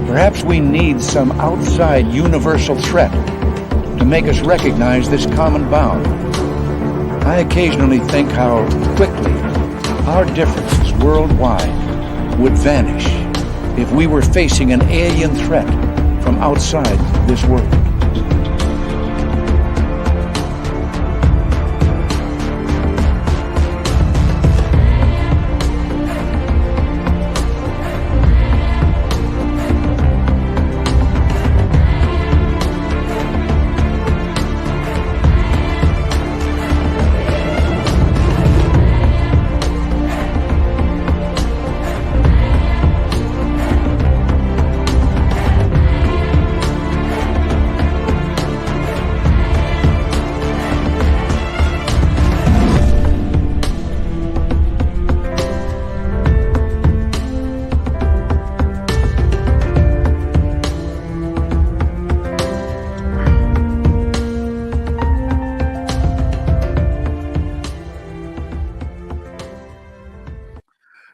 Perhaps we need some outside universal threat to make us recognize this common bound. I occasionally think how quickly our differences worldwide would vanish if we were facing an alien threat from outside this world.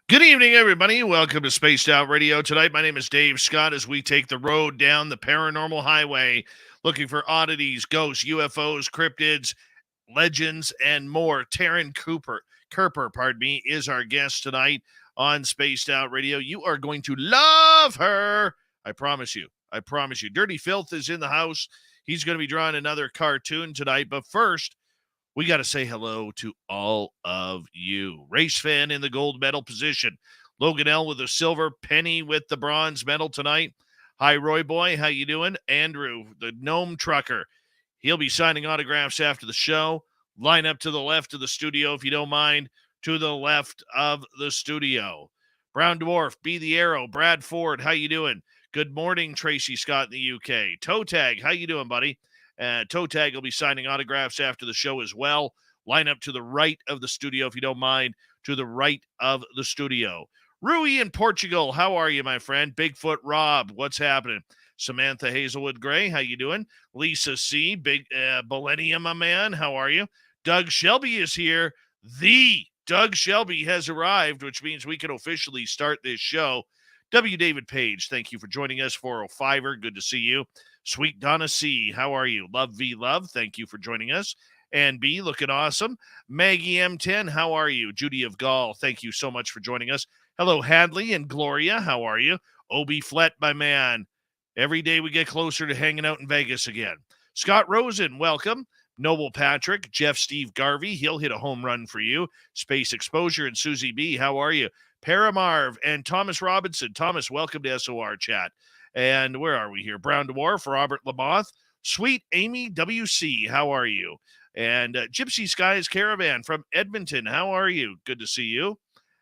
Good evening, everybody. Welcome to Spaced Out Radio. Tonight, my name is Dave Scott as we take the road down the paranormal highway looking for oddities, ghosts, UFOs, cryptids, legends, and more. Taryn Kerper, is our guest tonight on Spaced Out Radio. You are going to love her. I promise you. Dirty Filth is in the house. He's going to be drawing another cartoon tonight. But first, we got to say hello to all of you. Race fan in the gold medal position. Logan L. with the silver, Penny with the bronze medal tonight. Hi, Roy Boy. How you doing? Andrew, the gnome trucker. He'll be signing autographs after the show. Line up to the left of the studio, if you don't mind. To the left of the studio. Brown Dwarf, Be the Arrow. Brad Ford, how you doing? Good morning, Tracy Scott in the UK. Toe Tag, how you doing, buddy? Toe Tag will be signing autographs after the show as well. Line up to the right of the studio, if you don't mind, to the right of the studio. Rui in Portugal, how are you, my friend? Bigfoot Rob, what's happening? Samantha Hazelwood Gray, how you doing? Lisa C, Big Millennium, my man, how are you? Doug Shelby is here. The Doug Shelby has arrived, which means we can officially start this show. W. David Page, thank you for joining us. 405er, good to see you. Sweet Donna C., how are you? Love V. Love, thank you for joining us. And B, looking awesome. Maggie M10, how are you? Judy of Gaul, thank you so much for joining us. Hello, Hadley and Gloria, how are you? Obi Flett, my man. Every day we get closer to hanging out in Vegas again. Scott Rosen, welcome. Noble Patrick, Jeff Steve Garvey, he'll hit a home run for you. Space Exposure and Susie B., how are you? Paramarv and Thomas Robinson. Thomas, welcome to SOR Chat. And where are we here? Brown Dwarf, Robert Lamoth, Sweet Amy WC, how are you? And Gypsy Skies Caravan from Edmonton, how are you? Good to see you.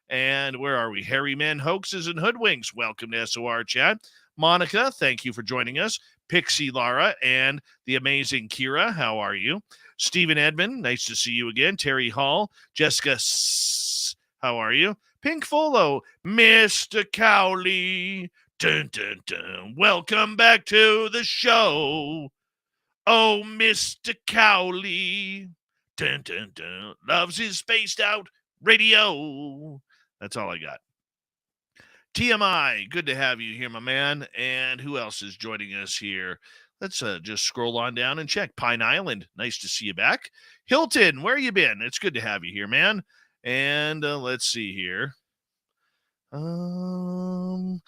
And where are we? Harry Man Hoaxes and Hoodwinks, welcome to SOR Chat. Monica, thank you for joining us. Pixie Lara and the amazing Kira, how are you? Stephen Edmond, nice to see you again. Terry Hall, Jessica, how are you? Pink Folo, Mr. Cowley, dun, dun, dun. Welcome back to the show. Oh, Mr. Cowley, dun, dun, dun. Loves his Spaced Out Radio. That's all I got. TMI, good to have you here, my man. And who else is joining us here? Let's just scroll on down and check. Pine Island, nice to see you back. Hilton, where you been? It's good to have you here, man. And let's see here. We're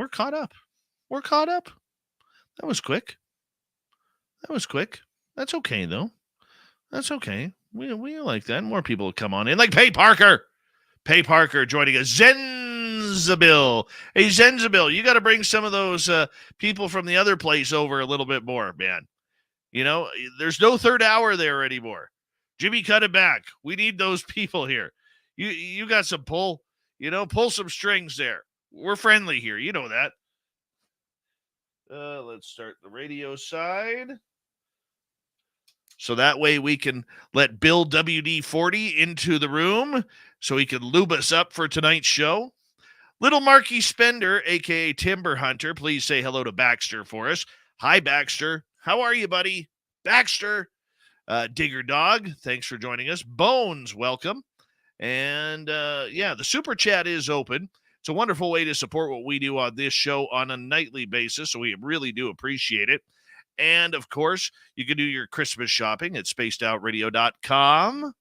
caught up. That was quick. That's okay, though. That's okay. We like that. More people will come on in. Like Pay Parker joining us. Zenzabil. Hey, Zenzabil, you got to bring some of those people from the other place over a little bit more, man. You know, there's no third hour there anymore. Jimmy, cut it back. We need those people here. You got some pull. Pull some strings there. We're friendly here. You know that. Let's start the radio side. So that way we can let Bill WD-40 into the room so he can lube us up for tonight's show. Little Marky Spender, a.k.a. Timber Hunter, please say hello to Baxter for us. Hi, Baxter. How are you, buddy? Baxter. Digger Dog, thanks for joining us. Bones, welcome. And, the super chat is open. It's a wonderful way to support what we do on this show on a nightly basis, so we really do appreciate it. And, of course, you can do your Christmas shopping at spacedoutradio.com.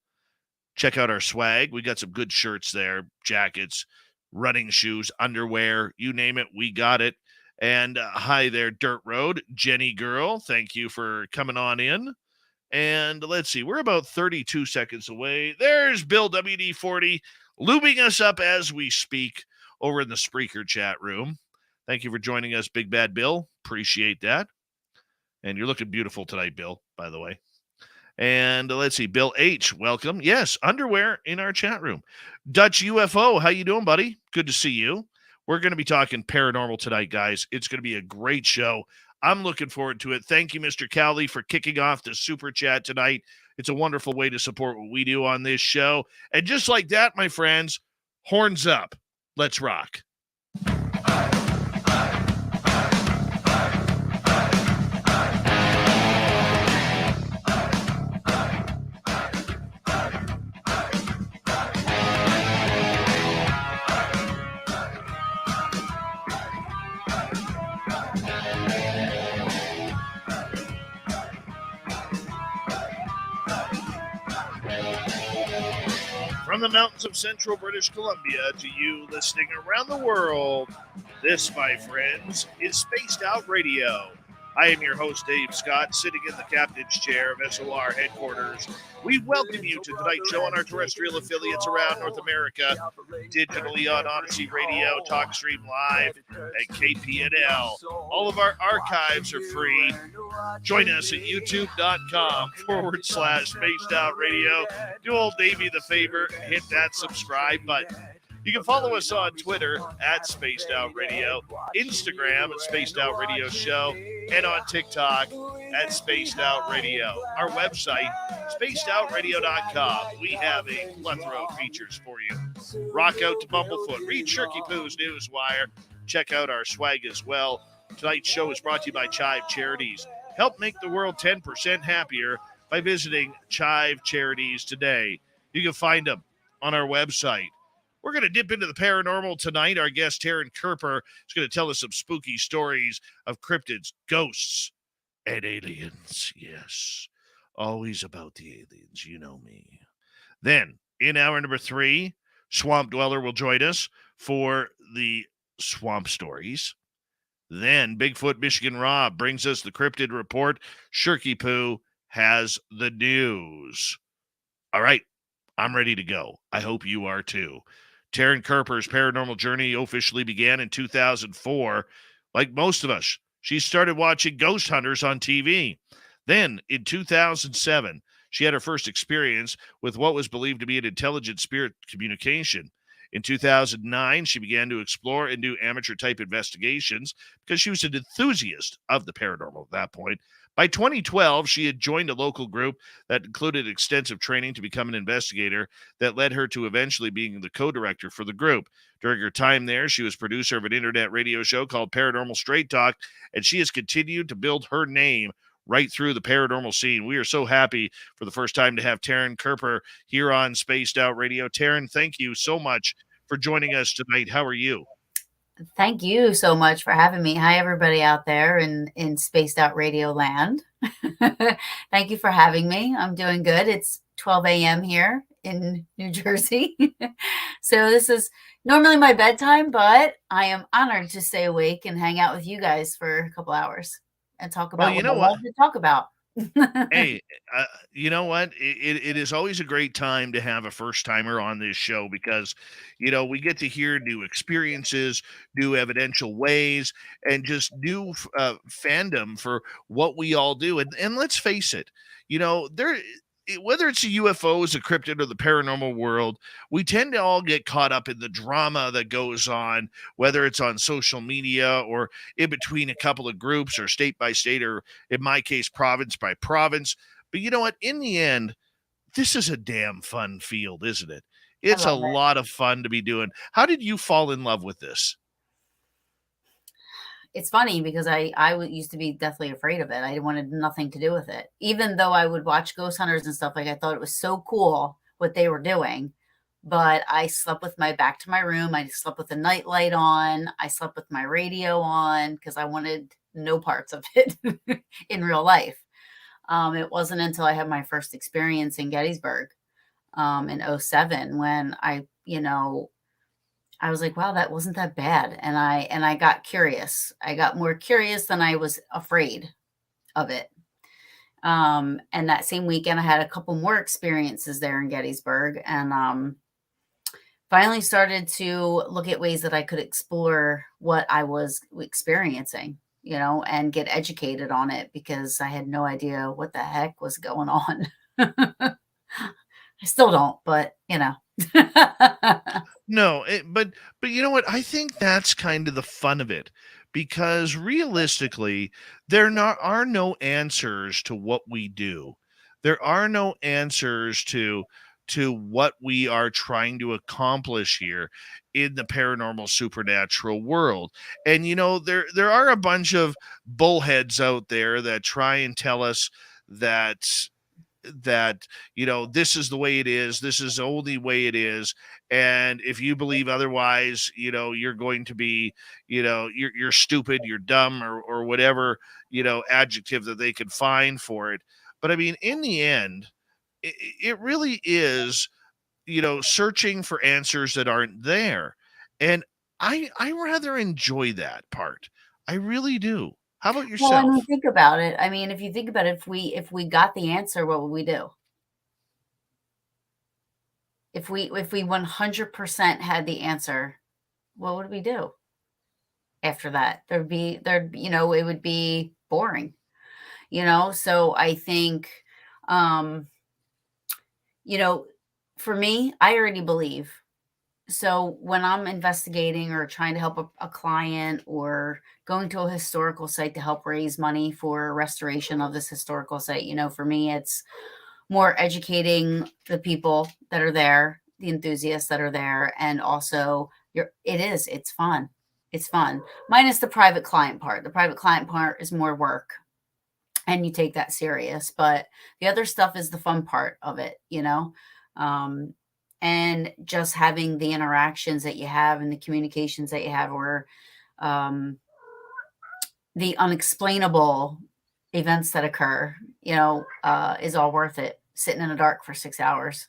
Check out our swag. We got some good shirts there, jackets, running shoes, underwear, you name it, we got it. And hi there, Dirt Road, Jenny Girl. Thank you for coming on in. And let's see, we're about 32 seconds away. There's Bill WD-40 lubing us up as we speak over in the Spreaker chat room. Thank you for joining us, Big Bad Bill. Appreciate that. And you're looking beautiful tonight, Bill, by the way. And let's see, Bill H, welcome. Yes, underwear in our chat room. Dutch UFO, how you doing, buddy? Good to see you. We're going to be talking paranormal tonight, guys. It's going to be a great show. I'm looking forward to it. Thank you, Mr. Cowley, for kicking off the super chat tonight. It's a wonderful way to support what we do on this show. And just like that, my friends, horns up. Let's rock. From the mountains of central British Columbia to you listening around the world, this, my friends, is Spaced Out Radio. I am your host, Dave Scott, sitting in the captain's chair of SOR headquarters. We welcome you to tonight's show on our terrestrial affiliates around North America, digitally on Odyssey Radio, TalkStream Live, and KPNL. All of our archives are free. Join us at youtube.com/Spaced Out Radio. Do old Davey the favor, hit that subscribe button. You can follow us on Twitter at Spaced Out Radio, Instagram at Spaced Out Radio Show, and on TikTok at Spaced Out Radio. Our website, spacedoutradio.com. We have a plethora of features for you. Rock out to Bumblefoot. Read Shirky Poo's Newswire. Check out our swag as well. Tonight's show is brought to you by Chive Charities. Help make the world 10% happier by visiting Chive Charities today. You can find them on our website. We're going to dip into the paranormal tonight. Our guest, Taryn Kerper, is going to tell us some spooky stories of cryptids, ghosts, and aliens. Yes, always about the aliens. You know me. Then, in hour number 3, Swamp Dweller will join us for the swamp stories. Then, Bigfoot Michigan Rob brings us the cryptid report. Shirky Poo has the news. All right, I'm ready to go. I hope you are too. Taryn Kerper's paranormal journey officially began in 2004. Like most of us, she started watching ghost hunters on TV. Then, in 2007, she had her first experience with what was believed to be an intelligent spirit communication. In 2009, she began to explore and do amateur-type investigations because she was an enthusiast of the paranormal at that point. By 2012, she had joined a local group that included extensive training to become an investigator that led her to eventually being the co-director for the group. During her time there, she was producer of an internet radio show called Paranormal Straight Talk, and she has continued to build her name right through the paranormal scene. We are so happy for the first time to have Taryn Kerper here on Spaced Out Radio. Taryn, thank you so much for joining us tonight. How are you? Thank you so much for having me. Hi, everybody out there in Spaced Out Radio land. Thank you for having me. I'm doing good. It's 12 a.m. here in New Jersey. So this is normally my bedtime, but I am honored to stay awake and hang out with you guys for a couple hours and talk about what I love to talk about. Hey, you know what? It is always a great time to have a first timer on this show because, you know, we get to hear new experiences, new evidential ways, and just new fandom for what we all do. And let's face it, you know, whether it's the UFOs, the cryptid, or the paranormal world, we tend to all get caught up in the drama that goes on, whether it's on social media or in between a couple of groups or state by state, or in my case, province by province. But you know what? In the end, this is a damn fun field, isn't it? It's a lot of fun to be doing. How did you fall in love with this? It's funny because I used to be deathly afraid of it. I wanted nothing to do with it. Even though I would watch ghost hunters and stuff, like I thought it was so cool what they were doing. but I slept with my back to my room. I slept with a night light on. I slept with my radio on because I wanted no parts of it in real life. It wasn't until I had my first experience in Gettysburg in 07 when I was like, wow, that wasn't that bad. And I got curious. I got more curious than I was afraid of it. And that same weekend, I had a couple more experiences there in Gettysburg, and finally started to look at ways that I could explore what I was experiencing, and get educated on it because I had no idea what the heck was going on. I still don't, but No, but you know what? I think that's kind of the fun of it, because realistically, are no answers to what we do. There are no answers to what we are trying to accomplish here in the paranormal supernatural world. And there are a bunch of bullheads out there that try and tell us that this is the way it is, this is the only way it is, and if you believe otherwise, you're going to be, you're stupid, you're dumb, or whatever adjective that they could find for it. But I mean, in the end, it really is searching for answers that aren't there, and I rather enjoy that part. I really do. How about well, I mean, yourself? think about it. I mean, if you think about it, if we got the answer, what would we do? If we 100% had the answer, what would we do after that? It would be boring, So I think, for me, I already believe. So when I'm investigating or trying to help a client or going to a historical site to help raise money for restoration of this historical site, for me, it's more educating the people that are there, the enthusiasts that are there, and also it's fun. It's fun. Minus the private client part. The private client part is more work and you take that serious, but the other stuff is the fun part of it, and just having the interactions that you have and the communications that you have, or the unexplainable events that occur, is all worth it. Sitting in the dark for 6 hours.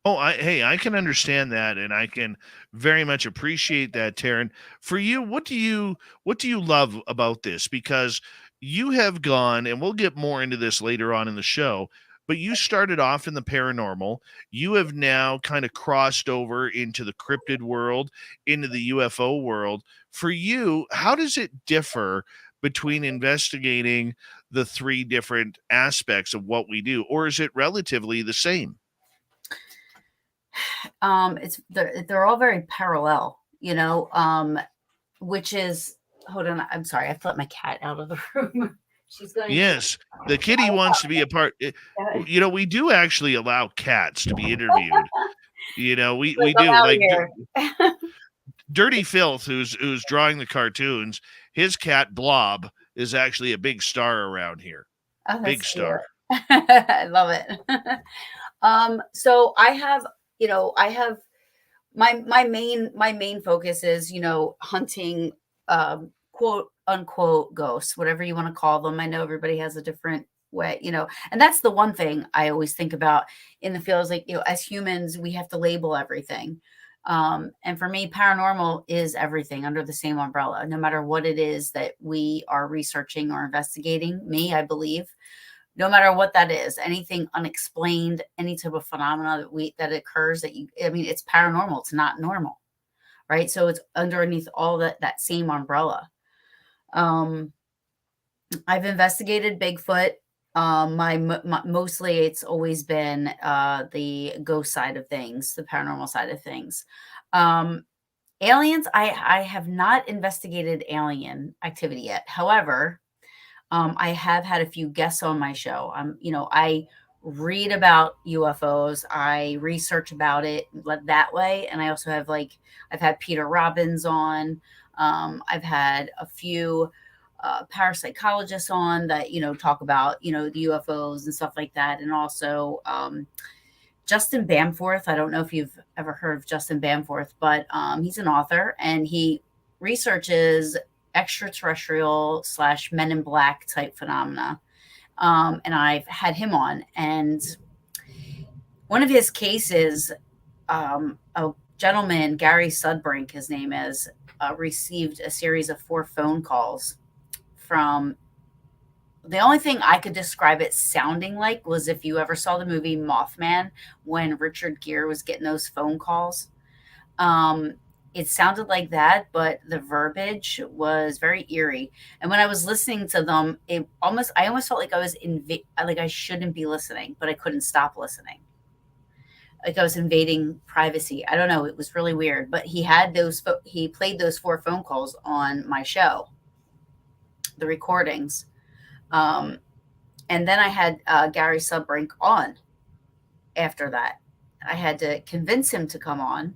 Oh, I can understand that, and I can very much appreciate that, Taryn. For you, what do you love about this? Because you have gone, and we'll get more into this later on in the show, but you started off in the paranormal. You have now kind of crossed over into the cryptid world, into the UFO world. For you, how does it differ between investigating the three different aspects of what we do, or is it relatively the same? They're all very parallel, which is, hold on, I'm sorry, I let my cat out of the room. She's going. Yes, the kitty wants to be a part. We do actually allow cats to be interviewed. We do, like Dirty Filth, who's drawing the cartoons. His cat Blob is actually a big star around here. Oh, big star. I love it. So I have my main focus is, hunting, quote unquote ghosts, whatever you want to call them. I know everybody has a different way, and that's the one thing I always think about in the field is like, as humans, we have to label everything. And for me, paranormal is everything under the same umbrella, no matter what it is that we are researching or investigating. I believe no matter what that is, anything unexplained, any type of phenomena that occurs it's paranormal. It's not normal, right? So it's underneath all that same umbrella. I've investigated Bigfoot. Mostly it's always been the ghost side of things, the paranormal side of things. Aliens, I have not investigated alien activity yet. However, I have had a few guests on my show. I read about UFOs. I research about it that way. And I also have I've had Peter Robbins on. I've had a few parapsychologists on that, talk about, the UFOs and stuff like that. And also Justin Bamforth. I don't know if you've ever heard of Justin Bamforth, but he's an author and he researches extraterrestrial / Men in Black type phenomena. And I've had him on, and one of his cases, a gentleman, Gary Sudbrink, his name is, received a series of 4 phone calls from, the only thing I could describe it sounding like was if you ever saw the movie Mothman, when Richard Gere was getting those phone calls. It sounded like that, but the verbiage was very eerie. And when I was listening to them, I almost felt like I was like I shouldn't be listening, but I couldn't stop listening. Like I was invading privacy. I don't know. It was really weird. But he played those 4 phone calls on my show, the recordings. And then I had Gary Sudbrink on after that. I had to convince him to come on.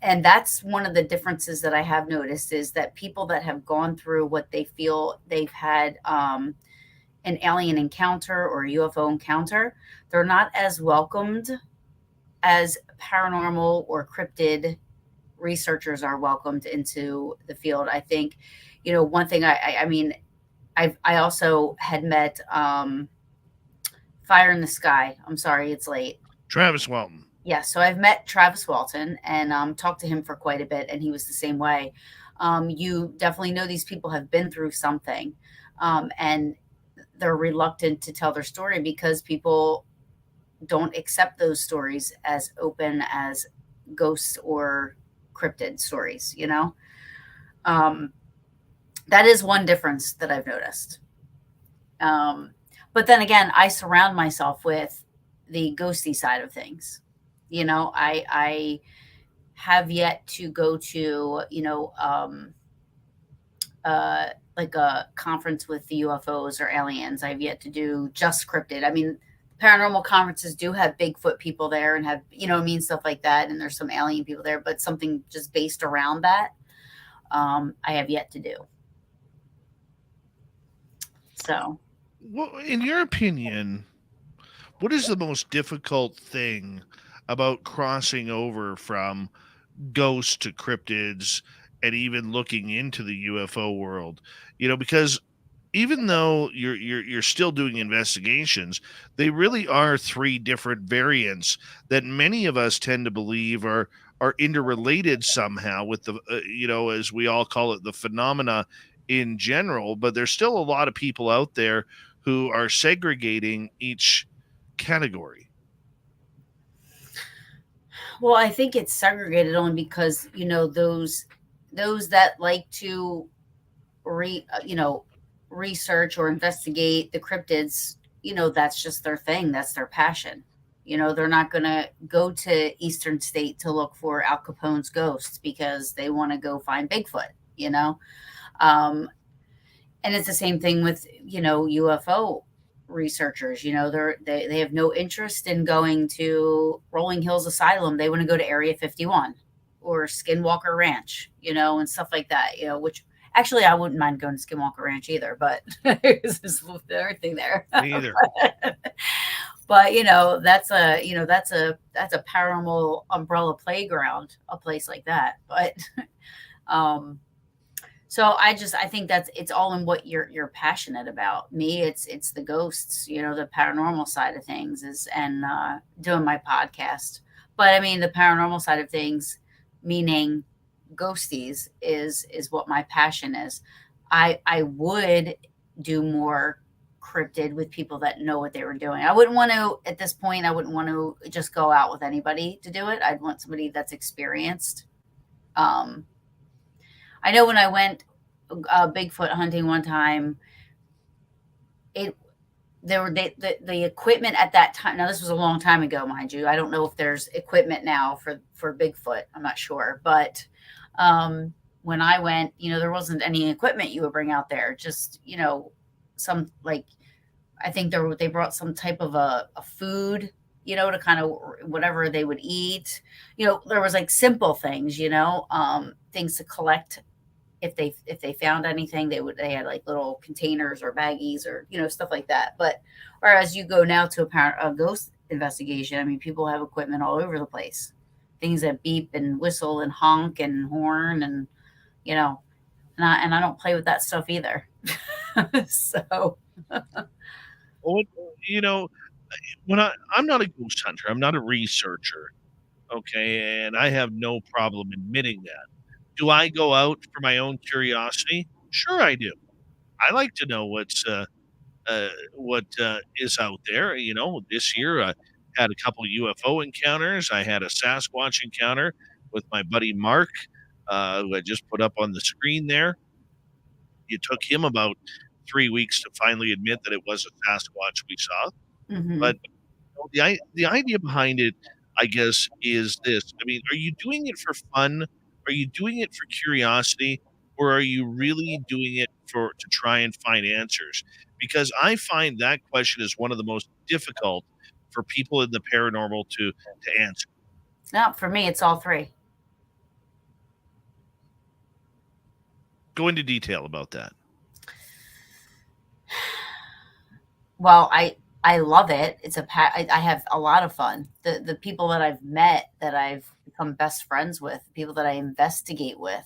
And that's one of the differences that I have noticed, is that people that have gone through what they feel they've had an alien encounter or a UFO encounter, they're not as welcomed as paranormal or cryptid researchers are welcomed into the field. I think, one thing I also had met Fire in the Sky. I'm sorry, it's late. Travis Walton. Yeah, so I've met Travis Walton and talked to him for quite a bit, and he was the same way. You definitely know these people have been through something, and they're reluctant to tell their story because people don't accept those stories as open as ghosts or cryptid stories, That is one difference that I've noticed. But then again, I surround myself with the ghosty side of things. I have yet to go to, like a conference with the UFOs or aliens. I've yet to do just cryptid. I mean, paranormal conferences do have Bigfoot people there and have, stuff like that. And there's some alien people there, but something just based around that, I have yet to do. So, well, in your opinion, what is the most difficult thing about crossing over from ghosts to cryptids and even looking into the UFO world? Because even though you're still doing investigations, they really are 3 different variants that many of us tend to believe are interrelated somehow with the as we all call it, the phenomena in general. But there's still a lot of people out there who are segregating each category. Well, I think it's segregated only because, those that like to research or investigate the cryptids, that's just their thing. That's their passion. They're not going to go to Eastern State to look for Al Capone's ghosts because they want to go find Bigfoot, and it's the same thing with, UFO researchers. They have no interest in going to Rolling Hills Asylum. They want to go to Area 51 or Skinwalker Ranch, and stuff like that, which actually I wouldn't mind going to Skinwalker Ranch either, but there's everything there. Me either. But that's a paranormal umbrella playground, a place like that. But so I think it's all in what you're passionate about. Me, it's the ghosts, the paranormal side of things and doing my podcast. But I mean, the paranormal side of things, meaning ghosties, is what my passion is. I would do more cryptid with people that know what they were doing. I wouldn't want to, at this point, just go out with anybody to do it. I'd want somebody that's experienced. I know when I went Bigfoot hunting one time, the equipment at that time. Now, this was a long time ago, mind you. I don't know if there's equipment now for Bigfoot. I'm not sure. But when I went, there wasn't any equipment you would bring out there. Just, some, like, I think they brought some type of a food, to kind of whatever they would eat. There was like simple things, things to collect. If they found anything, they had like little containers or baggies or, stuff like that. But whereas you go now to a ghost investigation. I mean, people have equipment all over the place, things that beep and whistle and honk and horn, and you know, and I don't play with that stuff either. So, Well, you know, I'm not a ghost hunter, I'm not a researcher, okay, and I have no problem admitting that. Do I go out for my own curiosity? Sure, I do. I like to know what is out there. You know, this year I had a couple UFO encounters. I had a Sasquatch encounter with my buddy Mark, who I just put up on the screen there. It took him about 3 weeks to finally admit that it was a Sasquatch we saw. mhm. But the idea behind it, I guess, is this. I mean, are you doing it for fun? Are you doing it for curiosity? Or are you really doing it to try and find answers? Because I find that question is one of the most difficult for people in the paranormal to answer. No, for me, it's all three. Go into detail about that. Well, I love it. I have a lot of fun. The people that I've met, that I've become best friends with, people that I investigate with,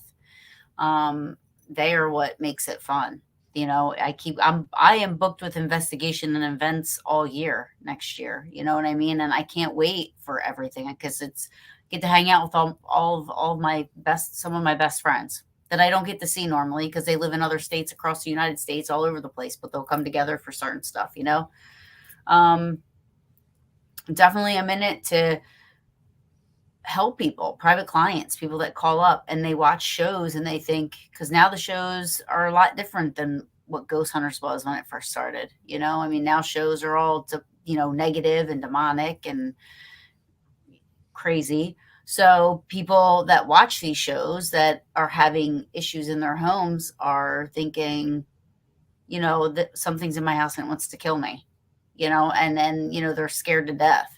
they are what makes it fun. You know, I am booked with investigation and events all year next year. You know what I mean? And I can't wait for everything, because it's get to hang out with all of my some of my best friends that I don't get to see normally, because they live in other states across the United States, all over the place, but they'll come together for certain stuff, you know? Um, Definitely I'm in it to help people, private clients, people that call up and they watch shows and they think, because now the shows are a lot different than what Ghost Hunters was when it first started. You know, I mean, now shows are all, negative and demonic and crazy. So people that watch these shows that are having issues in their homes are thinking, that something's in my house and it wants to kill me, and then, they're scared to death.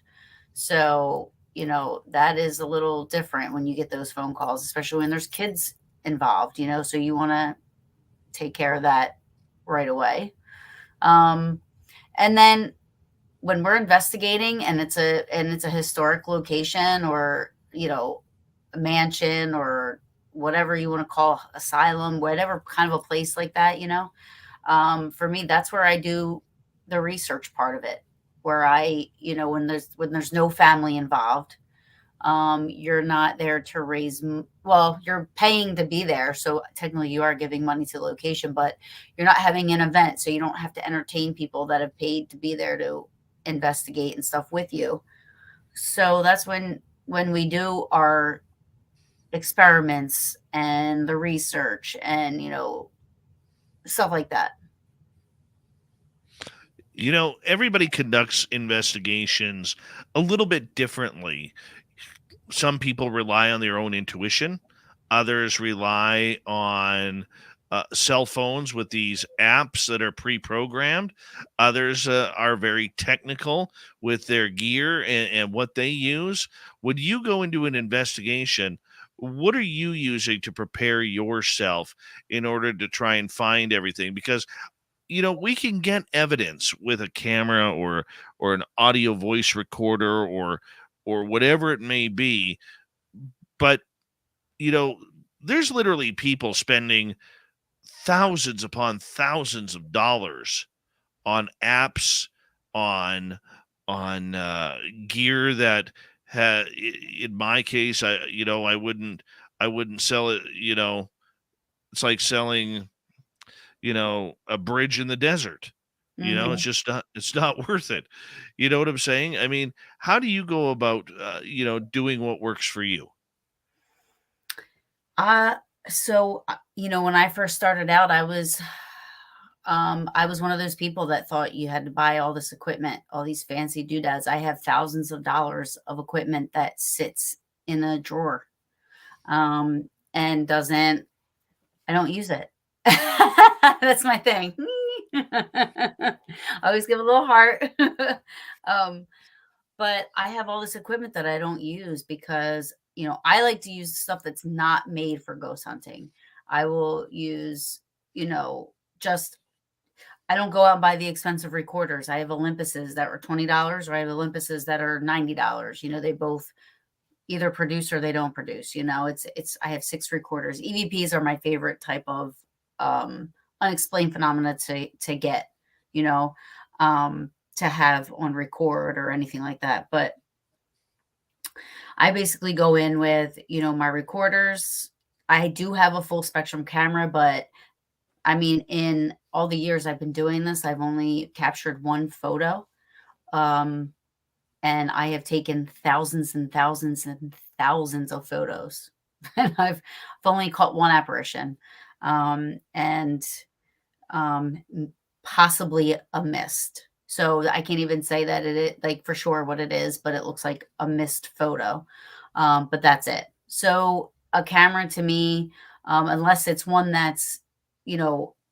So, that is a little different when you get those phone calls, especially when there's kids involved, so you want to take care of that right away. And then when we're investigating and it's a historic location, or, a mansion, or whatever you want to call asylum, whatever kind of a place like that, for me, that's where I do the research part of it, where when there's no family involved, you're not there to well, you're paying to be there. So technically you are giving money to the location, but you're not having an event. So you don't have to entertain people that have paid to be there to investigate and stuff with you. So that's when we do our experiments and the research and, stuff like that. Everybody conducts investigations a little bit differently. Some people rely on their own intuition. Others rely on cell phones with these apps that are pre-programmed. Others are very technical with their gear and what they use. When you go into an investigation, what are you using to prepare yourself in order to try and find everything? Because we can get evidence with a camera or an audio voice recorder or whatever it may be, but there's literally people spending thousands upon thousands of dollars on apps, on gear that in my case, I wouldn't sell it. It's like selling a bridge in the desert. It's just it's not worth it. You know what I'm saying? I mean, how do you go about doing what works for you? So, when I first started out, I was one of those people that thought you had to buy all this equipment, all these fancy doodads. I have thousands of dollars of equipment that sits in a drawer, and I don't use it. That's my thing. I always give a little heart. But I have all this equipment that I don't use because, I like to use stuff that's not made for ghost hunting. I will use, just I don't go out and buy the expensive recorders. I have Olympuses that are $20, or I have Olympuses that are $90. They both either produce or they don't produce. I have 6 recorders. EVPs are my favorite type of unexplained phenomena to get, to have on record or anything like that. But I basically go in with, my recorders. I do have a full spectrum camera, but I mean, in all the years I've been doing this, I've only captured 1 photo. And I have taken thousands and thousands and thousands of photos. And I've only caught 1 apparition. And possibly a mist. So I can't even say that like for sure what it is, but it looks like a mist photo. But that's it. So a camera to me, unless it's one that's,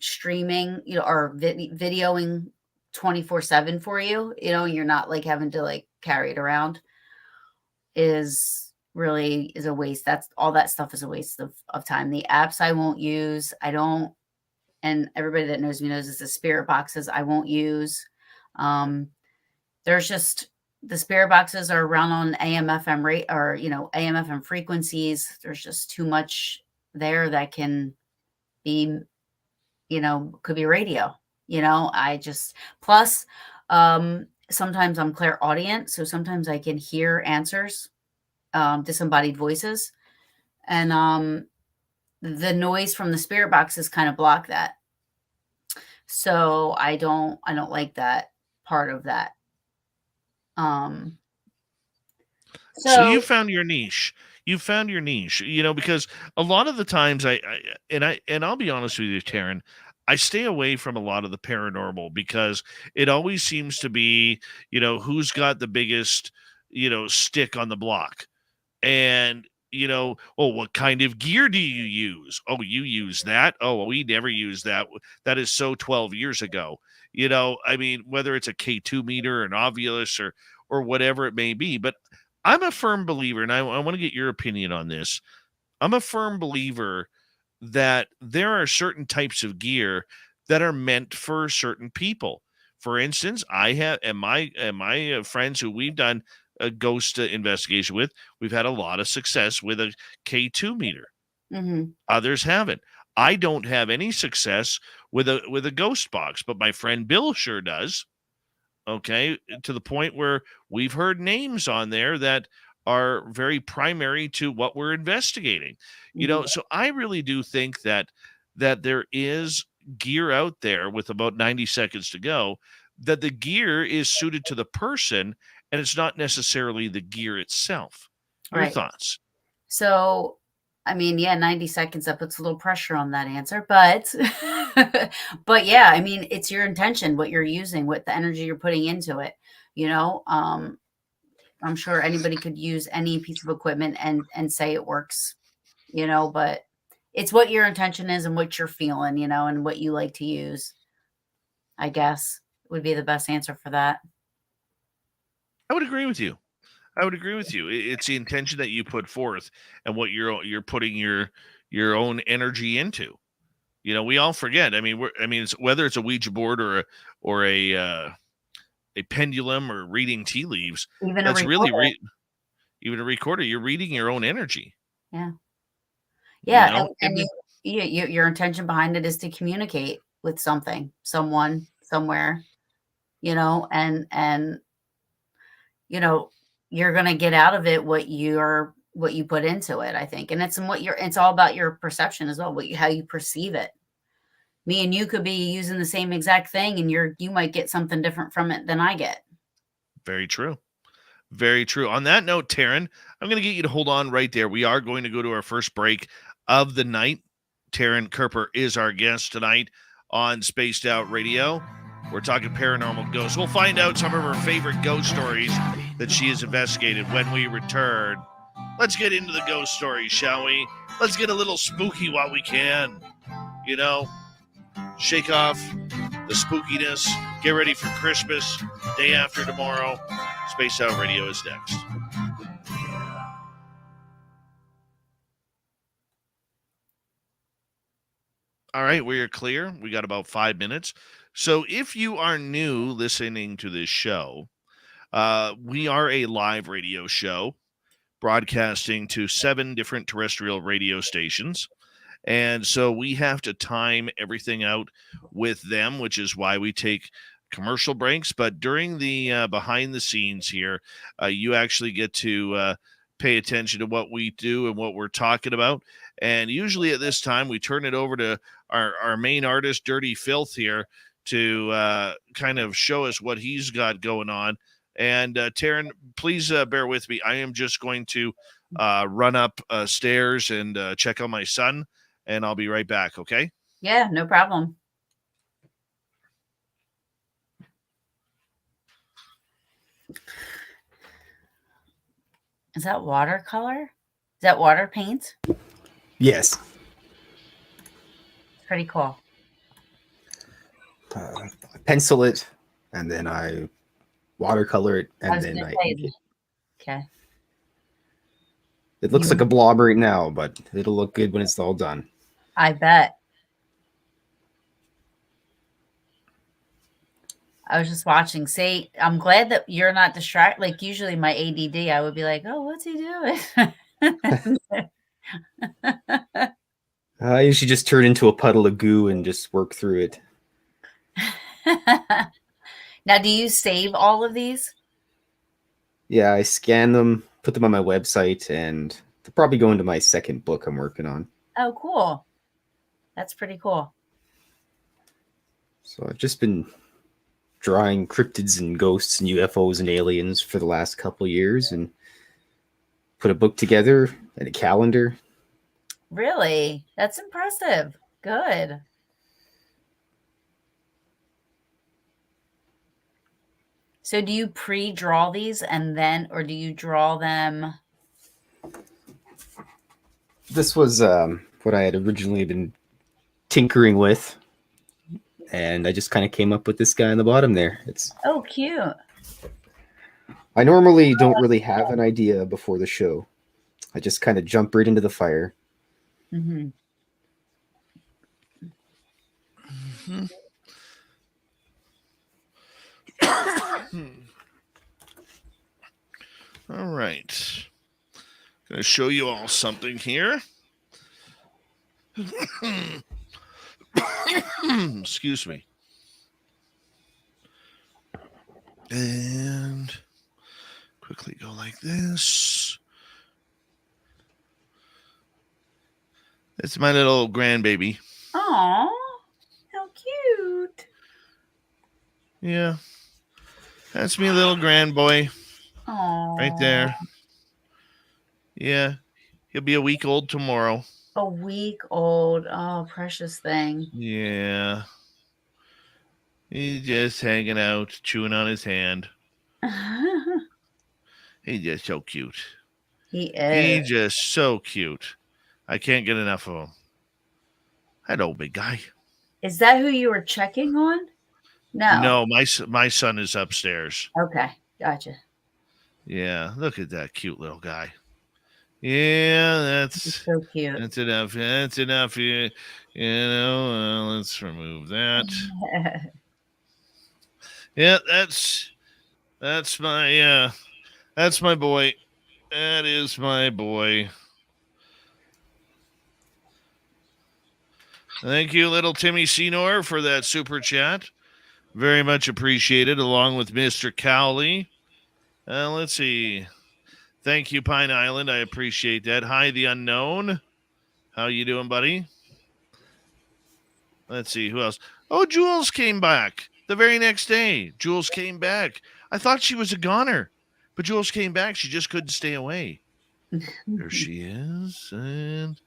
streaming, or videoing 24/7 for you, you're not like having to like carry it around, is a waste. All that stuff is a waste of time. The apps I won't use. And everybody that knows me knows this, the spirit boxes I won't use. There's just, the spirit boxes are around on AM FM rate, or AM FM frequencies. There's just too much there that can be, could be radio. Plus sometimes I'm clairaudient, so sometimes I can hear answers, disembodied voices, and the noise from the spirit boxes kind of block that. So I don't like that part of that. So you found your niche. Because a lot of the times I'll be honest with you, Taryn, I stay away from a lot of the paranormal because it always seems to be, who's got the biggest, stick on the block. And what kind of gear do you use? Oh, you use that? Oh, we never use that. That is so 12 years ago. I mean, whether it's a K2 meter, an Ovulus, or whatever it may be. But I'm a firm believer, and I want to get your opinion on this. I'm a firm believer that there are certain types of gear that are meant for certain people. For instance, I have, and my friends who we've done a ghost investigation with, we've had a lot of success with a K2 meter. Mm-hmm. Others haven't. I don't have any success with a ghost box, but my friend Bill sure does. Okay, to the point where we've heard names on there that are very primary to what we're investigating. So I really do think that there is gear out there, with about 90 seconds to go, that the gear is suited to the person, and it's not necessarily the gear itself. Your thoughts? So, I mean, yeah, 90 seconds, that puts a little pressure on that answer, but but yeah, I mean, it's your intention, what you're using, what the energy you're putting into it. I'm sure anybody could use any piece of equipment and say it works, but it's what your intention is and what you're feeling, and what you like to use, I guess, would be the best answer for that. I would agree with you. It's the intention that you put forth and what you're putting your own energy into. We all forget. I mean, whether it's a Ouija board or a pendulum or reading tea leaves, Even that's a recorder. really even a recorder. You're reading your own energy. Yeah. Yeah, and your intention behind it is to communicate with something, someone, somewhere, and you're going to get out of it what you put into it, I think. And it's all about your perception as well, how you perceive it. Me and you could be using the same exact thing, and you might get something different from it than I get. Very true. Very true. On that note, Taryn, I'm going to get you to hold on right there. We are going to go to our first break of the night. Taryn Kerper is our guest tonight on Spaced Out Radio. We're talking paranormal ghosts. We'll find out some of her favorite ghost stories that she has investigated when we return. Let's get into the ghost stories, shall we? Let's get a little spooky while we can. Shake off the spookiness. Get ready for Christmas, day after tomorrow. Spaced Out Radio is next. All right, we are clear. We got about 5 minutes. So if you are new listening to this show, we are a live radio show broadcasting to 7 different terrestrial radio stations. And so we have to time everything out with them, which is why we take commercial breaks. But during the behind the scenes here, you actually get to pay attention to what we do and what we're talking about. And usually at this time, we turn it over to our main artist, Dirty Filth, here to kind of show us what he's got going on. And Taryn, please bear with me. I am just going to run up stairs and check on my son, and I'll be right back, okay? Yeah, no problem. Is that watercolor? Is that water paint? Yes. Pretty cool. I pencil it, and then I watercolor it, and then I ink it. Okay. It looks like a blob right now, but it'll look good when it's all done. I bet. I was just watching. Say, I'm glad that you're not distracted. Like usually my ADD, I would be like, oh, what's he doing? I usually just turn into a puddle of goo and just work through it. Now, do you save all of these? Yeah, I scan them, put them on my website, and they'll probably go into my second book I'm working on. Oh, cool. That's pretty cool. So I've just been drawing cryptids and ghosts and UFOs and aliens for the last couple of years, and put a book together and a calendar. Really? That's impressive. Good. So do you pre-draw these and then, or do you draw them? This was what I had originally been tinkering with, and I just kind of came up with this guy on the bottom there. It's Oh, cute. I normally don't really have an idea before the show. I just kind of jump right into the fire. Mm-hmm. Mm-hmm. All right. Going to show you all something here. Excuse me. And quickly go like this. It's my little grandbaby. Aw, how cute. Yeah. That's me little grand boy. Aw. Right there. Yeah. He'll be a week old tomorrow. A week old. Oh, precious thing. Yeah. He's just hanging out, chewing on his hand. He's just so cute. He is. He's just so cute. I can't get enough of him. Hello, big guy. Is that who you were checking on? No. No, my son is upstairs. Okay, gotcha. Yeah, look at that cute little guy. Yeah, He's so cute. that's enough. That's enough. You know, let's remove that. Yeah, that's my that's my boy. That is my boy. Thank you, little Timmy Senor, for that super chat. Very much appreciated, along with Mr. Cowley. Let's see. Thank you, Pine Island. I appreciate that. Hi, the unknown. How you doing, buddy? Let's see. Who else? Oh, Jules came back the very next day. Jules came back. I thought she was a goner, but Jules came back. She just couldn't stay away. There she is. And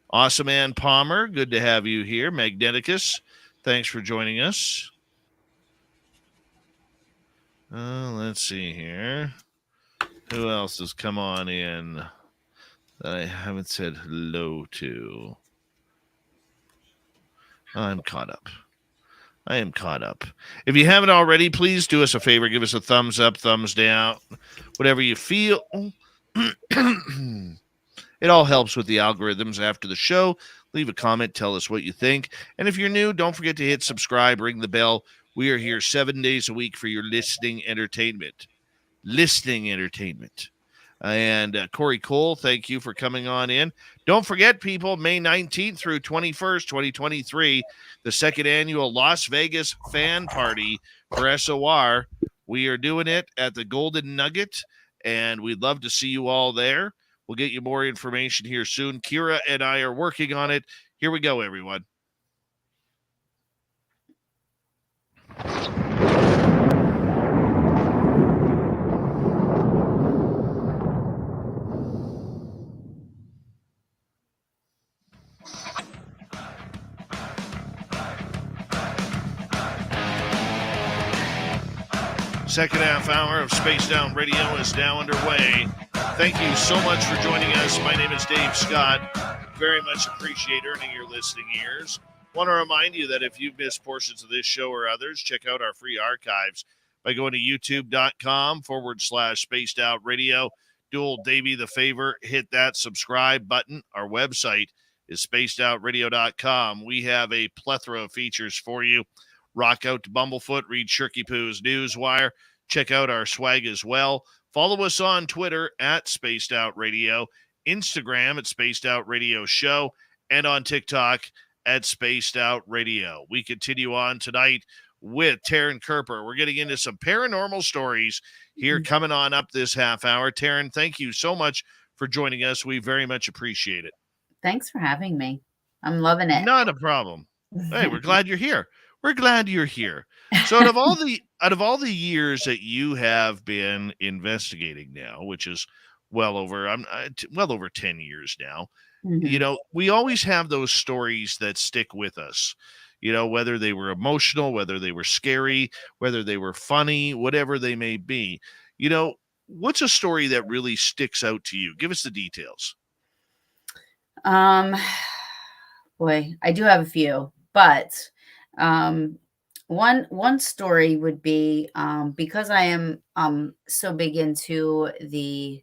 Awesome Ann Palmer. Good to have you here. Magneticus, thanks for joining us. Let's see here. Who else has come on in that I haven't said hello to? I'm caught up. I am caught up. If you haven't already, please do us a favor. Give us a thumbs up, thumbs down, whatever you feel. It all helps with the algorithms after the show. Leave a comment. Tell us what you think. And if you're new, don't forget to hit subscribe, ring the bell, We are here 7 days a week for your listening entertainment. And Corey Cole, thank you for coming on in. Don't forget, people, May 19th through 21st, 2023, the second annual Las Vegas fan party for SOR. We are doing it at the Golden Nugget, and we'd love to see you all there. We'll get you more information here soon. Kira and I are working on it. Here we go, everyone. Second half hour of Spaced Out Radio is now underway. Thank you so much for joining us. My name is Dave Scott. Very much appreciate earning your listening ears. Want to remind you that if you've missed portions of this show or others, check out our free archives by going to youtube.com/Spaced Out Radio. Do old Davey the favor, hit that subscribe button. Our website is spacedoutradio.com. We have a plethora of features for you. Rock out to Bumblefoot, read Shirky Poo's Newswire. Check out our swag as well. Follow us on Twitter at Spaced Out Radio, Instagram at Spaced Out Radio Show, and on TikTok at Spaced Out Radio. We continue on tonight with Taryn Kerper. We're getting into some paranormal stories here coming on up this half hour. Taryn, thank you so much for joining us. We very much appreciate it. Thanks for having me. I'm loving it. Not a problem. Hey, we're glad you're here. We're glad you're here. So out of all the years that you have been investigating now, which is well over 10 years now, you know, we always have those stories that stick with us, you know, whether they were emotional, whether they were scary, whether they were funny, whatever they may be. You know, what's a story that really sticks out to you? Give us the details. Boy, I do have a few, but one story would be because I am so big into the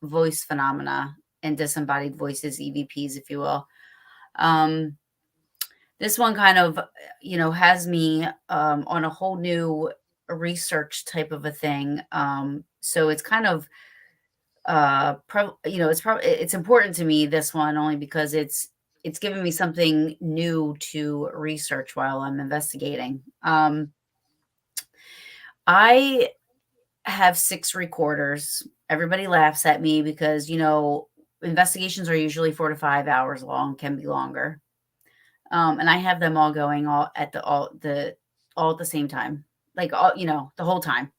voice phenomena and disembodied voices, EVPs, if you will. This one kind of, you know, has me on a whole new research type of a thing. So it's kind of it's important to me, this one, only because it's given me something new to research while I'm investigating. I have 6 recorders. Everybody laughs at me because, you know, investigations are usually 4 to 5 hours long, can be longer. And I have them all going all at the same time, like the whole time.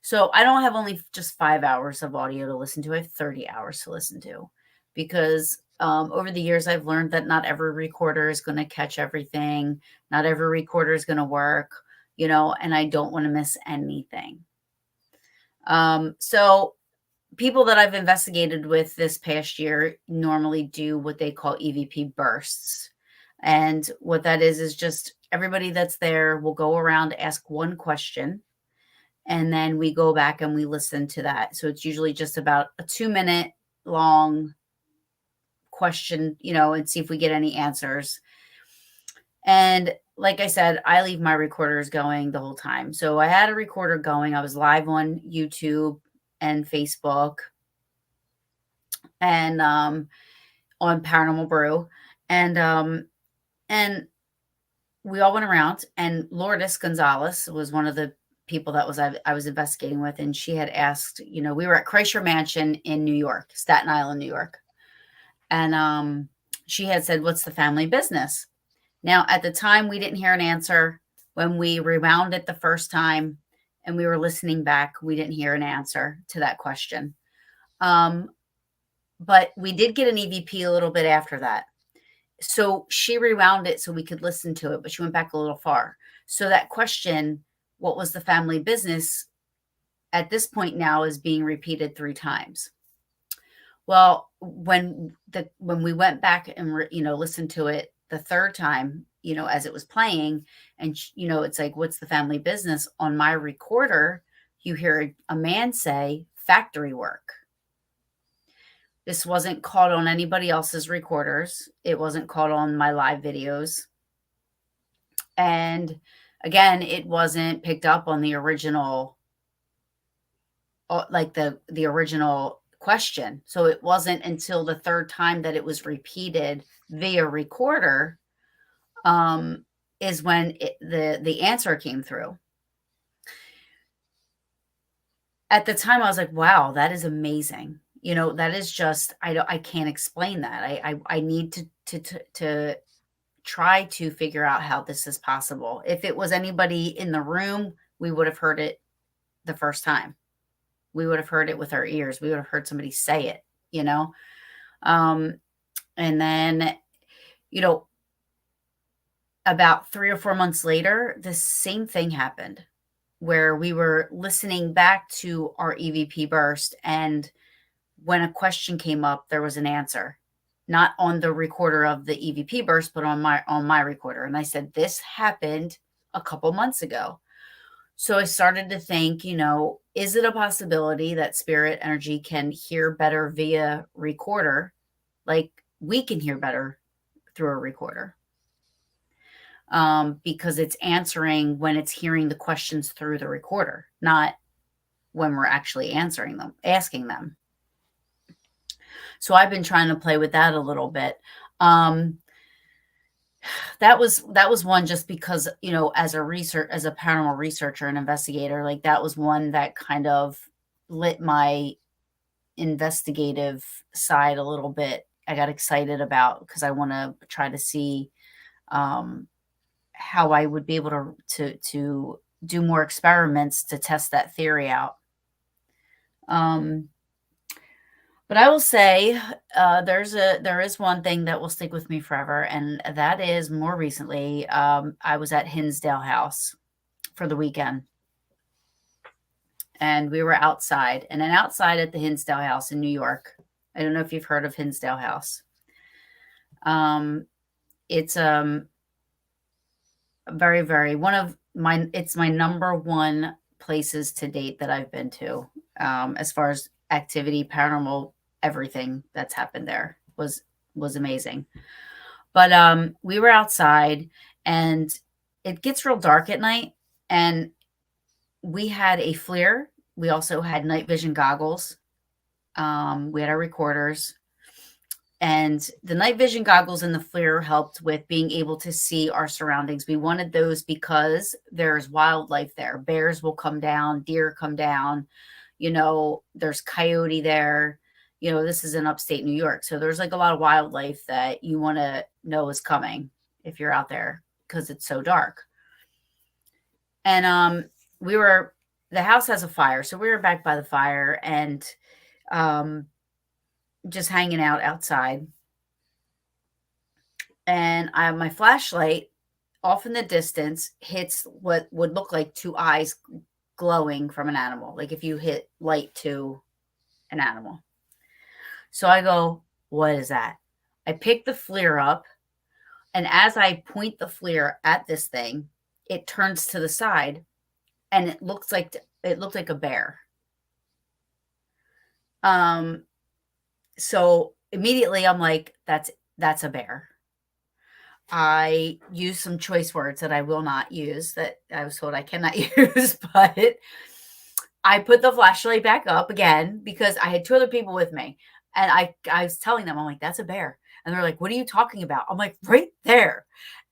So I don't have only just 5 hours of audio to listen to. I have 30 hours to listen to, because over the years, I've learned that not every recorder is going to catch everything. Not every recorder is going to work, you know, and I don't want to miss anything. So people that I've investigated with this past year normally do what they call EVP bursts. And what that is just everybody that's there will go around, ask one question, and then we go back and we listen to that. So it's usually just about a 2-minute long question, you know, and see if we get any answers. And like I said, I leave my recorders going the whole time. So I had a recorder going. I was live on YouTube and Facebook and on Paranormal Brew. And we all went around, and Lourdes Gonzalez was one of the people that I was investigating with. And she had asked, you know, we were at Selma Mansion in New York, Staten Island, New York. And she had said, what's the family business? Now, at the time, we didn't hear an answer. When we rewound it the first time and we were listening back, we didn't hear an answer to that question. But we did get an EVP a little bit after that. So she rewound it so we could listen to it, but she went back a little far. So that question, what was the family business, at this point now is being repeated 3 times. Well, when we went back and listened to it the 3rd time, you know, as it was playing, and you know, it's like, what's the family business? On my recorder, you hear a man say factory work. This wasn't caught on anybody else's recorders. It wasn't caught on my live videos. And Again, it wasn't picked up on the original, like the original question. So it wasn't until the third time that it was repeated via recorder is when the answer came through. At the time, I was like, wow, that is amazing. That is just, I can't explain that. I need to try to figure out how this is possible. If it was anybody in the room, we would have heard it the first time. We would have heard it with our ears. We would have heard somebody say it, and then, about 3 or 4 months later, the same thing happened where we were listening back to our EVP burst. And when a question came up, there was an answer, not on the recorder of the EVP burst, but on my recorder. And I said, this happened a couple months ago. So I started to think, is it a possibility that spirit energy can hear better via recorder? Like we can hear better through a recorder. Because it's answering when it's hearing the questions through the recorder, not when we're actually asking them. So I've been trying to play with that a little bit. That was one just because, as a paranormal researcher and investigator, like that was one that kind of lit my investigative side a little bit. I got excited about because I want to try to see, how I would be able to do more experiments to test that theory out. But I will say there is one thing that will stick with me forever, and that is more recently I was at Hinsdale House for the weekend, and we were outside, and then outside at the Hinsdale House in New York. I don't know if you've heard of Hinsdale House. It's very, very it's my number one places to date that I've been to, as far as activity, paranormal, everything that's happened there was amazing. But we were outside and it gets real dark at night, and we had a FLIR. We also had night vision goggles. We had our recorders. And the night vision goggles and the FLIR helped with being able to see our surroundings. We wanted those because there's wildlife there. Bears will come down, deer come down, there's coyote there. This is in upstate New York. So there's like a lot of wildlife that you want to know is coming if you're out there because it's so dark. And the house has a fire. So we were back by the fire and just hanging out outside. And my flashlight off in the distance hits what would look like two eyes glowing from an animal. Like if you hit light to an animal. So I go, what is that? I pick the FLIR up. And as I point the FLIR at this thing, it turns to the side and it looked like a bear. So immediately I'm like, that's a bear. I use some choice words that I will not use, that I was told I cannot use, but I put the flashlight back up again because I had two other people with me. And I was telling them, I'm like, that's a bear. And they're like, what are you talking about? I'm like, right there.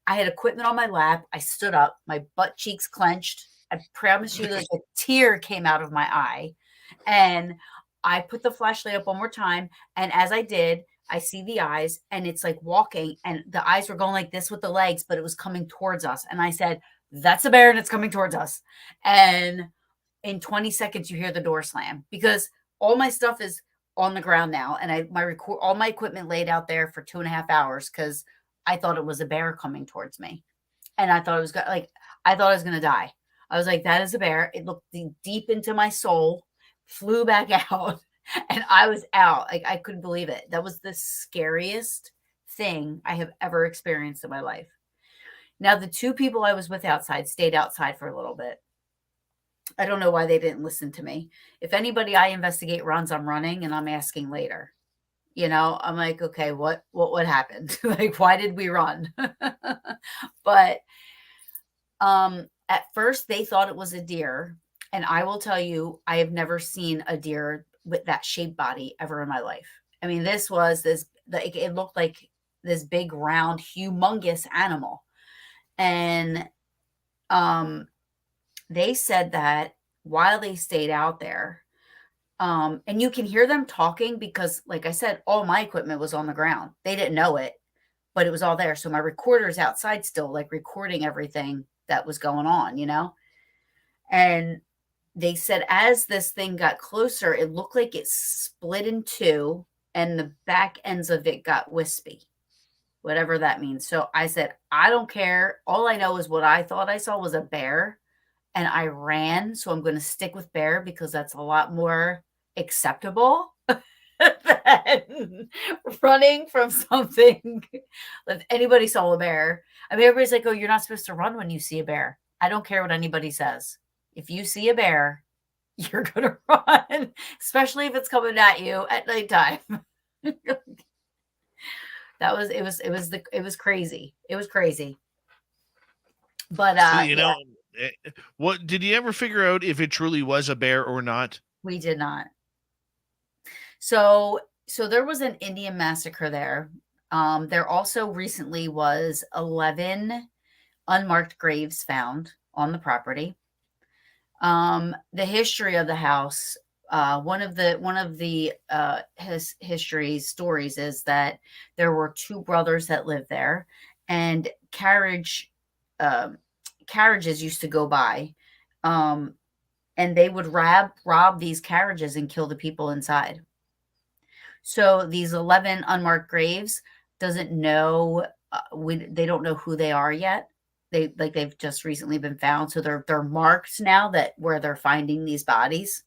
I had equipment on my lap. I stood up, my butt cheeks clenched. I promise you that a tear came out of my eye. And I put the flashlight up one more time. And as I did, I see the eyes and it's like walking and the eyes were going like this with the legs, but it was coming towards us. And I said, that's a bear and it's coming towards us. And in 20 seconds, you hear the door slam because all my stuff is on the ground now. And all my equipment laid out there for 2.5 hours because I thought it was a bear coming towards me. And I thought I was going to die. I was like, that is a bear. It looked deep into my soul, flew back out. And I was out. Like, I couldn't believe it. That was the scariest thing I have ever experienced in my life. Now, the two people I was with outside stayed outside for a little bit. I don't know why they didn't listen to me. If anybody I investigate runs, I'm running and I'm asking later. I'm like, okay, what happened? Like, why did we run? But at first they thought it was a deer. And I will tell you, I have never seen a deer with that shaped body ever in my life. I mean, it looked like this big, round, humongous animal. And they said that while they stayed out there, and you can hear them talking because, like I said, all my equipment was on the ground. They didn't know it, but it was all there. So my recorder's outside still, like recording everything that was going on, And they said as this thing got closer, it looked like it split in two and the back ends of it got wispy, whatever that means. So I said, I don't care. All I know is what I thought I saw was a bear and I ran. So I'm going to stick with bear because that's a lot more acceptable than running from something. If anybody saw a bear, I mean, everybody's like, oh, you're not supposed to run when you see a bear. I don't care what anybody says. If you see a bear, you're going to run, especially if it's coming at you at nighttime. It was crazy. It was crazy. But, what did you ever figure out if it truly was a bear or not? We did not. So there was an Indian massacre there. There also recently was 11 unmarked graves found on the property. The history of the house, one of the history stories is that there were two brothers that lived there, and carriages used to go by, and they would rob these carriages and kill the people inside. So these 11 unmarked graves they don't know who they are yet. They've just recently been found. So they're marked now that where they're finding these bodies.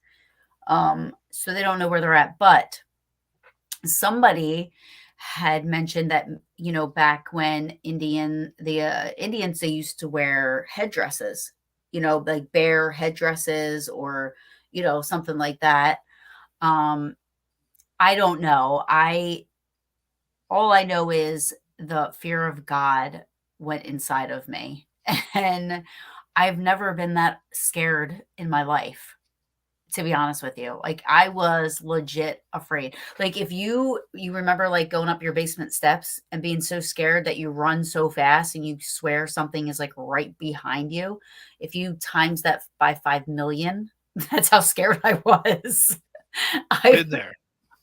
So they don't know where they're at, but somebody had mentioned that, back when Indians, they used to wear headdresses, like bear headdresses or, something like that. I don't know. All I know is the fear of God went inside of me, and I've never been that scared in my life, to be honest with you. Like, I was legit afraid. Like, if you remember, like, going up your basement steps and being so scared that you run so fast and you swear something is like right behind you. If you times that by 5 million, that's how scared I was. Been there.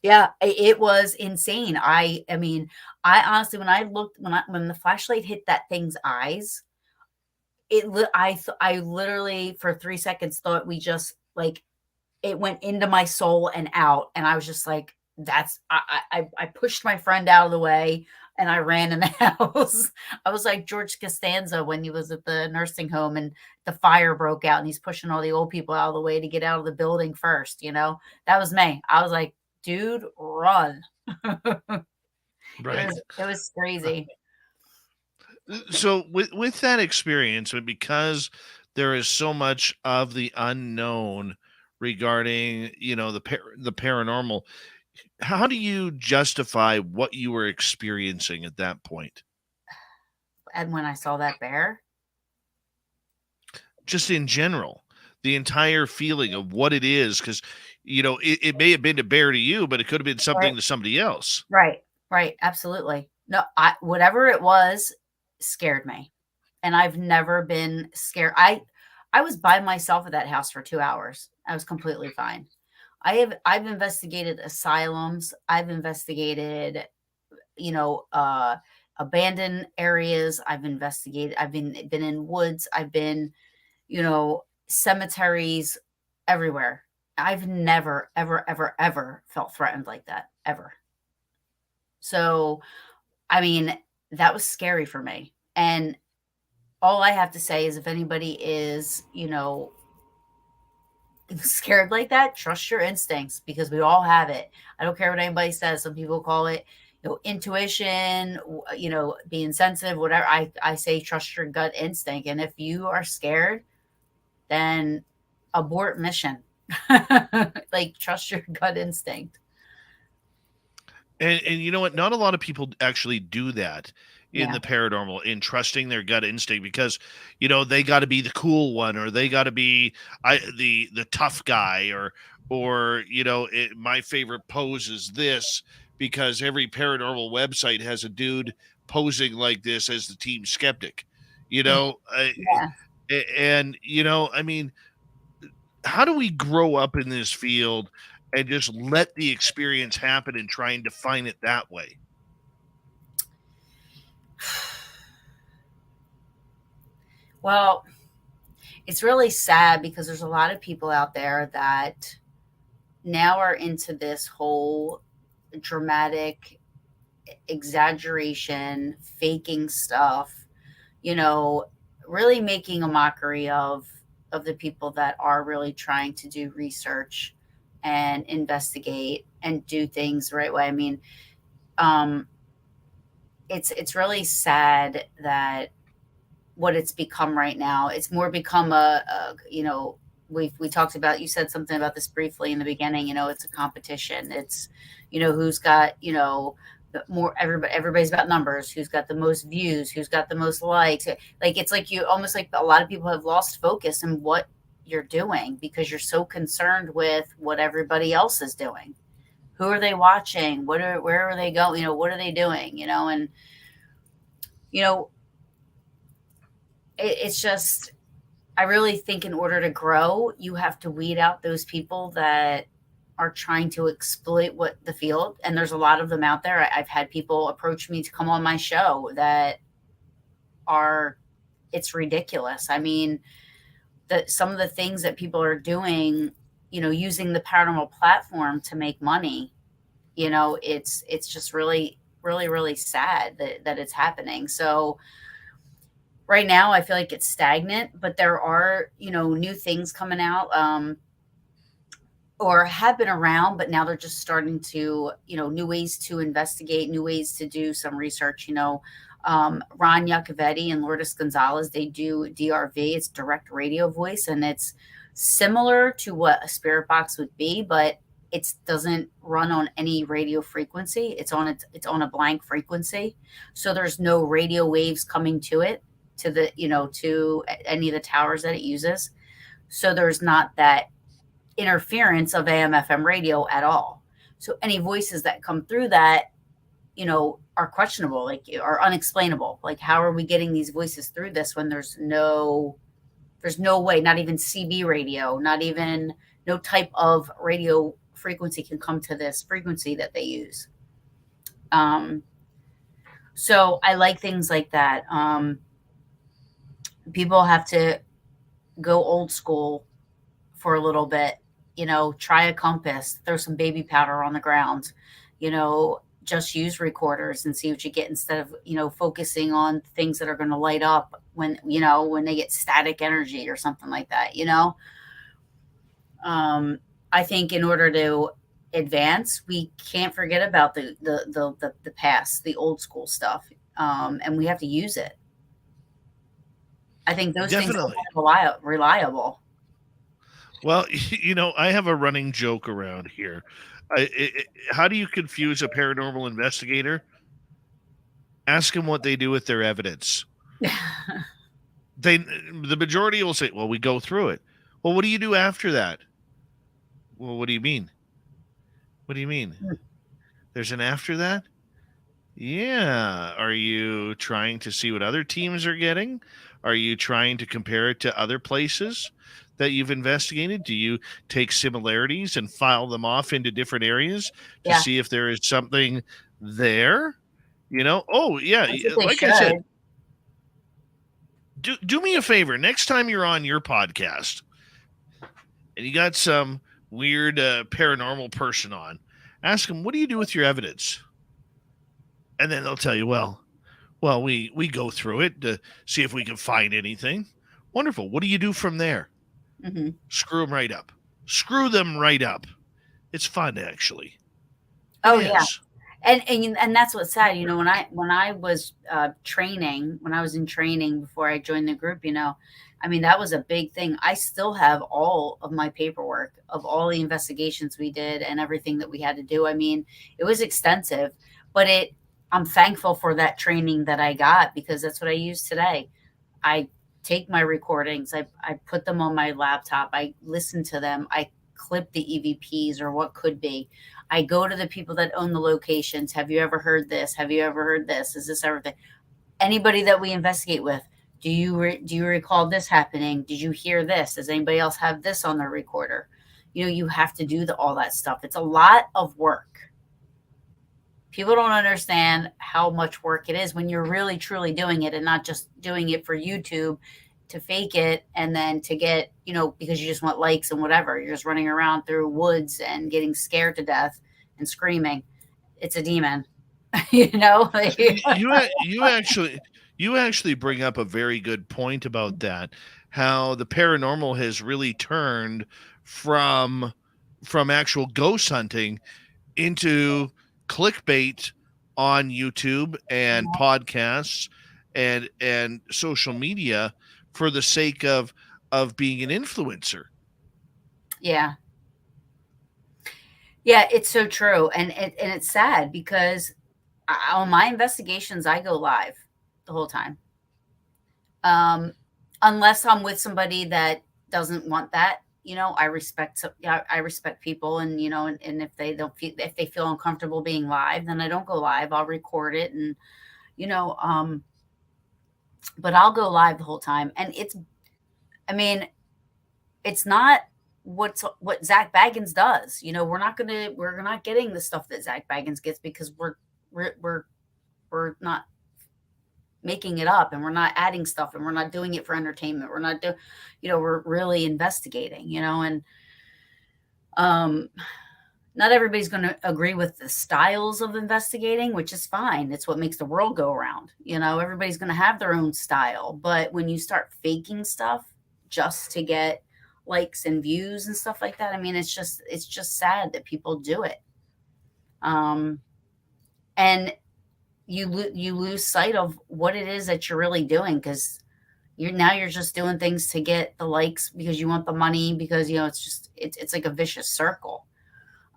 Yeah, it was insane. I mean, I honestly, when the flashlight hit that thing's eyes, I literally for 3 seconds thought we just like it went into my soul and out, and I was just like, I pushed my friend out of the way and I ran in the house. I was like George Costanza when he was at the nursing home and the fire broke out and he's pushing all the old people out of the way to get out of the building first. That was me. I was like, dude, run. Right. It was crazy. So with that experience, and because there is so much of the unknown regarding, the paranormal, how do you justify what you were experiencing at that point? And when I saw that bear? Just in general, the entire feeling of what it is, because, it may have been a bear to you, but it could have been something to somebody else. Right. Absolutely. No, whatever it was scared me. And I've never been scared. I was by myself at that house for 2 hours. I was completely fine. I've investigated asylums. I've investigated, abandoned areas. I've been in woods. I've been, cemeteries, everywhere. I've never, ever, ever, ever felt threatened like that, ever. So, I mean, that was scary for me. And all I have to say is if anybody is, scared like that, trust your instincts because we all have it. I don't care what anybody says. Some people call it, intuition, being sensitive, whatever. I say trust your gut instinct. And if you are scared, then abort mission. Like, trust your gut instinct. And you know what? Not a lot of people actually do that. in the paranormal, in trusting their gut instinct, because they got to be the cool one, or they got to be the tough guy, or my favorite pose is this, because every paranormal website has a dude posing like this as the team skeptic, Yeah. and I mean, how do we grow up in this field and just let the experience happen and try and define it that way? Well, it's really sad because there's a lot of people out there that now are into this whole dramatic exaggeration, faking stuff, really making a mockery of the people that are really trying to do research and investigate and do things the right way. I mean, it's really sad that what it's become right now. It's more become we talked about, you said something about this briefly in the beginning, it's a competition. It's, who's got, more, everybody's about numbers, who's got the most views, who's got the most likes. Like, it's like you almost, like a lot of people have lost focus in what you're doing because you're so concerned with what everybody else is doing. Who are they watching? Where are they going? What are they doing? And it's just, I really think in order to grow, you have to weed out those people that are trying to exploit the field. And there's a lot of them out there. I've had people approach me to come on my show that it's ridiculous. I mean, some of the things that people are doing, using the paranormal platform to make money, it's just really, really, really sad that it's happening. So right now, I feel like it's stagnant, but there are, new things coming out, or have been around, but now they're just starting to, new ways to investigate, new ways to do some research. Ron Yacovetti and Lourdes Gonzalez, they do DRV. It's direct radio voice, and it's similar to what a spirit box would be, but it doesn't run on any radio frequency. It's on a blank frequency, so there's no radio waves coming to it, to the to any of the towers that it uses. So there's not that interference of AM FM radio at all. So any voices that come through that are questionable, like, are unexplainable. Like, how are we getting these voices through this when there's no way, not even CB radio, not even no type of radio frequency can come to this frequency that they use. So I like things like that. People have to go old school for a little bit, try a compass, throw some baby powder on the ground, just use recorders and see what you get, instead of, focusing on things that are going to light up when they get static energy or something like that. I think in order to advance, we can't forget about the past, the old school stuff. And we have to use it. I think those Definitely. things are reliable. Well, I have a running joke around here. How do you confuse a paranormal investigator? Ask them what they do with their evidence. The majority will say, well, we go through it. Well, what do you do after that? Well, what do you mean? What do you mean? There's an after that? Yeah. Are you trying to see what other teams are getting? Are you trying to compare it to other places that you've investigated? Do you take similarities and file them off into different areas to see if there is something there? Oh, yeah. Like I said, do me a favor. Next time you're on your podcast and you got some weird paranormal person on, ask them, what do you do with your evidence? And then they'll tell you, well, we go through it to see if we can find anything. Wonderful. What do you do from there? Mm-hmm. Screw them right up. Screw them right up. It's fun, actually. Oh, yes. And that's what's sad. When I was training, when I was in training before I joined the group, that was a big thing. I still have all of my paperwork of all the investigations we did and everything that we had to do. It was extensive, but I'm thankful for that training that I got, because that's what I use today. I take my recordings, I put them on my laptop, I listen to them, I clip the EVPs or what could be. I go to the people that own the locations. Have you ever heard this? Have you ever heard this? Is this everything? Anybody that we investigate with, do you recall this happening? Did you hear this? Does anybody else have this on their recorder? You have to do all that stuff. It's a lot of work. People don't understand how much work it is when you're really truly doing it, and not just doing it for YouTube to fake it and then to get, because you just want likes and whatever. You're just running around through woods and getting scared to death and screaming. It's a demon. You actually bring up a very good point about that, how the paranormal has really turned from actual ghost hunting into clickbait on YouTube and podcasts and social media for the sake of being an influencer. Yeah, it's so true. And it's sad, because on my investigations, I go live the whole time. Unless I'm with somebody that doesn't want that, I respect people, and, and if they feel uncomfortable being live, then I don't go live. I'll record it, and, but I'll go live the whole time. And it's not what Zach Baggins does. We're not getting the stuff that Zach Baggins gets, because we're not making it up, and we're not adding stuff, and we're not doing it for entertainment. We're not doing, we're really investigating, and not everybody's going to agree with the styles of investigating, which is fine. It's what makes the world go around. Everybody's going to have their own style, but when you start faking stuff just to get likes and views and stuff like that, it's just sad that people do it. And you lose sight of what it is that you're really doing, because you're just doing things to get the likes because you want the money, because it's like a vicious circle.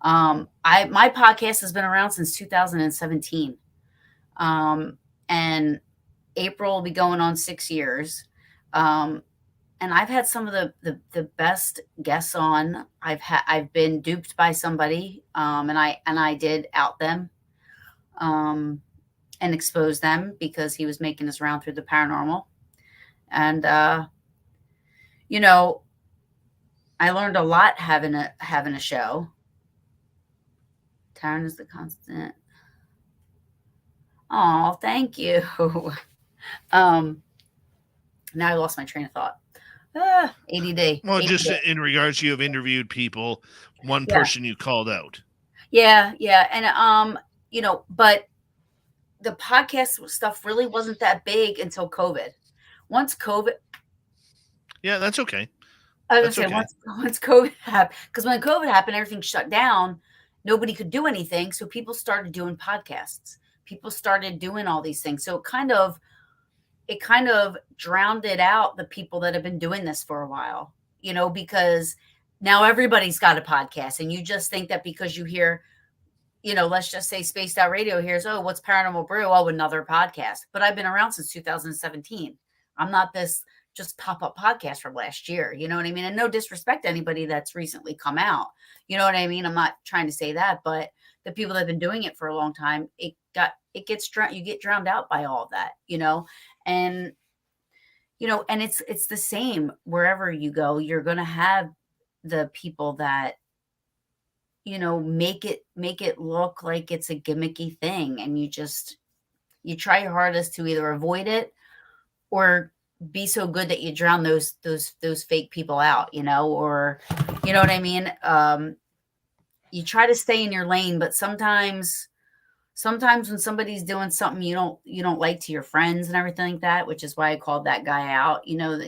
My podcast has been around since 2017, and April will be going on 6 years. And I've had some of the best guests on. I've been duped by somebody, and I did out them, and expose them, because he was making his round through the paranormal. And, I learned a lot having a show. Taryn is the constant. Oh, thank you. Now I lost my train of thought. ADD. Well, ADD. just in regards, you have interviewed people, one person you called out. Yeah. And, but the podcast stuff really wasn't that big until COVID. Once COVID. Yeah, that's okay. I was going to say, once COVID happened, because when COVID happened, everything shut down. Nobody could do anything. So people started doing podcasts. People started doing all these things. So it kind of drowned out the people that have been doing this for a while, because now everybody's got a podcast, and you just think that because you hear, let's just say Spaced Out Radio hears, oh, what's Paranormal Brew? Oh, another podcast. But I've been around since 2017. I'm not this just pop-up podcast from last year. You know what I mean? And no disrespect to anybody that's recently come out. You know what I mean? I'm not trying to say that, but the people that have been doing it for a long time, you get drowned out by all of that, and, and it's the same wherever you go. You're going to have the people that, make it look like it's a gimmicky thing. And you try your hardest to either avoid it or be so good that you drown those fake people out, or, you know what I mean? You try to stay in your lane, but sometimes when somebody's doing something you don't like to your friends and everything like that, which is why I called that guy out, you gotta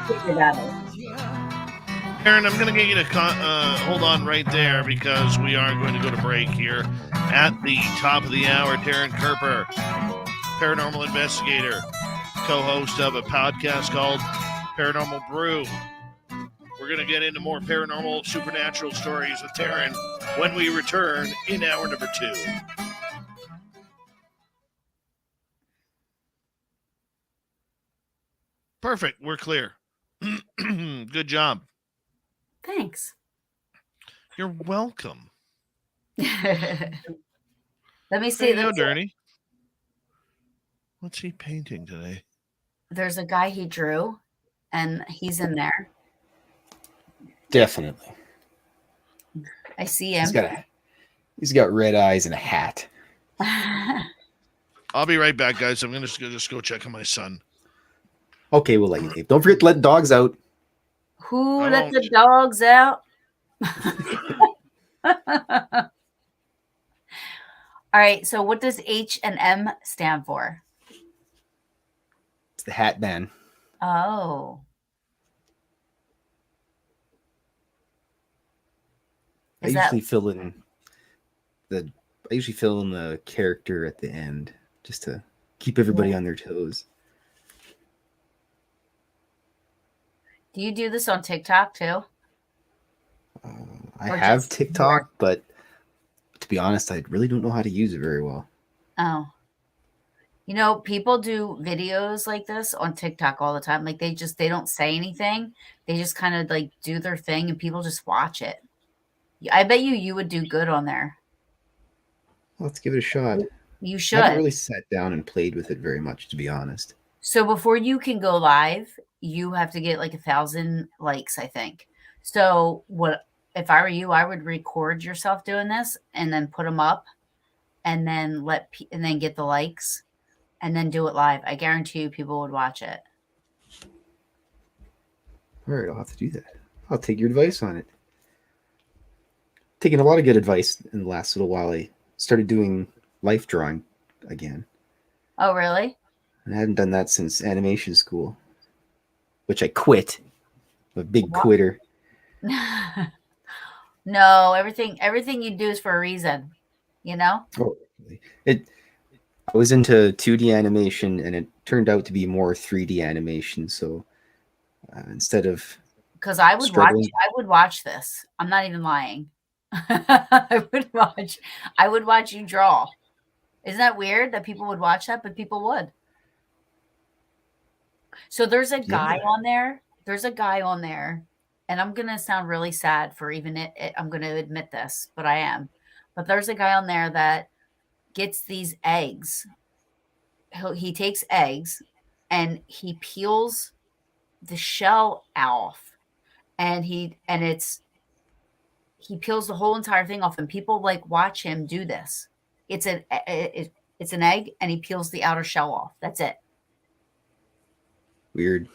pick your battles. Taryn, I'm going to get you to hold on right there, because we are going to go to break here at the top of the hour. Taryn Kerper, paranormal investigator, co-host of a podcast called Paranormal Brew. We're We're going to get into more paranormal, supernatural stories with Taryn when we return in hour number 2. Perfect. We're clear. Good job. Thanks. You're welcome. Let me see. There you go, Dirty. What's he painting today? There's a guy he drew, and he's in there. Definitely. I see him. He's got red eyes and a hat. I'll be right back, guys. I'm going to just go check on my son. Okay, we'll let you leave. Don't forget to let dogs out. Who let the dogs out? All right. So what does H&M stand for? It's the Hat Man. Oh. I usually fill in the character at the end just to keep everybody on their toes. Do you do this on TikTok too? I have TikTok, but to be honest, I really don't know how to use it very well. Oh. You know, people do videos like this on TikTok all the time. Like they don't say anything. They just kind of like do their thing and people just watch it. I bet you would do good on there. Let's give it a shot. You should. I haven't really sat down and played with it very much, to be honest. So before you can go live, you have to get like 1,000 likes, I think. So what if I were you, I would record yourself doing this and then put them up and then and then get the likes and then do it live. I guarantee you people would watch it. All right, I'll have to do that. I'll take your advice on it. Taking a lot of good advice in the last little while. I started doing life drawing again. Oh, really? I hadn't done that since animation school, which I quit. I'm a big quitter. No, everything you do is for a reason, you know? Oh, I was into 2D animation, and it turned out to be more 3D animation. So instead of because I would watch this. I'm not even lying. I would watch you draw. Isn't that weird that people would watch that? But people would. So there's a guy on there. There's a guy on there, and I'm gonna sound really sad for even it. I'm gonna admit this, but I am. But there's a guy on there that gets these eggs. He takes eggs and he peels the shell off, and he peels the whole entire thing off, and people like watch him do this. It's an egg, and he peels the outer shell off. That's it. Weird.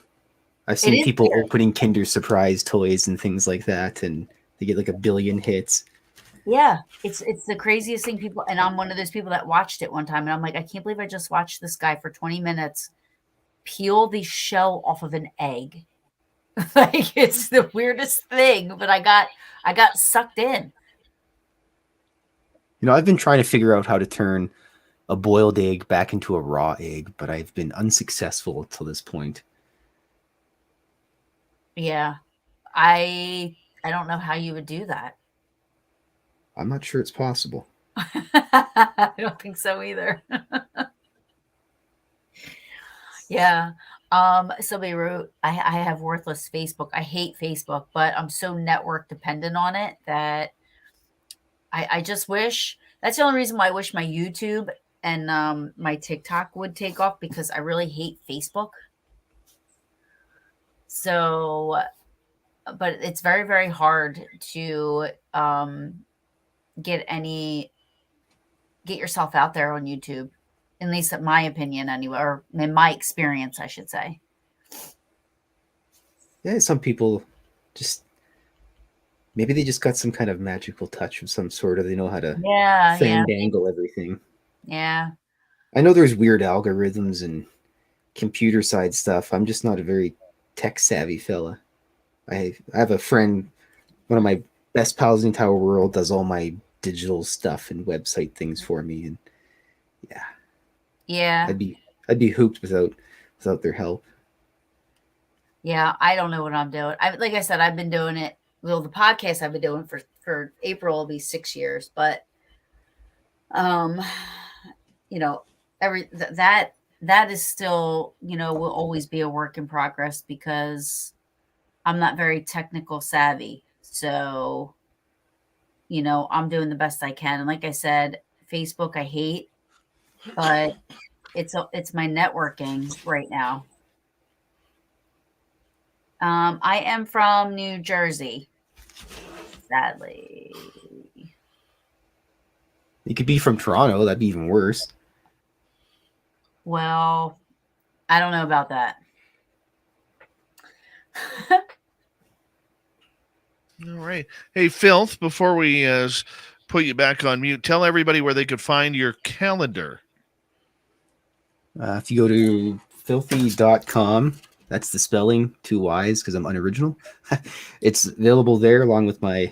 I've seen people opening Kinder Surprise toys and things like that, and they get like 1 billion hits. Yeah, it's the craziest thing. People, and I'm one of those people that watched it one time, and I'm like, I can't believe I just watched this guy for 20 minutes peel the shell off of an egg. Like it's the weirdest thing, but I got sucked in. You know, I've been trying to figure out how to turn a boiled egg back into a raw egg, but I've been unsuccessful till this point. Yeah, I don't know how you would do that. I'm not sure it's possible. I don't think so either. Yeah. So Beirut, I have worthless Facebook. I hate Facebook, but I'm so network dependent on it that I just wish that's the only reason why I wish my YouTube and my TikTok would take off, because I really hate Facebook. So, but it's very, very hard to get yourself out there on YouTube. At least in my opinion, anyway, or in my experience, I should say. Yeah, some people maybe they just got some kind of magical touch of some sort, or they know how to fandangle everything. Yeah. I know there's weird algorithms and computer side stuff. I'm just not a very tech savvy fella. I have a friend, one of my best pals in the entire world, does all my digital stuff and website things for me, and yeah, I'd be hooped without their help. Yeah, I don't know what I'm doing. Like I said, I've been doing it. Well, the podcast I've been doing for April will be 6 years, but um, you know, that is still, will always be a work in progress because I'm not very technical savvy. So, I'm doing the best I can. And like I said, Facebook I hate, but it's my networking right now. I am from New Jersey, sadly. You could be from Toronto. That'd be even worse. Well, I don't know about that. All right. Hey, Filth, before we put you back on mute, tell everybody where they could find your calendar. If you go to filthy.com, that's the spelling, 2 Y's because I'm unoriginal. It's available there along with my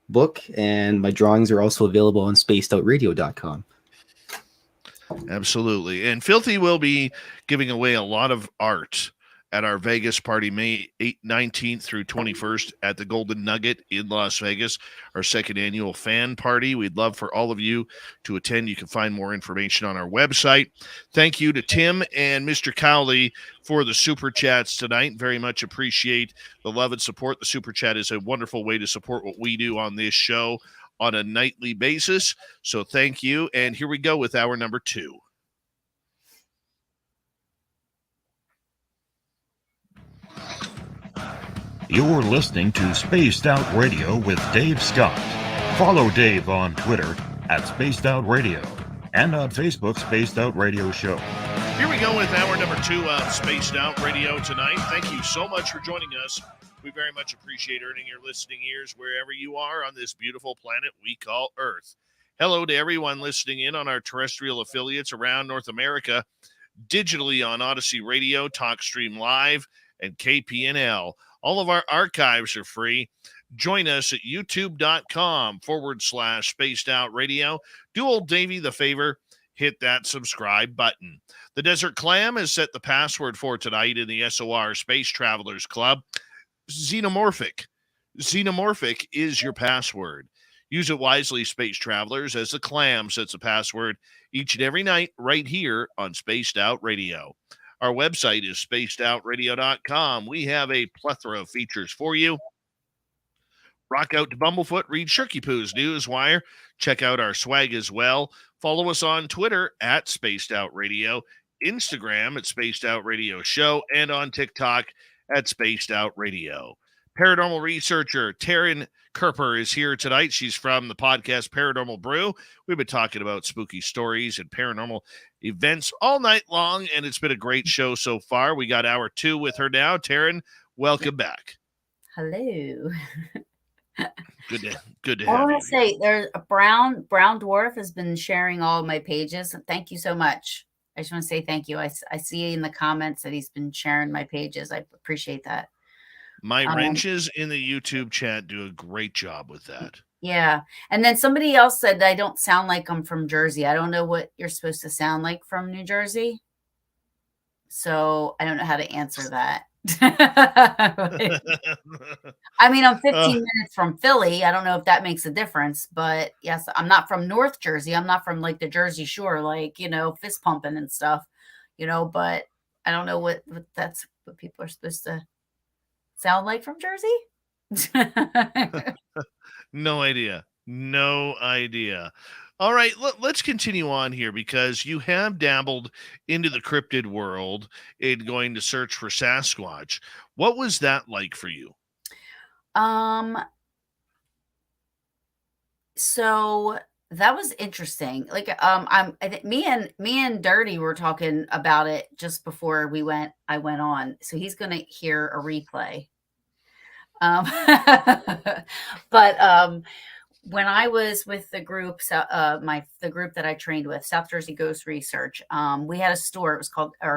book, and my drawings are also available on spacedoutradio.com. Absolutely. And Filthy will be giving away a lot of art at our Vegas party, May 19th through 21st at the Golden Nugget in Las Vegas, our second annual fan party. We'd love for all of you to attend. You can find more information on our website. Thank you to Tim and Mr. Cowley for the super chats tonight. Very much appreciate the love and support. The super chat is a wonderful way to support what we do on this show on a nightly basis. So thank you. And here we go with hour number 2. You're listening to Spaced Out Radio with Dave Scott. Follow Dave on Twitter at Spaced Out Radio and on Facebook, Spaced Out Radio Show. Here we go with hour number 2 of Spaced Out Radio tonight. Thank you so much for joining us. We very much appreciate earning your listening ears wherever you are on this beautiful planet we call Earth. Hello to everyone listening in on our terrestrial affiliates around North America, digitally on Odyssey Radio, TalkStream Live, and KPNL. All of our archives are free. Join us at youtube.com/Spaced Out Radio. Do old Davey the favor, hit that subscribe button. The Desert Clam has set the password for tonight in the SOR Space Travelers Club. Xenomorphic. Xenomorphic is your password. Use it wisely, Space Travelers, as the Clam sets a password each and every night right here on Spaced Out Radio. Our website is spacedoutradio.com. We have a plethora of features for you. Rock out to Bumblefoot, read Shirky Poo's Newswire. Check out our swag as well. Follow us on Twitter at Spaced Out Radio, Instagram at Spaced Out Radio Show, and on TikTok at Spaced Out Radio. Paranormal researcher Taryn Kerper is here tonight. She's from the podcast Paranormal Brew. We've been talking about spooky stories and paranormal events all night long, and it's been a great show so far. We got hour 2 with her now. Taryn, welcome back. Hello. Good to I have want you. to say there's a brown dwarf has been sharing all of my pages. Thank you so much. I just want to say thank you. I see in the comments that he's been sharing my pages. I appreciate that. My wrenches in the YouTube chat do a great job with that. Yeah. And then somebody else said I don't sound like I'm from Jersey. I don't know what you're supposed to sound like from New Jersey. So I don't know how to answer that. I mean, I'm 15 minutes from Philly. I don't know if that makes a difference, but yes, I'm not from North Jersey. I'm not from like the Jersey Shore, like, fist pumping and stuff, but I don't know what that's what people are supposed to sound like from Jersey. No idea. All right, let's continue on here because you have dabbled into the cryptid world in going to search for Sasquatch. What was that like for you? So that was interesting. Like, I think me and Dirty were talking about it just before I went on. So he's going to hear a replay. But when I was with the group, the group that I trained with, South Jersey Ghost Research, we had a store.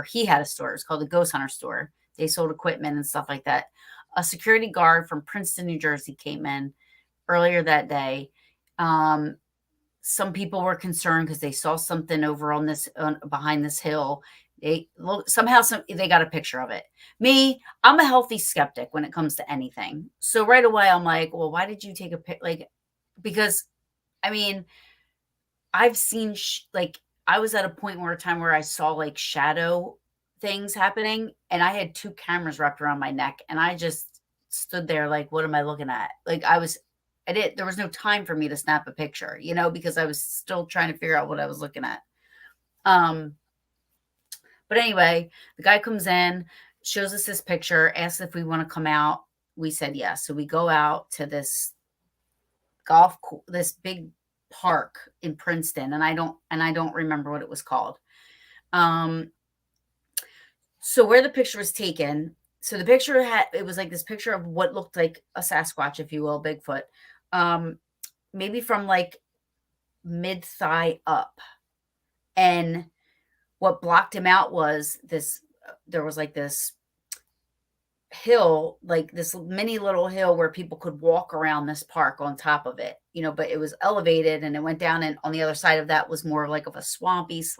He had a store. It was called the Ghost Hunter Store. They sold equipment and stuff like that. A security guard from Princeton, New Jersey, came in earlier that day. Some people were concerned because they saw something over on behind this hill. They got a picture of it. Me, I'm a healthy skeptic when it comes to anything. So right away, I'm like, well, why did you take a pic? Like, because I mean, I've seen I was at a point where I saw like shadow things happening, and I had 2 cameras wrapped around my neck, and I just stood there like, what am I looking at? Like there was no time for me to snap a picture, because I was still trying to figure out what I was looking at. But anyway, the guy comes in, shows us this picture, asks if we want to come out. We said yes. So we go out to this big park in Princeton, and I don't remember what it was called. So where the picture was taken, so the picture it was like this picture of what looked like a Sasquatch, if you will, Bigfoot, maybe from like mid-thigh up. And what blocked him out was there was like this hill, like this mini little hill where people could walk around this park on top of it, but it was elevated and it went down. And on the other side of that was more like of a swampy /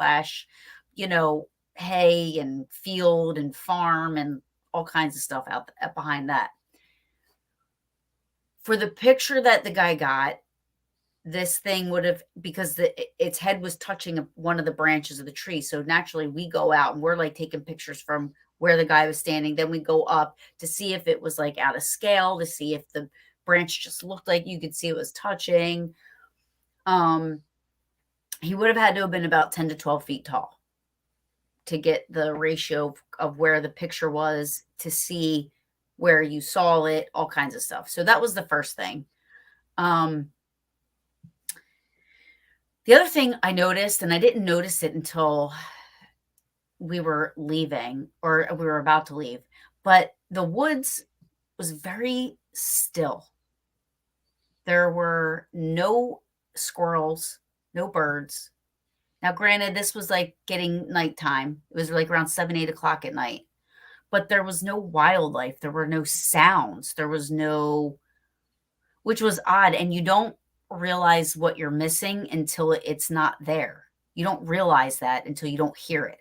hay and field and farm and all kinds of stuff out behind that. For the picture that the guy got, this thing would have, because its head was touching one of the branches of the tree. So naturally we go out and we're like taking pictures from where the guy was standing. Then we go up to see if it was like out of scale, to see if the branch just looked like you could see it was touching. He would have had to have been about 10 to 12 feet tall to get the ratio of where the picture was, to see where you saw it, all kinds of stuff. So that was the first thing. The other thing I noticed, and I didn't notice it until we were leaving, or we were about to leave, but the woods was very still. There were no squirrels, no birds. Now, granted, this was like getting nighttime. It was like around 7, 8 o'clock at night, but there was no wildlife. There were no sounds. There was no, which was odd. And you don't realize what you're missing until it's not there. You don't realize that until you don't hear it.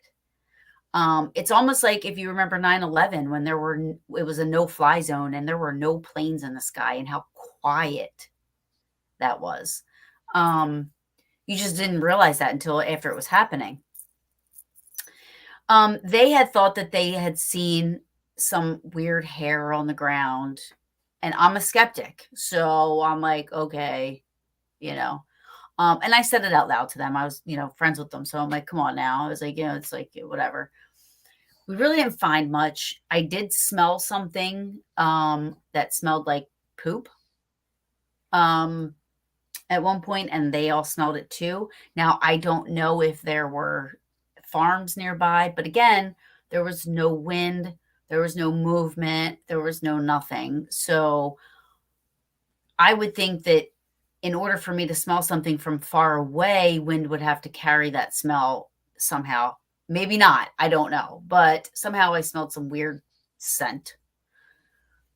It's almost like if you remember 9/11, when it was a no-fly zone and there were no planes in the sky, and how quiet that was. You just didn't realize that until after it was happening. They had thought that they had seen some weird hair on the ground, and I'm a skeptic. So I'm like, okay, and I said it out loud to them. I was, friends with them. So I'm like, come on now. I was like, it's like, whatever. We really didn't find much. I did smell something that smelled like poop at one point, and they all smelled it too. Now, I don't know if there were farms nearby, but again, there was no wind, there was no movement, there was no nothing. So I would think that in order for me to smell something from far away, wind would have to carry that smell somehow. Maybe not. I don't know. But somehow I smelled some weird scent.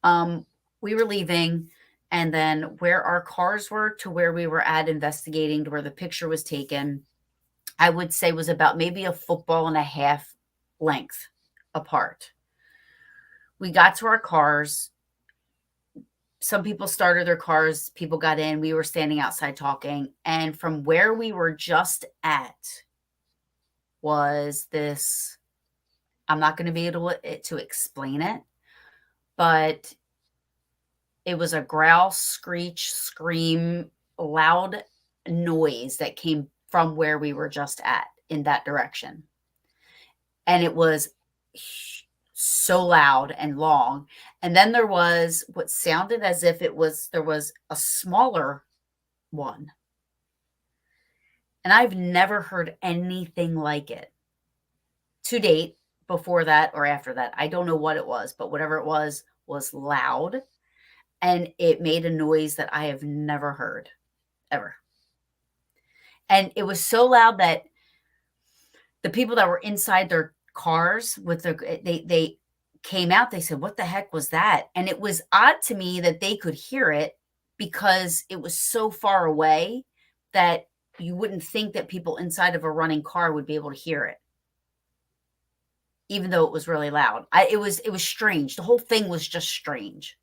We were leaving, and then where our cars were to where we were at investigating, to where the picture was taken, I would say was about maybe a football and a half length apart. We got to our cars. Some people started their cars. People got in. We were standing outside talking. And from where we were just at was this, I'm not going to be able to explain it, but it was a growl, screech, scream, loud noise that came from where we were just at in that direction. And it was so loud and long. And then there was what sounded as if there was a smaller one. And I've never heard anything like it to date, before that or after that. I don't know what it was, but whatever it was loud. And it made a noise that I have never heard, ever. And it was so loud that the people that were inside their cars they came out. They said, "What the heck was that?" And it was odd to me that they could hear it, because it was so far away that you wouldn't think that people inside of a running car would be able to hear it. even though it was really loud. It was strange. The whole thing was just strange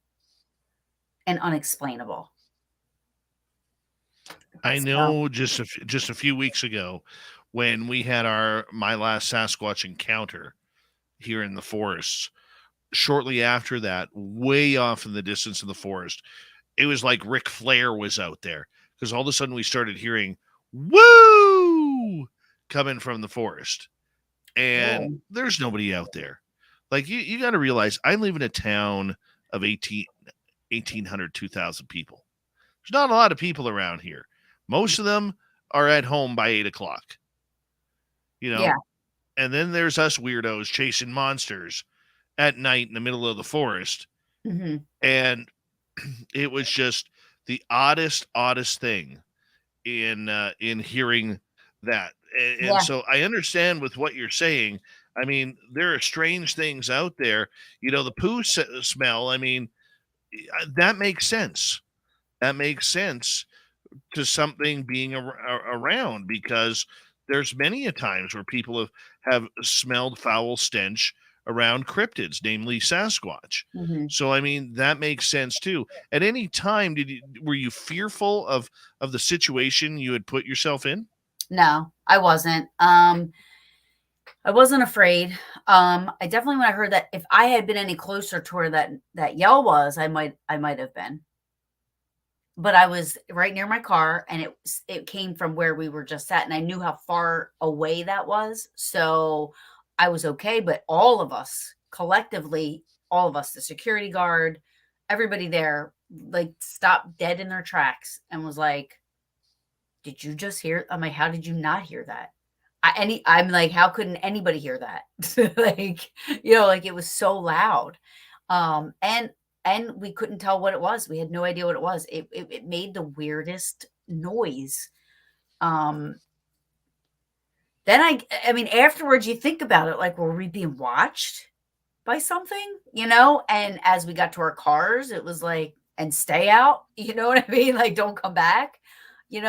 and unexplainable. I So, know just a few weeks ago when we had my last Sasquatch encounter here in the forests. Shortly after that, way off in the distance in the forest, it was like Ric Flair was out there, because all of a sudden we started hearing "woo" coming from the forest, and cool. there's nobody out there. Like, you got to realize, I live in a town of 1,800, 2,000 people. There's not a lot of people around here. Most of them are at home by 8 o'clock, Yeah. and then there's us weirdos chasing monsters at night in the middle of the forest. Hmm. And it was just the oddest thing in hearing that. And Yeah. so I understand with what you're saying. I mean, there are strange things out there. The poo smell. I mean, that makes sense. That makes sense to something being around, because there's many a times where people have smelled foul stench around cryptids, namely Sasquatch. Hmm. So I mean, that makes sense too. At any time, were you fearful of the situation you had put yourself in? No, I wasn't. I wasn't afraid. I definitely, when I heard that, if I had been any closer to where that yell was, I might have been. But I was right near my car, and it came from where we were just at, and I knew how far away that was, so I was okay. But all of us collectively, all of us, the security guard, everybody there, like, stopped dead in their tracks and was like, "Did you just hear?" I'm like, "How did you not hear that?" I'm like, "How couldn't anybody hear that?" Like, like, it was so loud. And we couldn't tell what it was. We had no idea what it was. It made the weirdest noise. Then I mean, afterwards you think about it, like, were we being watched by something? And as we got to our cars, it was like, and stay out, you know what I mean? Like, don't come back. Who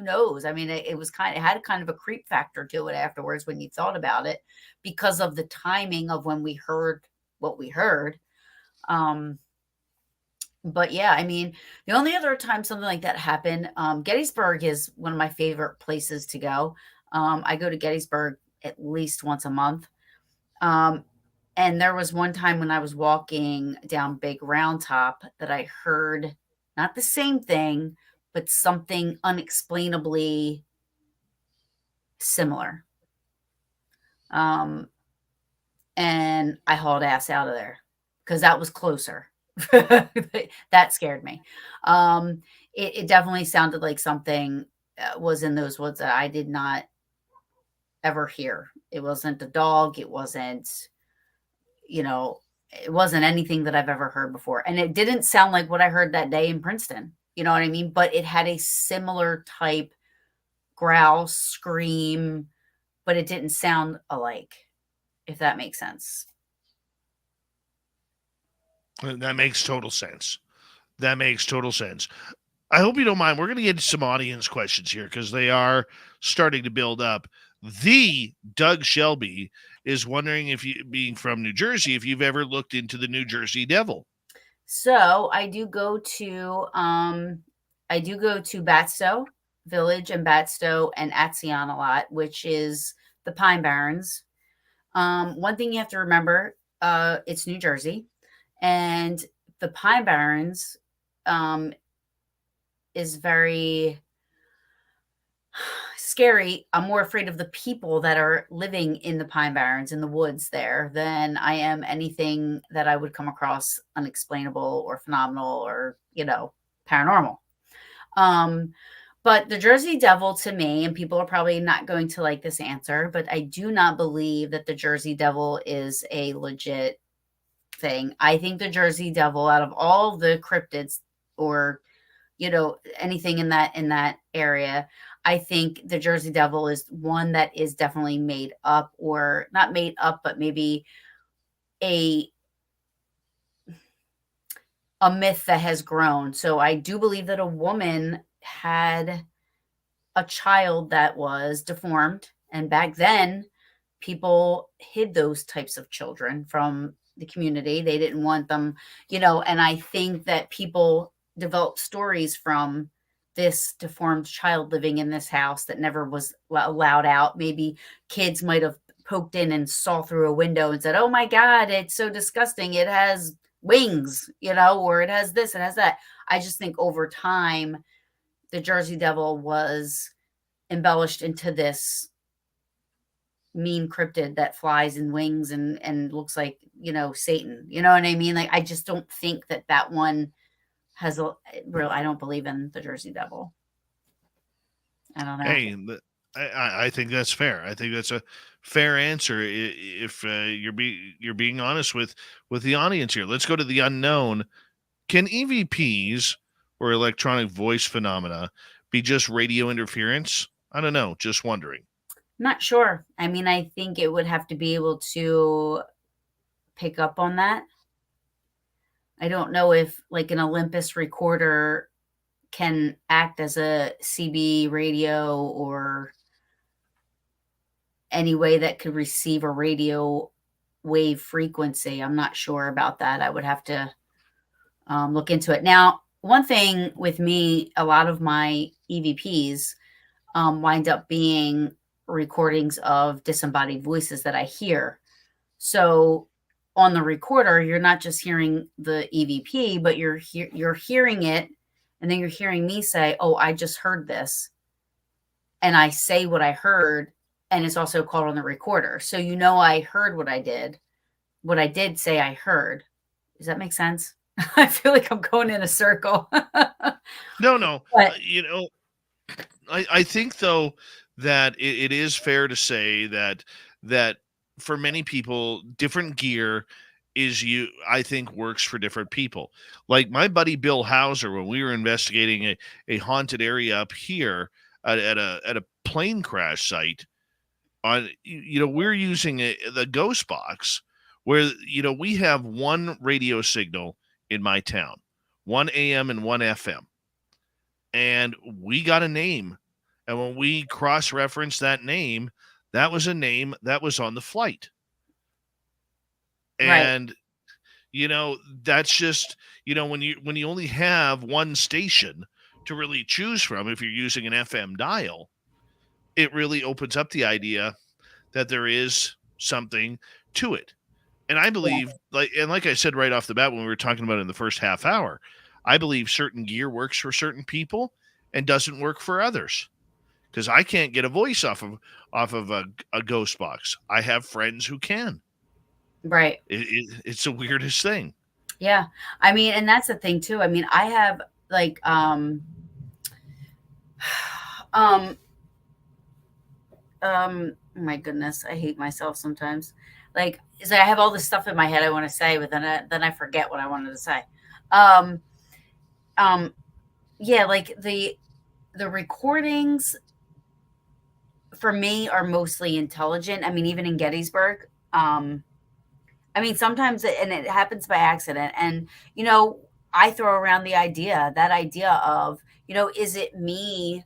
knows? I mean, it had kind of a creep factor to it afterwards when you thought about it, because of the timing of when we heard what we heard. But yeah, I mean, the only other time something like that happened, Gettysburg is one of my favorite places to go. I go to Gettysburg at least once a month. And there was one time when I was walking down Big Round Top that I heard not the same thing, but something unexplainably similar. And I hauled ass out of there because that was closer. That scared me. It definitely sounded like something was in those woods that I did not ever hear. It wasn't a dog. It wasn't anything that I've ever heard before. And it didn't sound like what I heard that day in Princeton. You know what I mean? But it had a similar type growl, scream, but it didn't sound alike, if that makes sense. That makes total sense. That makes total sense. I hope you don't mind. We're going to get to some audience questions here, because they are starting to build up. The Doug Shelby is wondering, if you, being from New Jersey, if you've ever looked into the New Jersey Devil. So I do go to Batstow Village and Batstow and Atzion a lot, which is the Pine Barrens. One thing you have to remember, it's New Jersey, and the Pine Barrens is very scary. I'm more afraid of the people that are living in the Pine Barrens, in the woods there, than I am anything that I would come across unexplainable or phenomenal or, paranormal. But the Jersey Devil, to me, and people are probably not going to like this answer, but I do not believe that the Jersey Devil is a legit thing. I think the Jersey Devil, out of all the cryptids or, anything in that area, I think the Jersey Devil is one that is definitely made up, or not made up, but maybe a myth that has grown. So I do believe that a woman had a child that was deformed. And back then, people hid those types of children from the community. They didn't want them, and I think that people developed stories from this deformed child living in this house that never was allowed out. Maybe kids might have poked in and saw through a window and said, "Oh my God, it's so disgusting. It has wings, or it has this, it has that." I just think over time, the Jersey Devil was embellished into this mean cryptid that flies in wings and looks like, Satan. You know what I mean? Like, I just don't think that one has a real, I don't believe in the Jersey Devil. I don't know. Hey, I think that's fair. I think that's a fair answer. If you're being honest with the audience here, let's go to the unknown. Can EVPs or electronic voice phenomena be just radio interference? I don't know. Just wondering. Not sure. I mean, I think it would have to be able to pick up on that. I don't know if like an Olympus recorder can act as a CB radio or any way that could receive a radio wave frequency. I'm not sure about that. I would have to look into it. Now, one thing with me, a lot of my EVPs wind up being recordings of disembodied voices that I hear. So on the recorder, you're not just hearing the EVP, but you're hearing it, and then you're hearing me say, "Oh, I just heard this," and I say what I heard, and it's also called on the recorder. So I heard what I did say I heard. Does that make sense? I feel like I'm going in a circle. No. But, I think though that it is fair to say that for many people, different gear I think works for different people. Like my buddy Bill Hauser, when we were investigating a haunted area up here at a plane crash site, we're using the ghost box where we have one radio signal in my town, 1 AM and 1 FM, and we got a name. And when we cross-referenced that name, that was a name that was on the flight. And, that's just, when you only have one station to really choose from, if you're using an FM dial, it really opens up the idea that there is something to it. And I believe, like I said right off the bat when we were talking about it in the first half hour, I believe certain gear works for certain people and doesn't work for others. Because I can't get a voice off of a ghost box. I have friends who can. right. It's the weirdest thing. Yeah. I mean, and that's the thing too. I mean, I have like, my goodness, I hate myself sometimes. Like, I have all this stuff in my head I want to say, but then I forget what I wanted to say. Yeah, like the recordings for me are mostly intelligent. I mean, even in Gettysburg, I mean, sometimes it happens by accident. And, I throw around that idea of, is it me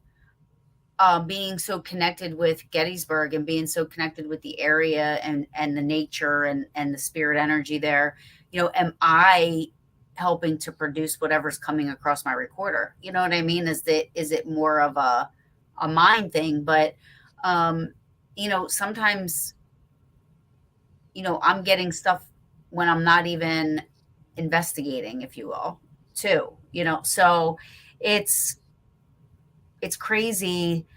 being so connected with Gettysburg and being so connected with the area and the nature and the spirit energy there? Am I helping to produce whatever's coming across my recorder? You know what I mean? Is it more of a mind thing? But, sometimes, I'm getting stuff when I'm not even investigating, if you will, too, so it's crazy.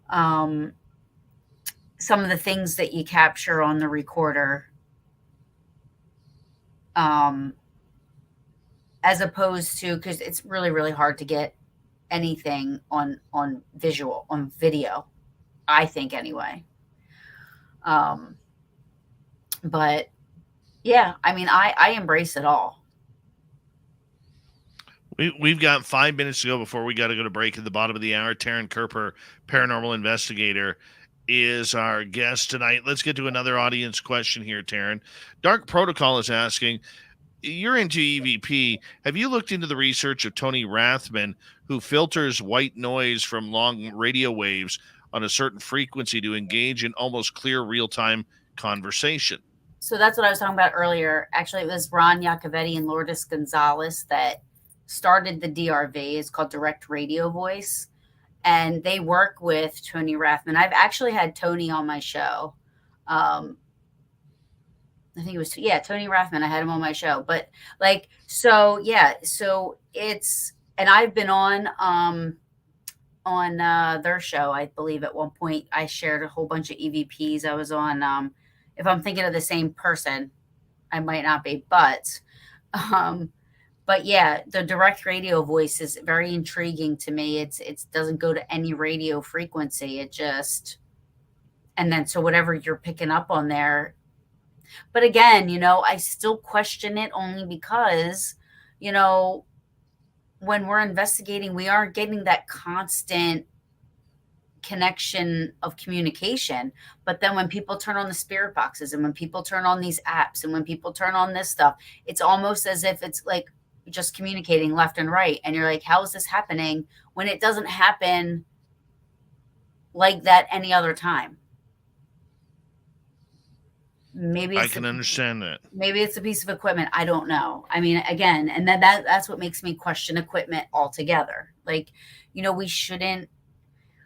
Some of the things that you capture on the recorder, as opposed to, because it's really, really hard to get anything on video, I think anyway. But yeah, I mean, I embrace it all. We've got 5 minutes to go before we got to go to break at the bottom of the hour. Taryn Kerper, paranormal investigator, is our guest tonight. Let's get to another audience question here, Taryn. Dark Protocol is asking, you're into EVP. Have you looked into the research of Tony Rathman, who filters white noise from long radio waves on a certain frequency to engage in almost clear real-time conversation. So that's what I was talking about earlier. Actually, it was Ron Iacovetti and Lourdes Gonzalez that started the DRV. It's called Direct Radio Voice. And they work with Tony Rathman. I've actually had Tony on my show. I think it was, Tony Rathman. I had him on my show. But so it's, and I've been on their show. I believe at one point I shared a whole bunch of EVPs. I was on, if I'm thinking of the same person, I might not be, but yeah, the direct radio voice is very intriguing to me. It doesn't go to any radio frequency. It just, and then so whatever you're picking up on there. But again, I still question it only because, when we're investigating, we aren't getting that constant connection of communication. But then when people turn on the spirit boxes and when people turn on these apps and when people turn on this stuff, it's almost as if it's like just communicating left and right. And you're like, how is this happening when it doesn't happen like that any other time? Maybe I can understand that. Maybe it's a piece of equipment. I don't know. I mean, again, and then that's what makes me question equipment altogether. Like, we shouldn't,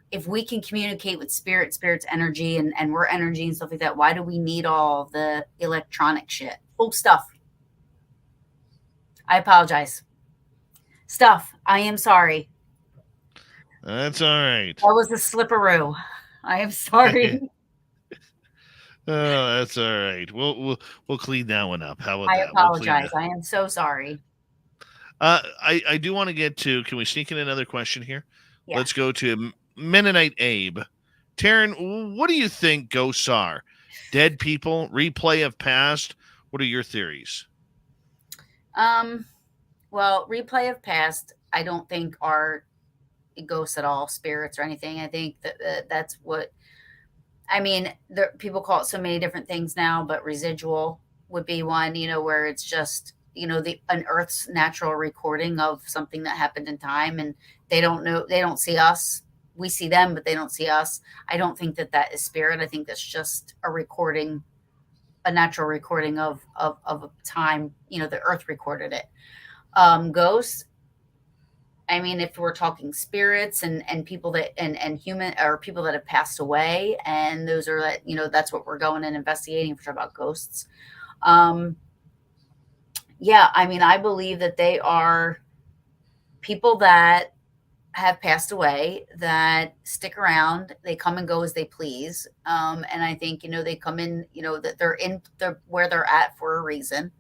if we can communicate with spirit's energy and we're energy and stuff like that, why do we need all the electronic shit? Oh, stuff. I apologize. Stuff. I am sorry. That's all right. That was a slipperoo. I am sorry. Oh, that's all right. We'll clean that one up. How about I that? apologize. I am so sorry. I do want to get to, can we sneak in another question here? Yeah. Let's go to Mennonite Abe. Taryn, what do you think ghosts are? Dead people? Replay of past? What are your theories? Well, replay of past, I don't think are ghosts at all, spirits or anything. I think that's what, I mean, people call it so many different things now, but residual would be one, where it's just, an Earth's natural recording of something that happened in time, and they don't see us. We see them, but they don't see us. I don't think that is spirit. I think that's just a recording, a natural recording of a time, the Earth recorded it. Ghosts, I mean, if we're talking spirits and people that and human or people that have passed away, and those are that's what we're going and investigating if we're talking about ghosts. Yeah, I mean, I believe that they are people that have passed away that stick around. They come and go as they please. And I think, they come in, that they're where they're at for a reason.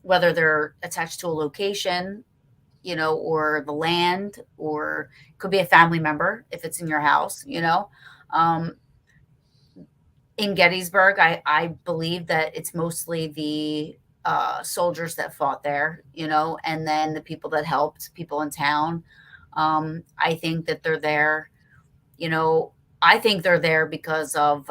Whether they're attached to a location, or the land, or it could be a family member if it's in your house, in Gettysburg, I believe that it's mostly the soldiers that fought there, and then the people that helped people in town. I think that they're there, I think they're there because of,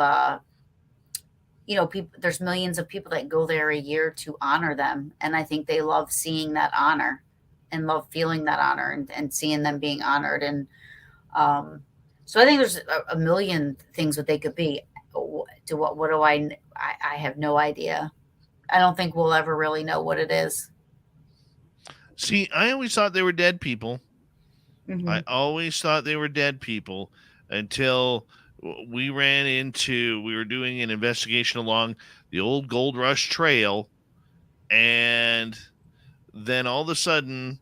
people, there's millions of people that go there a year to honor them. And I think they love seeing that honor and love feeling that honor and seeing them being honored. And so I think there's a million things that they could be. I have no idea. I don't think we'll ever really know what it is. See, I always thought they were dead people. Mm-hmm. I always thought they were dead people until we were doing an investigation along the old Gold Rush Trail, and then all of a sudden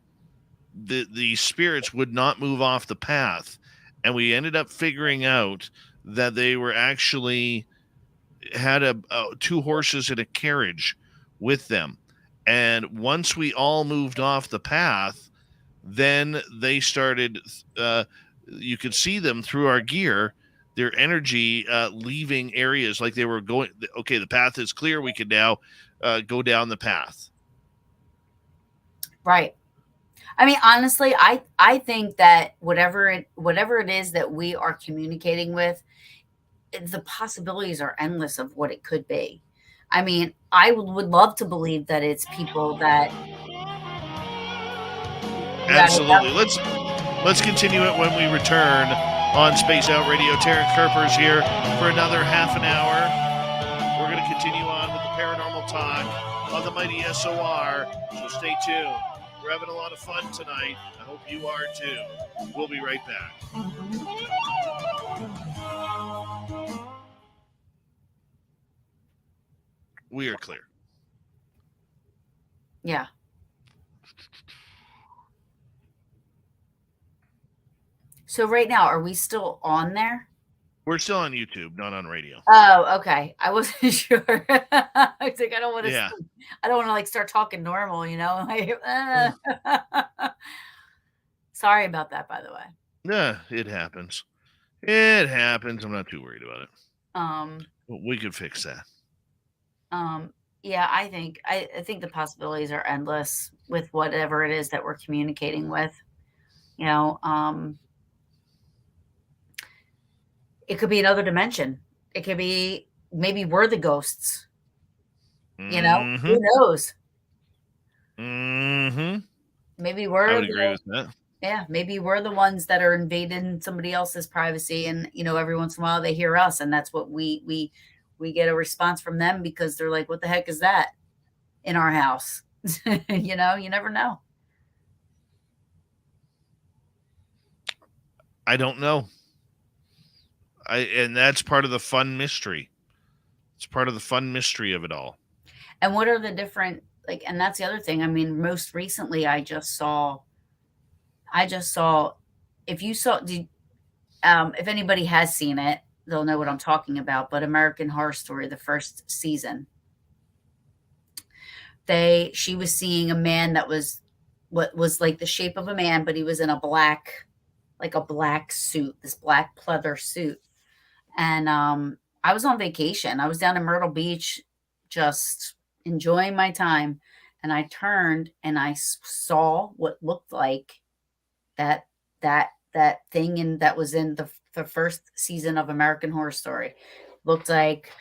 the spirits would not move off the path, and we ended up figuring out that they were actually had two horses and a carriage with them. And once we all moved off the path, then they started, you could see them through our gear, their energy leaving areas like they were going, okay, the path is clear. We can now go down the path. Right. I mean, honestly, I think that whatever it is that we are communicating with, the possibilities are endless of what it could be. I mean, I would love to believe that it's people that. Absolutely. Let's continue it when we return on Space Out Radio. Taryn Kerper is here for another half an hour. continue on with the paranormal talk on the mighty SOR. So stay tuned. We're having a lot of fun tonight. I hope you are too. We'll be right back. We are clear. Yeah. So right now, are we still on there? We're still on YouTube, not on radio. Oh, okay. I wasn't sure. I was like, I don't want to. Yeah. I don't want to like start talking normal, you know. Sorry about that, by the way. Yeah, it happens. It happens. I'm not too worried about it. We could fix that. Yeah, I think the possibilities are endless with whatever it is that we're communicating with. You know, it could be another dimension. It could be maybe we're the ghosts. You know, who knows? Maybe we're. I would agree with that. Yeah, maybe we're the ones that are invading somebody else's privacy, and you know, every once in a while they hear us, and that's what we get a response from them because they're like, "What the heck is that in our house?" You know, you never know. I don't know. And that's part of the fun mystery. It's part of the fun mystery of it all. And what are the different like? And that's the other thing. I mean, most recently, I just saw. If you saw, if anybody has seen it, they'll know what I'm talking about. But American Horror Story, the first season, she was seeing a man that was what was like the shape of a man, but he was in a black suit, this black pleather suit. And I was on vacation. I was down in Myrtle Beach, just enjoying my time. And I turned and I saw what looked like that thing that was in the first season of American Horror Story. Looked like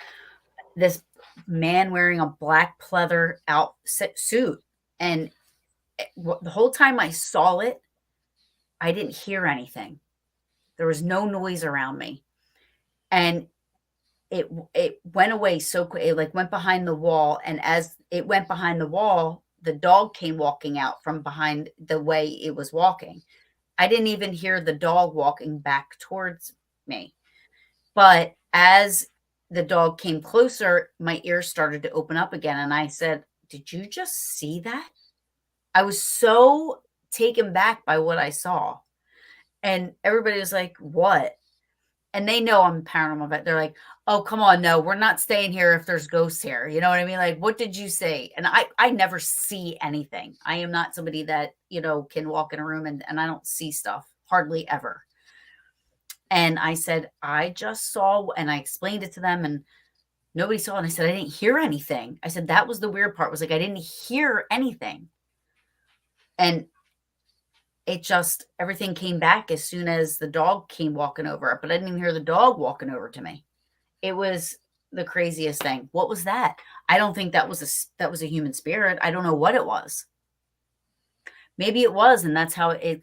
this man wearing a black pleather suit. And the whole time I saw it, I didn't hear anything. There was no noise around me. And it went away so quick. It like went behind the wall. And as it went behind the wall, the dog came walking out from behind the way it was walking. I didn't even hear the dog walking back towards me. But as the dog came closer, my ears started to open up again. And I said, "Did you just see that?" I was so taken back by what I saw. And everybody was like, "What?" And they know I'm a paranormal vet. They're like, "Oh, come on. No, we're not staying here if there's ghosts here." You know what I mean? Like, what did you say? And I never see anything. I am not somebody that, you know, can walk in a room and I don't see stuff hardly ever. And I said, I just saw, and I explained it to them and nobody saw it. And I said, I didn't hear anything. I said, that was the weird part, was like, I didn't hear anything. And it just, everything came back as soon as the dog came walking over, but I didn't even hear the dog walking over to me. It was the craziest thing. What was that? I don't think that was a human spirit. I don't know what it was. Maybe it was, and that's how it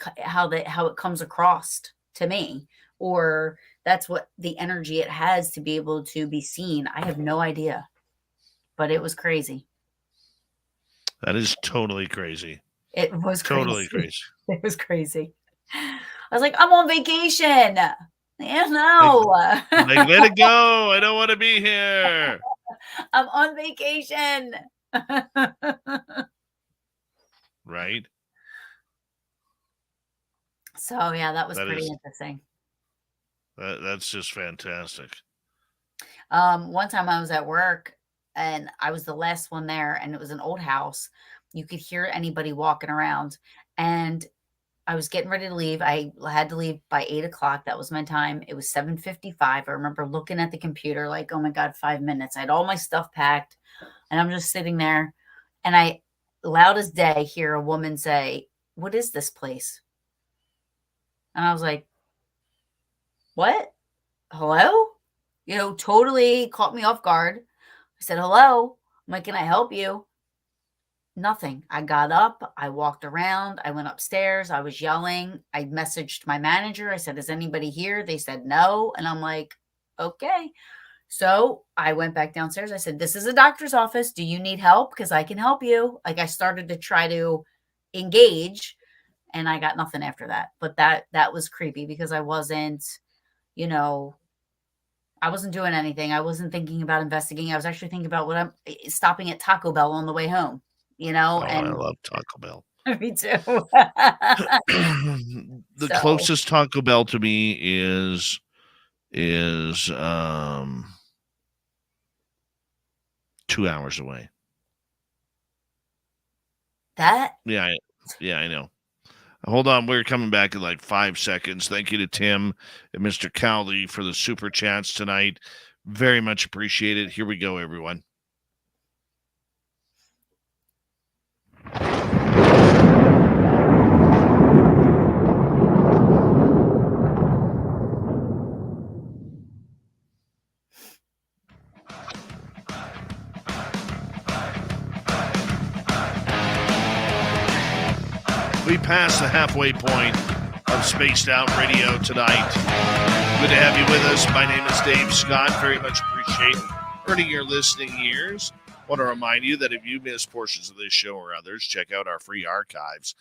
comes across to me, or that's what the energy it has to be able to be seen. I have no idea, but it was crazy. That is totally crazy. It was totally crazy. It was crazy. I was like, I'm on vacation. Yeah, no. Like, let it go. I don't want to be here. I'm on vacation. Right. So yeah, that was pretty interesting. That's just fantastic. One time I was at work and I was the last one there, and it was an old house. You could hear anybody walking around, and I was getting ready to leave. I had to leave by 8:00. That was my time. It was 7:55. I remember looking at the computer like, oh my God, 5 minutes. I had all my stuff packed and I'm just sitting there, and I, loud as day, hear a woman say, "What is this place?" And I was like, what? Hello? You know, totally caught me off guard. I said, hello. I'm like, can I help you? Nothing. I got up. I walked around. I went upstairs. I was yelling. I messaged my manager. I said, is anybody here? They said no. And I'm like, okay. So I went back downstairs. I said, this is a doctor's office. Do you need help? Because I can help you. Like, I started to try to engage, and I got nothing after that. But that was creepy because I wasn't, I wasn't doing anything. I wasn't thinking about investigating. I was actually thinking about what I'm stopping at Taco Bell on the way home, Oh, I and love Taco Bell. me too. The So- closest Taco Bell to me is 2 hours away. That Yeah, I know. Hold on, we're coming back in like 5 seconds. Thank you to Tim and Mr. Cowley for the super chats tonight. Very much appreciated. Here we go, everyone. We passed the halfway point of Spaced Out Radio tonight. Good to have you with us. My name is Dave Scott. Very much appreciate earning your listening ears. Want to remind you that if you miss portions of this show or others, check out our free archives.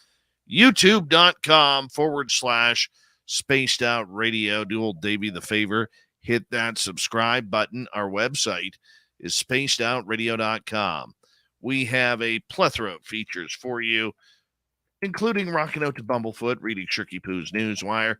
YouTube.com/Spaced Out Radio. Do old Davey the favor. Hit that subscribe button. Our website is spacedoutradio.com. We have a plethora of features for you, including rocking out to Bumblefoot, reading Shirky Poo's Newswire.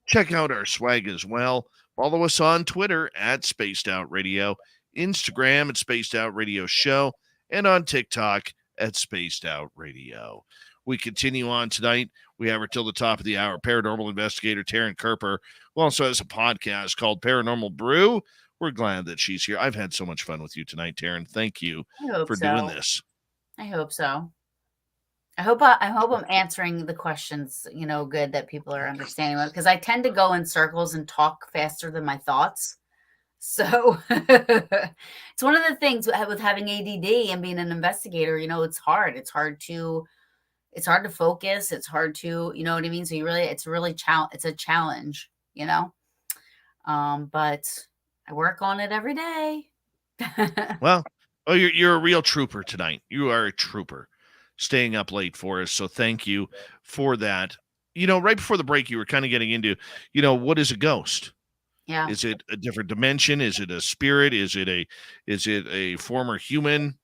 Check out our swag as well. Follow us on Twitter at Spaced Out Radio, Instagram at Spaced Out Radio Show, and on TikTok at Spaced Out Radio. We continue on tonight. We have her till the top of the hour. Paranormal investigator Taryn Kerper, who also has a podcast called Paranormal Brew. We're glad that she's here. I've had so much fun with you tonight, Taryn. Thank you for doing this. I hope so. I hope I'm answering the questions, good, that people are understanding, because I tend to go in circles and talk faster than my thoughts. So it's one of the things with having ADD and being an investigator. It's hard. It's hard to focus. It's hard to, you know what I mean? So it's a challenge, but I work on it every day. Well, you're a real trooper tonight. You are a trooper, staying up late for us. So thank you for that. Right before the break, you were kind of getting into, what is a ghost? Yeah. Is it a different dimension? Is it a spirit? Is it a former human?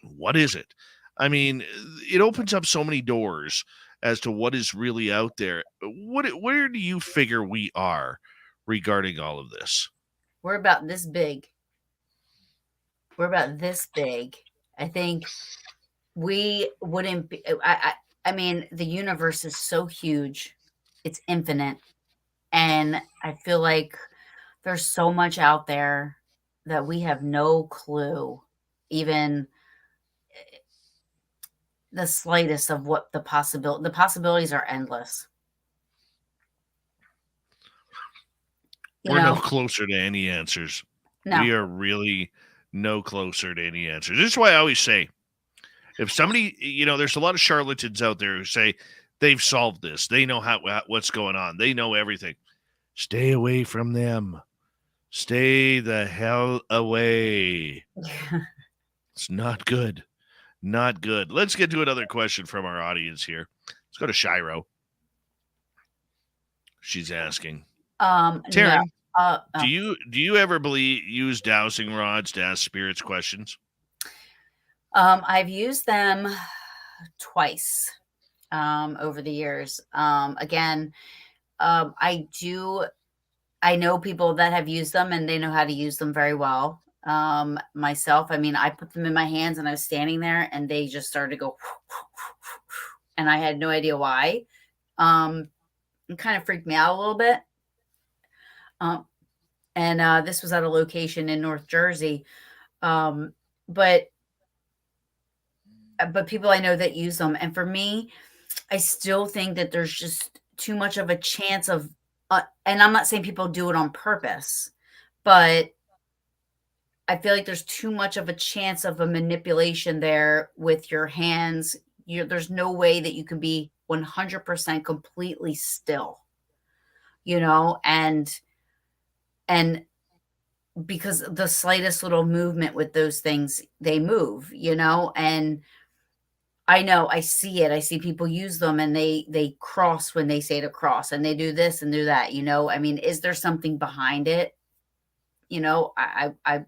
What is it? I mean, it opens up so many doors as to what is really out there. Where do you figure we are regarding all of this? We're about this big. I think we wouldn't be. I mean, the universe is so huge. It's infinite. And I feel like there's so much out there that we have no clue, even the slightest of what the possibilities are endless. We're no closer to any answers. No. We are really no closer to any answers. This is why I always say, if somebody, there's a lot of charlatans out there who say they've solved this. They know what's going on. They know everything. Stay away from them. Stay the hell away. It's not good. Not good. Let's get to another question from our audience here. Let's go to Shiro. She's asking. Taryn, do you ever use dowsing rods to ask spirits questions? I've used them twice over the years. Again, I know people that have used them and they know how to use them very well. Myself, I mean, I put them in my hands and I was standing there and they just started to go, and I had no idea why. It kind of freaked me out a little bit. And this was at a location in North Jersey. But people I know that use them. And for me, I still think that there's just too much of a chance of, and I'm not saying people do it on purpose, but I feel like there's too much of a chance of a manipulation there with your hands. There's no way that you can be 100% completely still, and because the slightest little movement with those things, they move, and I know, I see it. I see people use them and they cross when they say to cross, and they do this and do that, I mean, is there something behind it? I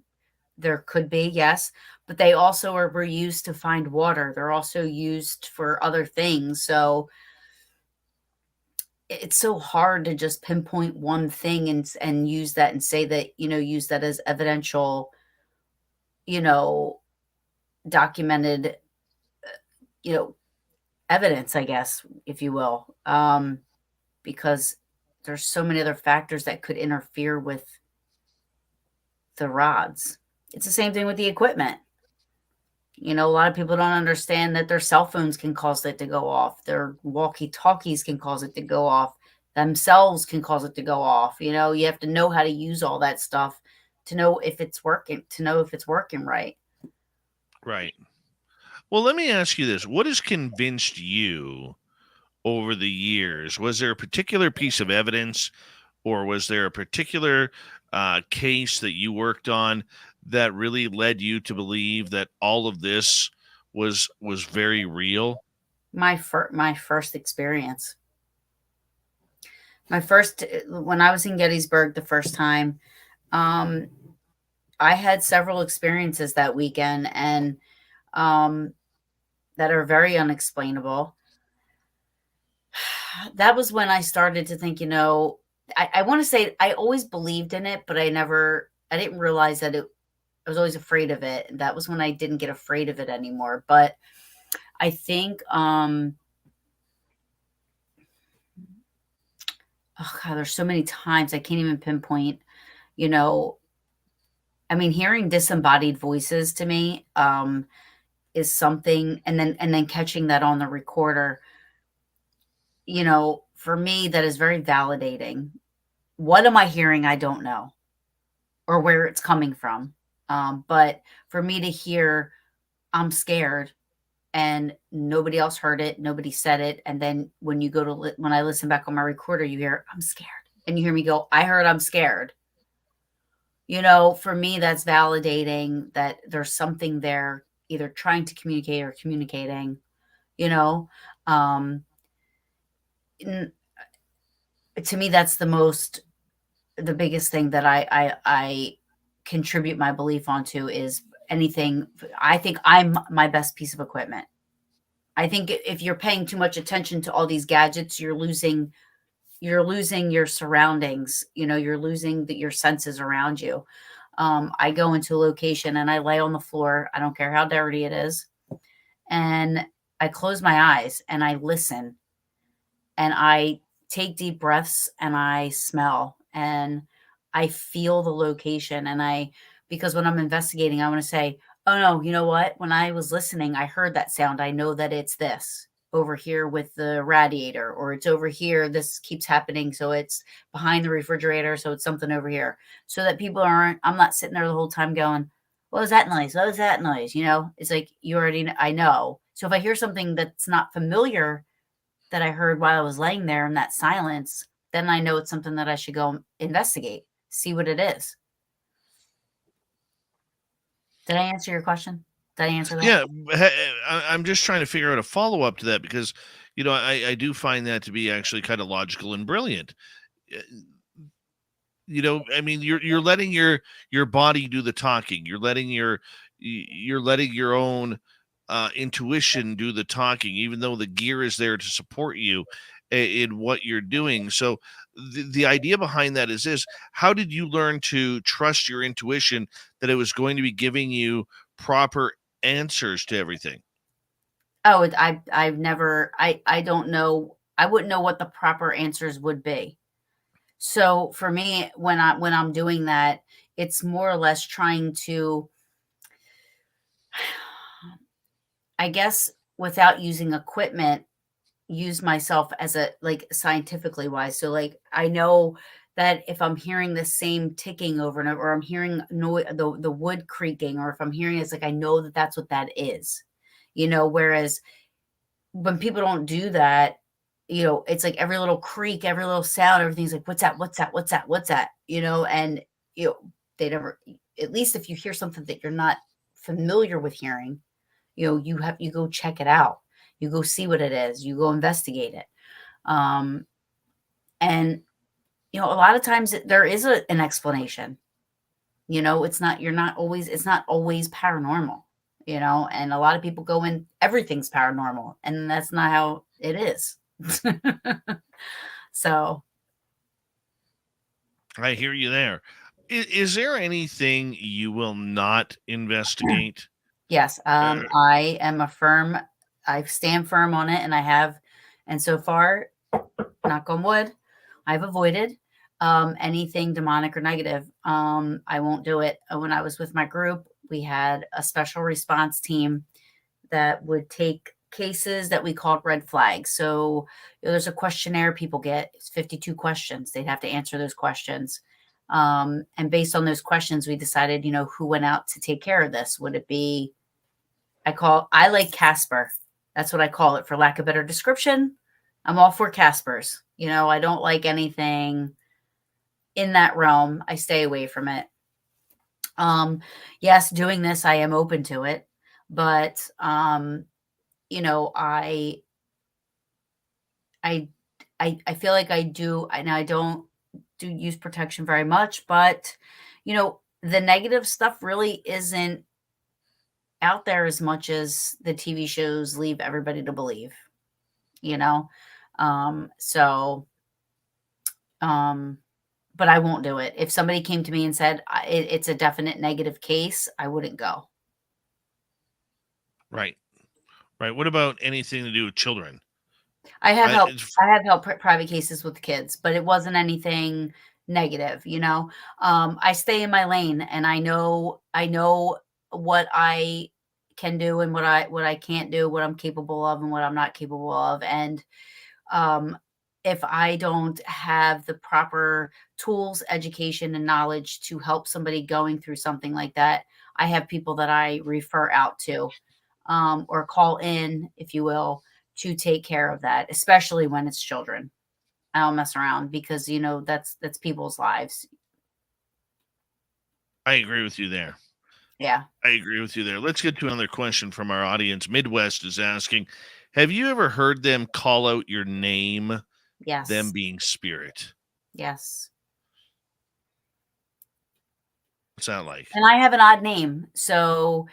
there could be, yes, but they also were used to find water. They're also used for other things. So it's so hard to just pinpoint one thing and use that and say that, use that as evidential, you know, documented, you know, evidence, I guess, if you will, because there's so many other factors that could interfere with the rods. It's the same thing with the equipment. A lot of people don't understand that their cell phones can cause it to go off. Their walkie-talkies can cause it to go off. Themselves can cause it to go off. You have to know how to use all that stuff to know if it's working, right. Right. Well, let me ask you this. What has convinced you over the years? Was there a particular piece of evidence, or was there a particular case that you worked on that really led you to believe that all of this was very real? My first experience. When I was in Gettysburg the first time, I had several experiences that weekend, and that are very unexplainable. That was when I started to think, I want to say I always believed in it, but I didn't realize that I was always afraid of it. And that was when I didn't get afraid of it anymore. But I think, oh God, there's so many times I can't even pinpoint, I mean, hearing disembodied voices to me, is something, and then catching that on the recorder, for me, that is very validating. What am I hearing? I don't know, or where it's coming from. But for me to hear, I'm scared, and nobody else heard it, nobody said it. And then when you go to, when I listen back on my recorder, you hear, I'm scared. And you hear me go, I heard I'm scared. For me, that's validating that there's something there, either trying to communicate or communicating, to me, that's the biggest thing that I contribute my belief onto is anything. I think I'm my best piece of equipment. I think if you're paying too much attention to all these gadgets, you're losing your surroundings. You're losing your senses around you. I go into a location and I lay on the floor. I don't care how dirty it is. And I close my eyes and I listen, and I take deep breaths, and I smell, and I feel the location. And because when I'm investigating, I want to say, oh no, you know what? When I was listening, I heard that sound. I know that it's this over here with the radiator, or it's over here. This keeps happening. So it's behind the refrigerator. So it's something over here, so that I'm not sitting there the whole time going, what was that noise? What was that noise? It's like, you already know, I know. So if I hear something that's not familiar that I heard while I was laying there in that silence, then I know it's something that I should go investigate, see what it is. Did I answer your question? Did I answer that? Yeah, I'm just trying to figure out a follow-up to that, because, I do find that to be actually kind of logical and brilliant. I mean, you're letting your body do the talking. You're letting your own intuition do the talking, even though the gear is there to support you in what you're doing. So the idea behind that is this: how did you learn to trust your intuition that it was going to be giving you proper answers to everything? Oh, I've never, I don't know. I wouldn't know what the proper answers would be. So for me, when I'm doing that, it's more or less trying to, I guess, without using equipment, use myself as scientifically wise. So I know that if I'm hearing the same ticking over and over, or I'm hearing the wood creaking, or if I'm hearing, it's like, I know that that's what that is, whereas when people don't do that, it's like every little creak, every little sound, everything's like, what's that? What's that? What's that? What's that? And, they never, at least if you hear something that you're not familiar with hearing, you go check it out. You go see what it is. You go investigate it. And, a lot of times there is an explanation. It's not always paranormal, and a lot of people go in, everything's paranormal, and that's not how it is. So. I hear you there. Is there anything you will not investigate? Yes. I stand firm on it, and I have, and so far, knock on wood, I've avoided anything demonic or negative. I won't do it. When I was with my group, we had a special response team that would take cases that we called red flags. So there's a questionnaire people get. It's 52 questions. They'd have to answer those questions. And based on those questions, we decided, who went out to take care of this. Would it be, I like Casper. That's what I call it, for lack of a better description. I'm all for Caspers. I don't like anything in that realm. I stay away from it. Yes, doing this, I am open to it, but, I feel like I do, and I don't do use protection very much, but, the negative stuff really isn't out there as much as the TV shows leave everybody to believe, but I won't do it. If somebody came to me and said it's a definite negative case, I wouldn't go. Right. What about anything to do with children? I have helped private cases with kids, but it wasn't anything negative. I stay in my lane, and I know what I can do and what I can't do, what I'm capable of and what I'm not capable of. And if I don't have the proper tools, education, and knowledge to help somebody going through something like that, I have people that I refer out to, or call in, if you will, to take care of that, especially when it's children. I don't mess around, because, that's people's lives. I agree with you there. Yeah. I agree with you there. Let's get to another question from our audience. Midwest is asking, have you ever heard them call out your name? Yes. Them being spirit? Yes. What's that like? And I have an odd name, so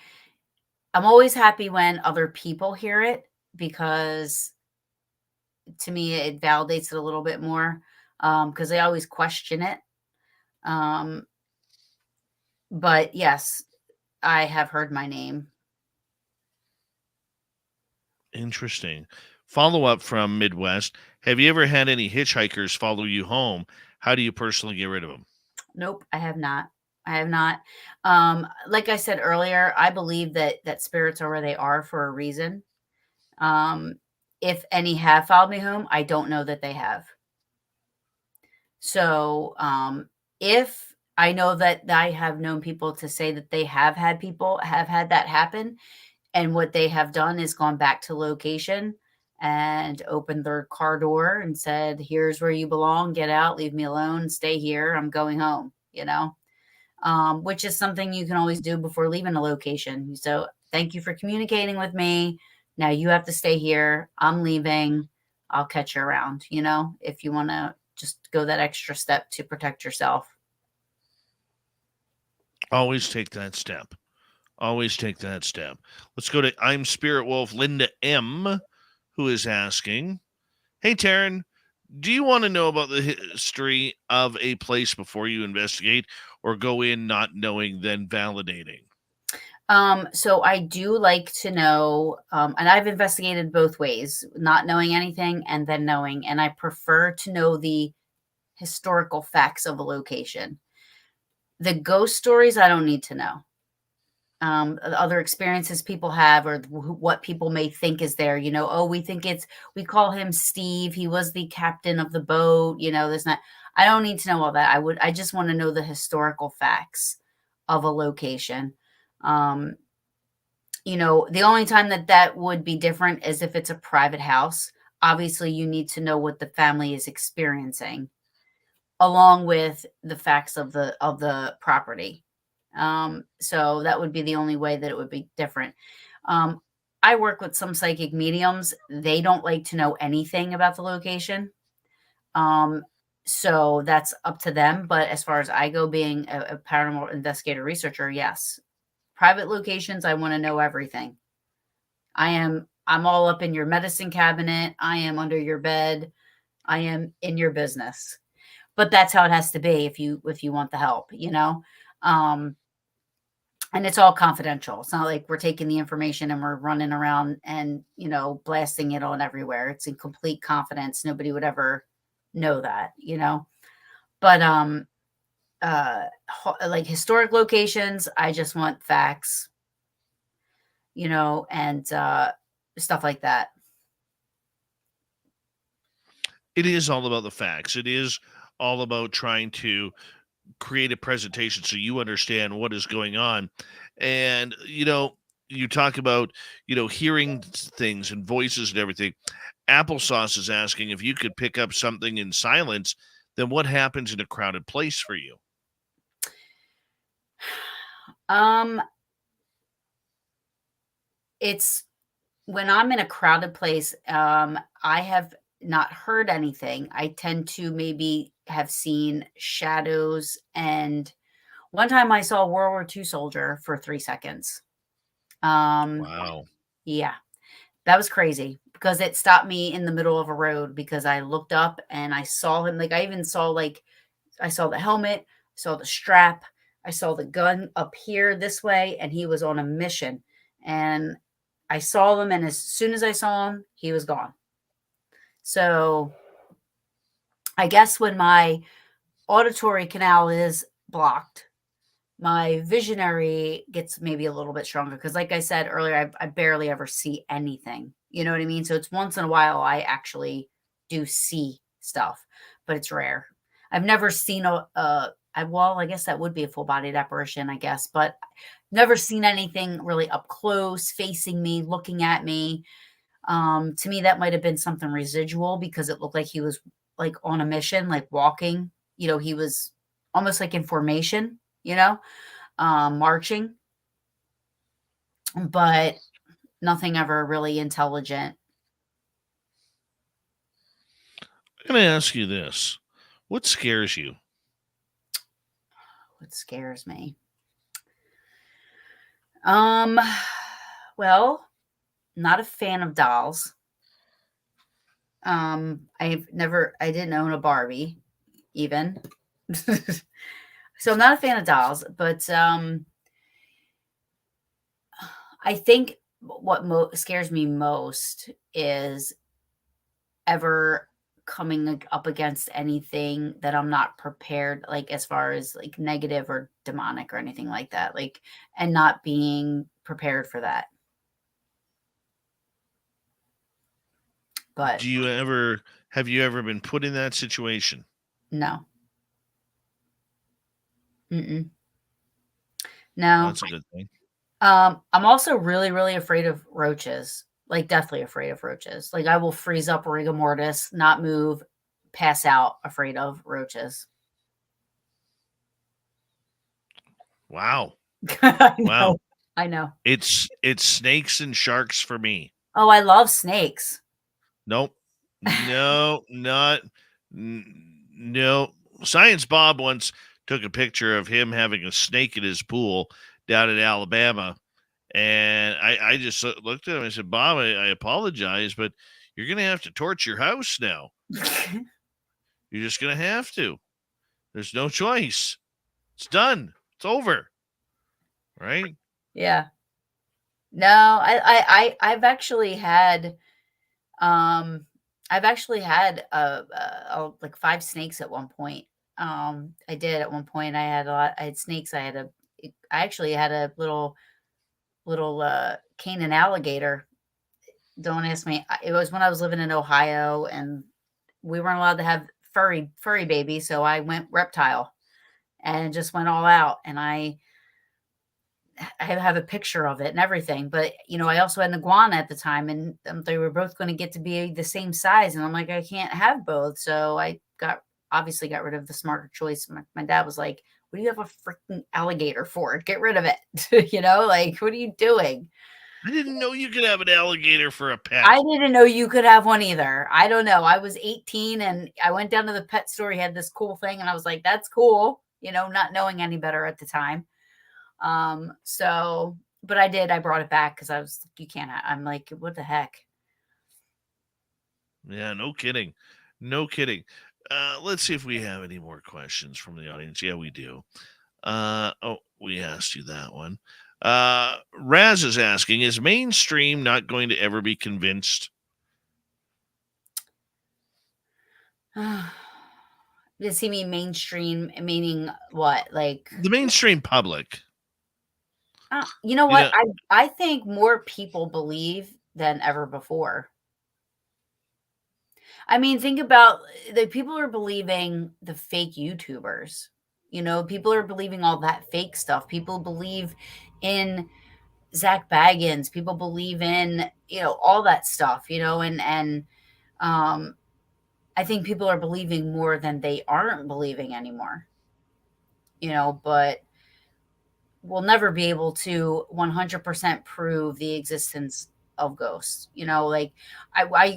I'm always happy when other people hear it, because to me it validates it a little bit more, because they always question it. But yes, I have heard my name. Interesting. Follow up from Midwest. Have you ever had any hitchhikers follow you home? How do you personally get rid of them? Nope, I have not. Like I said earlier, I believe that spirits are where they are for a reason. If any have followed me home, I don't know that they have. So, if I know that I have known people to say that they have had that happen, and what they have done is gone back to location and opened their car door and said, "Here's where you belong. Get out, leave me alone, stay here. I'm going home," which is something you can always do before leaving a location. So, thank you for communicating with me. Now you have to stay here. I'm leaving. I'll catch you around, if you want to just go that extra step to protect yourself. Always take that step. Let's go to I'm Spirit Wolf Linda M, who is asking, hey, Taryn, do you want to know about the history of a place before you investigate, or go in not knowing, then validating? So I do like to know, and I've investigated both ways, not knowing anything and then knowing, and I prefer to know the historical facts of a location. The ghost stories, I don't need to know. Other experiences people have, or what people may think is there, we call him Steve. He was the captain of the boat, I don't need to know all that. I just want to know the historical facts of a location. The only time that would be different is if it's a private house. Obviously you need to know what the family is experiencing. along with the facts of the property. So that would be the only way that it would be different. I work with some psychic mediums. They don't like to know anything about the location. So that's up to them. But as far as I go, being a paranormal investigator researcher, yes. Private locations, I want to know everything. I'm all up in your medicine cabinet. I am under your bed. I am in your business. But that's how it has to be if you want the help, and it's all confidential. It's not like we're taking the information and we're running around and, blasting it on everywhere. It's in complete confidence. Nobody would ever know that, but, like historic locations, I just want facts, and, stuff like that. It is all about the facts. It is all about trying to create a presentation so you understand what is going on. And, you talk about, hearing things and voices and everything. Applesauce is asking if you could pick up something in silence, then what happens in a crowded place for you? It's when I'm in a crowded place, I have not heard anything. I tend to maybe have seen shadows. And one time I saw a World War II soldier for 3 seconds. Wow. Yeah, that was crazy because it stopped me in the middle of a road because I looked up and I saw him. Like I even saw, I saw the helmet, saw the strap, I saw the gun up here this way, and he was on a mission. And I saw him, and as soon as I saw him, he was gone. So I guess when my auditory canal is blocked, my visionary gets maybe a little bit stronger. Because like I said earlier, I barely ever see anything. You know what I mean? So it's once in a while I actually do see stuff, but it's rare. I've never seen I guess that would be a full-bodied apparition, I guess, but never seen anything really up close, facing me, looking at me. To me, that might have been something residual because it looked like he was like on a mission, like walking. He was almost like in formation, marching, but nothing ever really intelligent. I'm going to ask you this. What scares you? What scares me? Well, not a fan of dolls. I didn't own a Barbie even. So I'm not a fan of dolls, but I think what scares me most is ever coming up against anything that I'm not prepared, like as far as like negative or demonic or anything like that, like, and not being prepared for that. But have you ever been put in that situation? No. Mm-mm. No. That's a good thing. I'm also really, really afraid of roaches. Like deathly afraid of roaches. Like I will freeze up, rigor mortis, not move, pass out, afraid of roaches. Wow. Wow. I know. It's snakes and sharks for me. Oh, I love snakes. Nope. No. Science Bob once took a picture of him having a snake in his pool down in Alabama. And I just looked at him and I said, Bob, I apologize, but you're going to have to torch your house now. You're just going to have to. There's no choice. It's done. It's over. Right? Yeah. No, I've actually had, like 5 snakes at one point. I did at one point. I had snakes. I actually had a little Canaan alligator. Don't ask me. It was when I was living in Ohio and we weren't allowed to have furry babies. So I went reptile and just went all out. And I have a picture of it and everything. But, I also had an iguana at the time and they were both going to get to be the same size. And I'm like, I can't have both. So I got obviously got rid of the smarter choice. My dad was like, what do you have a freaking alligator for? Get rid of it. Like, what are you doing? I didn't know you could have an alligator for a pet. I didn't know you could have one either. I don't know. I was 18 and I went down to the pet store. He had this cool thing and I was like, that's cool, not knowing any better at the time. But I brought it back because I was, you can't, I'm like, what the heck? Yeah, no kidding. No kidding. Let's see if we have any more questions from the audience. Yeah, we do. We asked you that one. Raz is asking, is mainstream not going to ever be convinced? Does he mean mainstream, meaning what? Like the mainstream public? You know what? I think more people believe than ever before. I mean, think about the people are believing the fake YouTubers. People are believing all that fake stuff. People believe in Zach Baggins. People believe in, all that stuff, and I think people are believing more than they aren't believing anymore, but we'll never be able to 100% prove the existence of ghosts. Like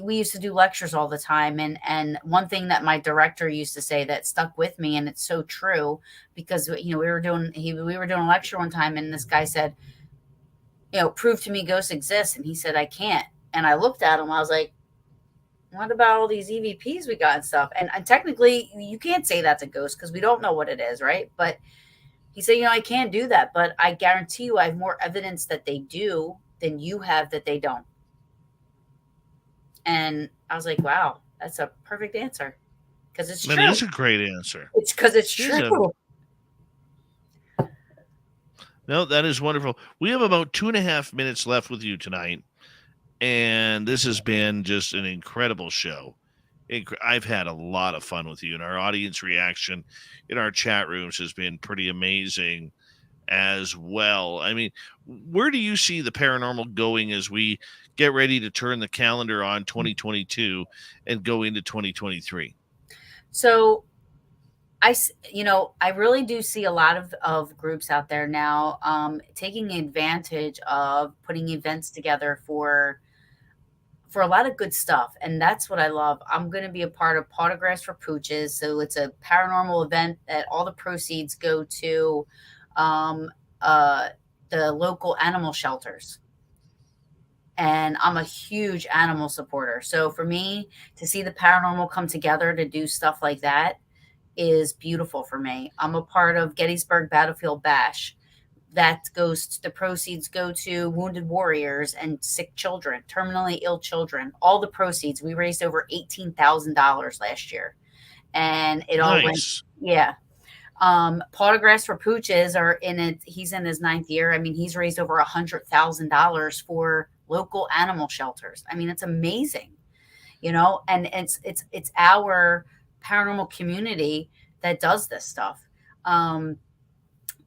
we used to do lectures all the time. And one thing that my director used to say that stuck with me, and it's so true, because, we were doing a lecture one time and this guy said, prove to me ghosts exist. And he said, I can't. And I looked at him. I was like, what about all these EVPs we got and stuff? And technically you can't say that's a ghost because we don't know what it is. Right. But he said, I can't do that, but I guarantee you I have more evidence that they do than you have that they don't. And I was like, wow, that's a perfect answer. Because it's true. That is a great answer. It's because it's true. No, that is wonderful. We have about 2.5 minutes left with you tonight. And this has been just an incredible show. I've had a lot of fun with you, and our audience reaction in our chat rooms has been pretty amazing as well. I mean, where do you see the paranormal going as we get ready to turn the calendar on 2022 and go into 2023? So I really do see a lot of groups out there now taking advantage of putting events together for a lot of good stuff. And that's what I love. I'm going to be a part of Paranormal for Peaches. So it's a paranormal event that all the proceeds go to the local animal shelters. And I'm a huge animal supporter. So for me to see the paranormal come together to do stuff like that is beautiful for me. I'm a part of Gettysburg Battlefield Bash. The proceeds go to wounded warriors and sick children, terminally ill children. All the proceeds, we raised over $18,000 last year. And it all went, yeah. Paranormal for Peaches he's in his 9th year. I mean, he's raised over $100,000 for local animal shelters. I mean, it's amazing, and it's our paranormal community that does this stuff.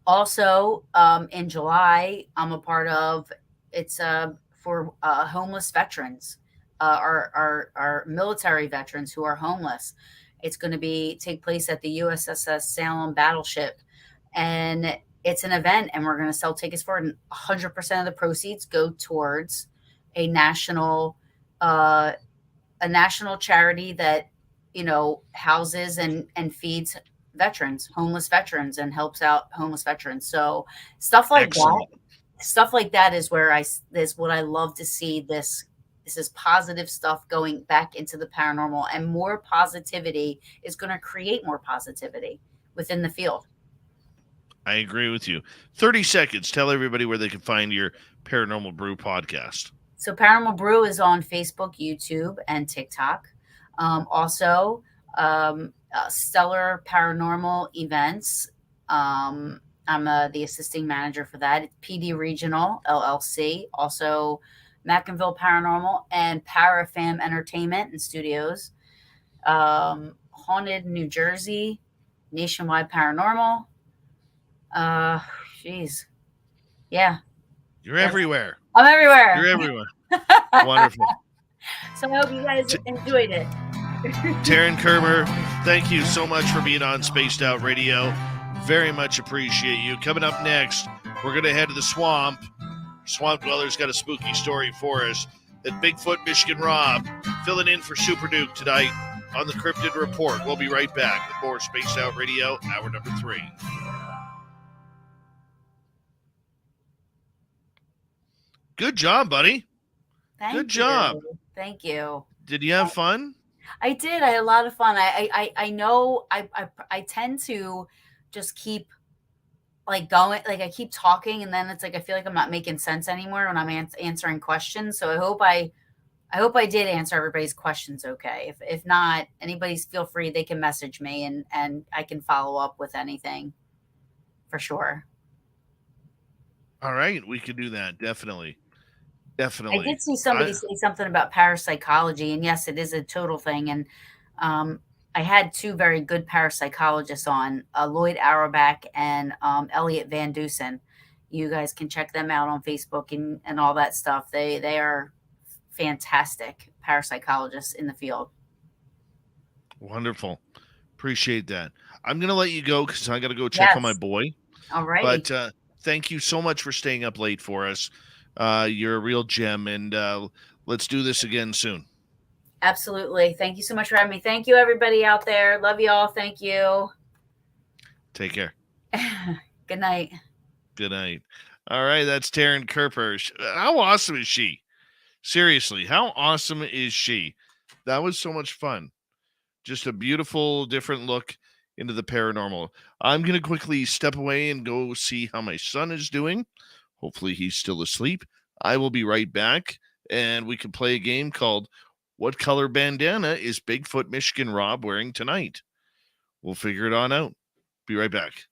Also, in July, I'm a part of it's for homeless veterans, our military veterans who are homeless. It's going to take place at the USS Salem battleship, and it's an event, and we're going to sell tickets for it. And 100% of the proceeds go towards a national charity that houses and feeds homeless veterans, and helps out homeless veterans. So stuff like that is what I love to see. This is positive stuff going back into the paranormal, and more positivity is going to create more positivity within the field. I agree with you. 30 seconds. Tell everybody where they can find your Paranormal Brew podcast. So Paranormal Brew is on Facebook, YouTube, and TikTok. Also, Stellar Paranormal Events. I'm the assisting manager for that. It's P.A.R.A. Regional LLC. Also, Mcinvile Paranormal and Parafam Entertainment and Studios. Haunted New Jersey, Nationwide Paranormal. Yeah. You're everywhere. I'm everywhere. You're everywhere. Wonderful. So I hope you guys enjoyed it. Taryn Kerper, thank you so much for being on Spaced Out Radio. Very much appreciate you. Coming up next, we're going to head to the swamp. Swamp Dweller's got a spooky story for us. That Bigfoot Michigan Rob filling in for Super Duke tonight on the Cryptid Report. We'll be right back with more Spaced Out Radio, hour number 3. Good job, buddy. Good job. Thank you. Did you have fun? I did. I had a lot of fun. I know I tend to just keep like going, like I keep talking, and then it's like I feel like I'm not making sense anymore when I'm answering questions. So I hope I did answer everybody's questions okay. If not, anybody's feel free, they can message me and I can follow up with anything for sure. All right, we could do that. Definitely. I did see somebody say something about parapsychology, and yes, it is a total thing. And I had 2 very good parapsychologists on, Lloyd Auerbach and Elliot Van Dusen. You guys can check them out on Facebook and all that stuff. They are fantastic parapsychologists in the field. Wonderful. Appreciate that. I'm going to let you go because I got to go check on my boy. All right. But thank you so much for staying up late for us. You're a real gem, and let's do this again soon. Absolutely. Thank you so much for having me. Thank you, everybody out there. Love you all. Thank you. Take care. Good night. Good night. All right, that's Taryn Kerper. How awesome is she? Seriously, how awesome is she? That was so much fun. Just a beautiful, different look into the paranormal. I'm going to quickly step away and go see how my son is doing. Hopefully he's still asleep. I will be right back, and we can play a game called What Color Bandana is Bigfoot Michigan Rob Wearing Tonight? We'll figure it on out. Be right back.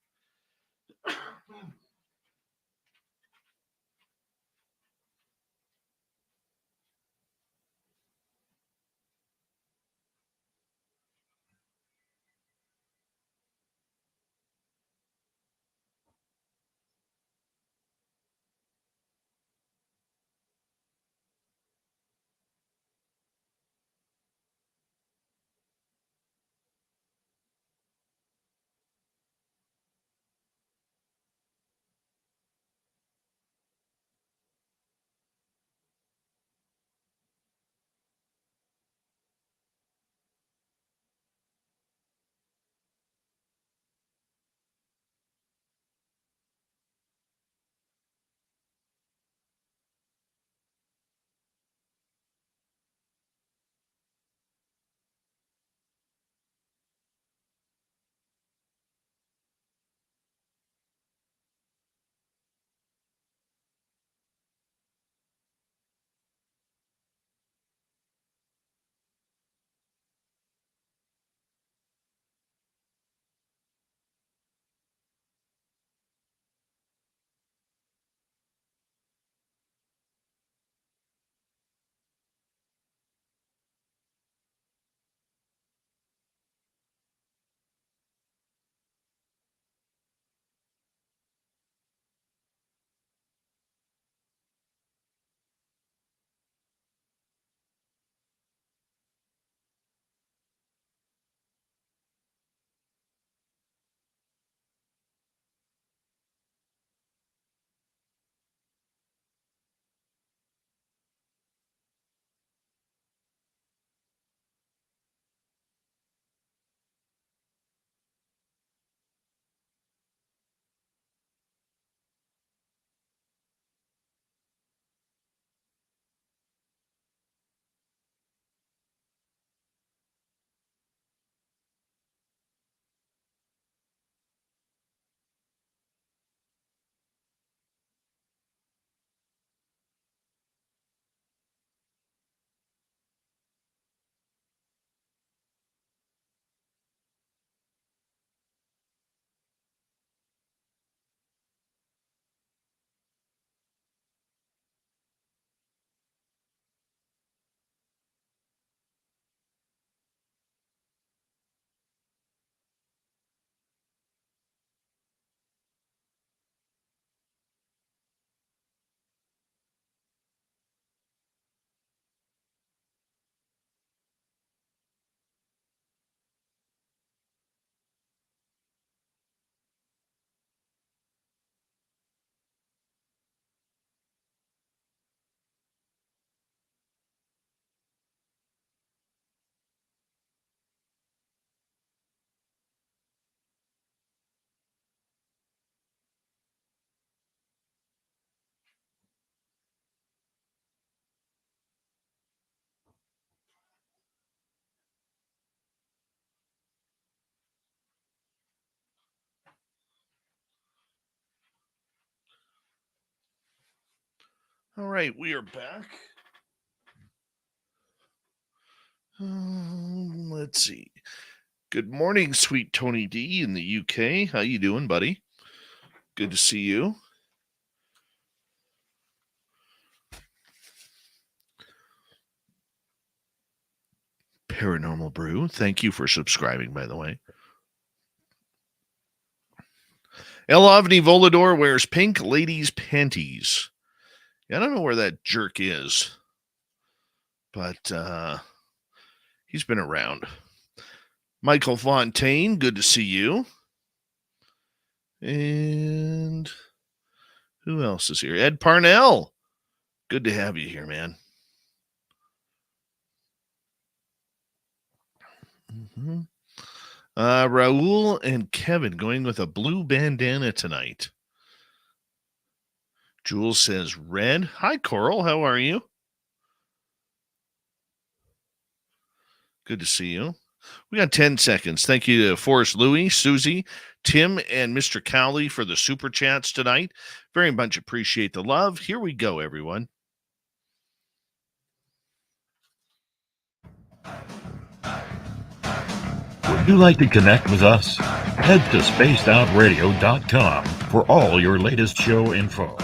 All right, we are back. Let's see. Good morning, sweet Tony D in the UK. How you doing, buddy? Good to see you. Paranormal Brew, thank you for subscribing, by the way. El Avni Volador wears pink ladies' panties. I don't know where that jerk is, but he's been around. Michael Fontaine, good to see you. And who else is here? Ed Parnell. Good to have you here, man. Mm-hmm. Raul and Kevin going with a blue bandana tonight. Jules says red. Hi, Coral. How are you? Good to see you. We got 10 seconds. Thank you to Forrest Louie, Susie, Tim, and Mr. Cowley for the super chats tonight. Very much appreciate the love. Here we go, everyone. Would you like to connect with us? Head to spacedoutradio.com for all your latest show info.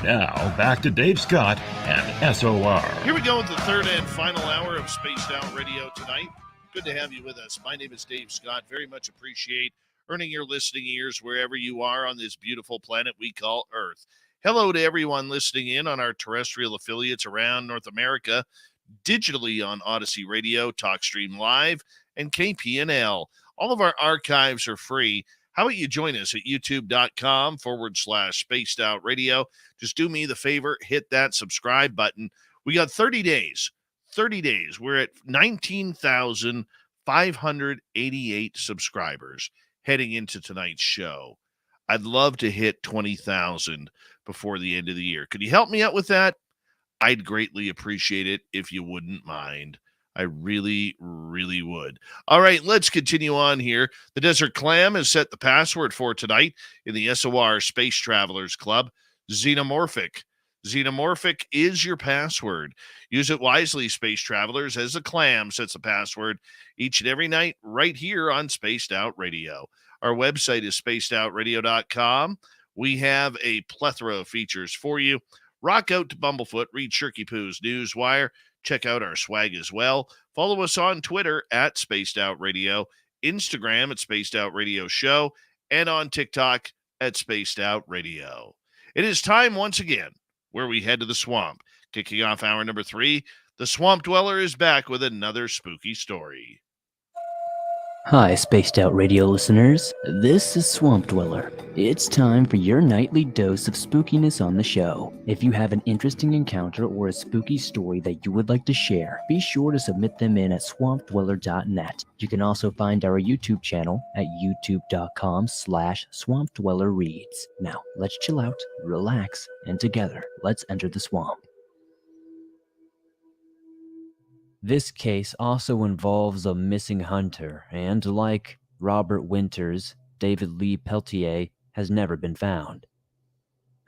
Now, back to Dave Scott and SOR. Here we go with the third and final hour of Spaced Out Radio tonight. Good to have you with us. My name is Dave Scott. Very much appreciate earning your listening ears wherever you are on this beautiful planet we call Earth. Hello to everyone listening in on our terrestrial affiliates around North America, digitally on Odyssey Radio, TalkStream Live, and KPNL. All of our archives are free. How about you join us at youtube.com/Spaced Out Radio. Just do me the favor, hit that subscribe button. We got 30 days. 30 days. We're at 19,588 subscribers heading into tonight's show. I'd love to hit 20,000 before the end of the year. Could you help me out with that? I'd greatly appreciate it if you wouldn't mind. I really, really would. All right, let's continue on here. The Desert Clam has set the password for tonight in the SOR Space Travelers Club. Xenomorphic. Xenomorphic is your password. Use it wisely, space travelers, as the clam sets the password each and every night right here on Spaced Out Radio. Our website is spacedoutradio.com. We have a plethora of features for you. Rock out to Bumblefoot, read Shirky Poo's Newswire, check out our swag as well. Follow us on Twitter at Spaced Out Radio, Instagram at Spaced Out Radio Show, and on TikTok at Spaced Out Radio. It is time once again where we head to the swamp. Kicking off hour number 3, the Swamp Dweller is back with another spooky story. Hi, Spaced Out Radio listeners. This is Swamp Dweller. It's time for your nightly dose of spookiness on the show. If you have an interesting encounter or a spooky story that you would like to share, be sure to submit them in at swampdweller.net. You can also find our YouTube channel at youtube.com/swampdwellerreads. Now, let's chill out, relax, and together, let's enter the swamp. This case also involves a missing hunter, and like Robert Winters, David Lee Peltier has never been found.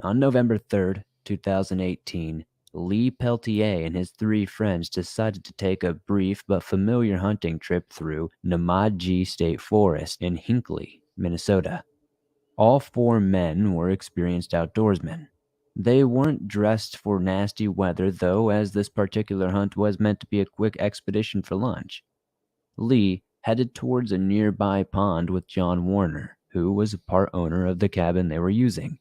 On November 3rd, 2018, Lee Peltier and his 3 friends decided to take a brief but familiar hunting trip through Namaji State Forest in Hinckley, Minnesota. All 4 men were experienced outdoorsmen. They weren't dressed for nasty weather, though, as this particular hunt was meant to be a quick expedition for lunch. Lee headed towards a nearby pond with John Warner, who was a part owner of the cabin they were using.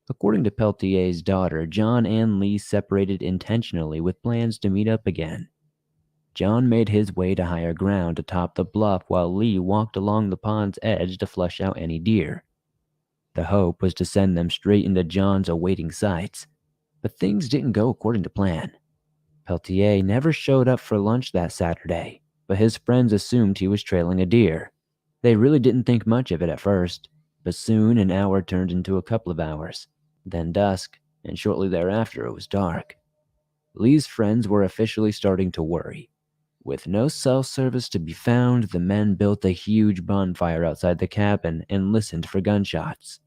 According to Peltier's daughter, John and Lee separated intentionally with plans to meet up again. John made his way to higher ground atop the bluff while Lee walked along the pond's edge to flush out any deer. The hope was to send them straight into John's awaiting sights, but things didn't go according to plan. Peltier never showed up for lunch that Saturday, but his friends assumed he was trailing a deer. They really didn't think much of it at first, but soon an hour turned into a couple of hours, then dusk, and shortly thereafter it was dark. Lee's friends were officially starting to worry. With no cell service to be found, the men built a huge bonfire outside the cabin and listened for gunshots.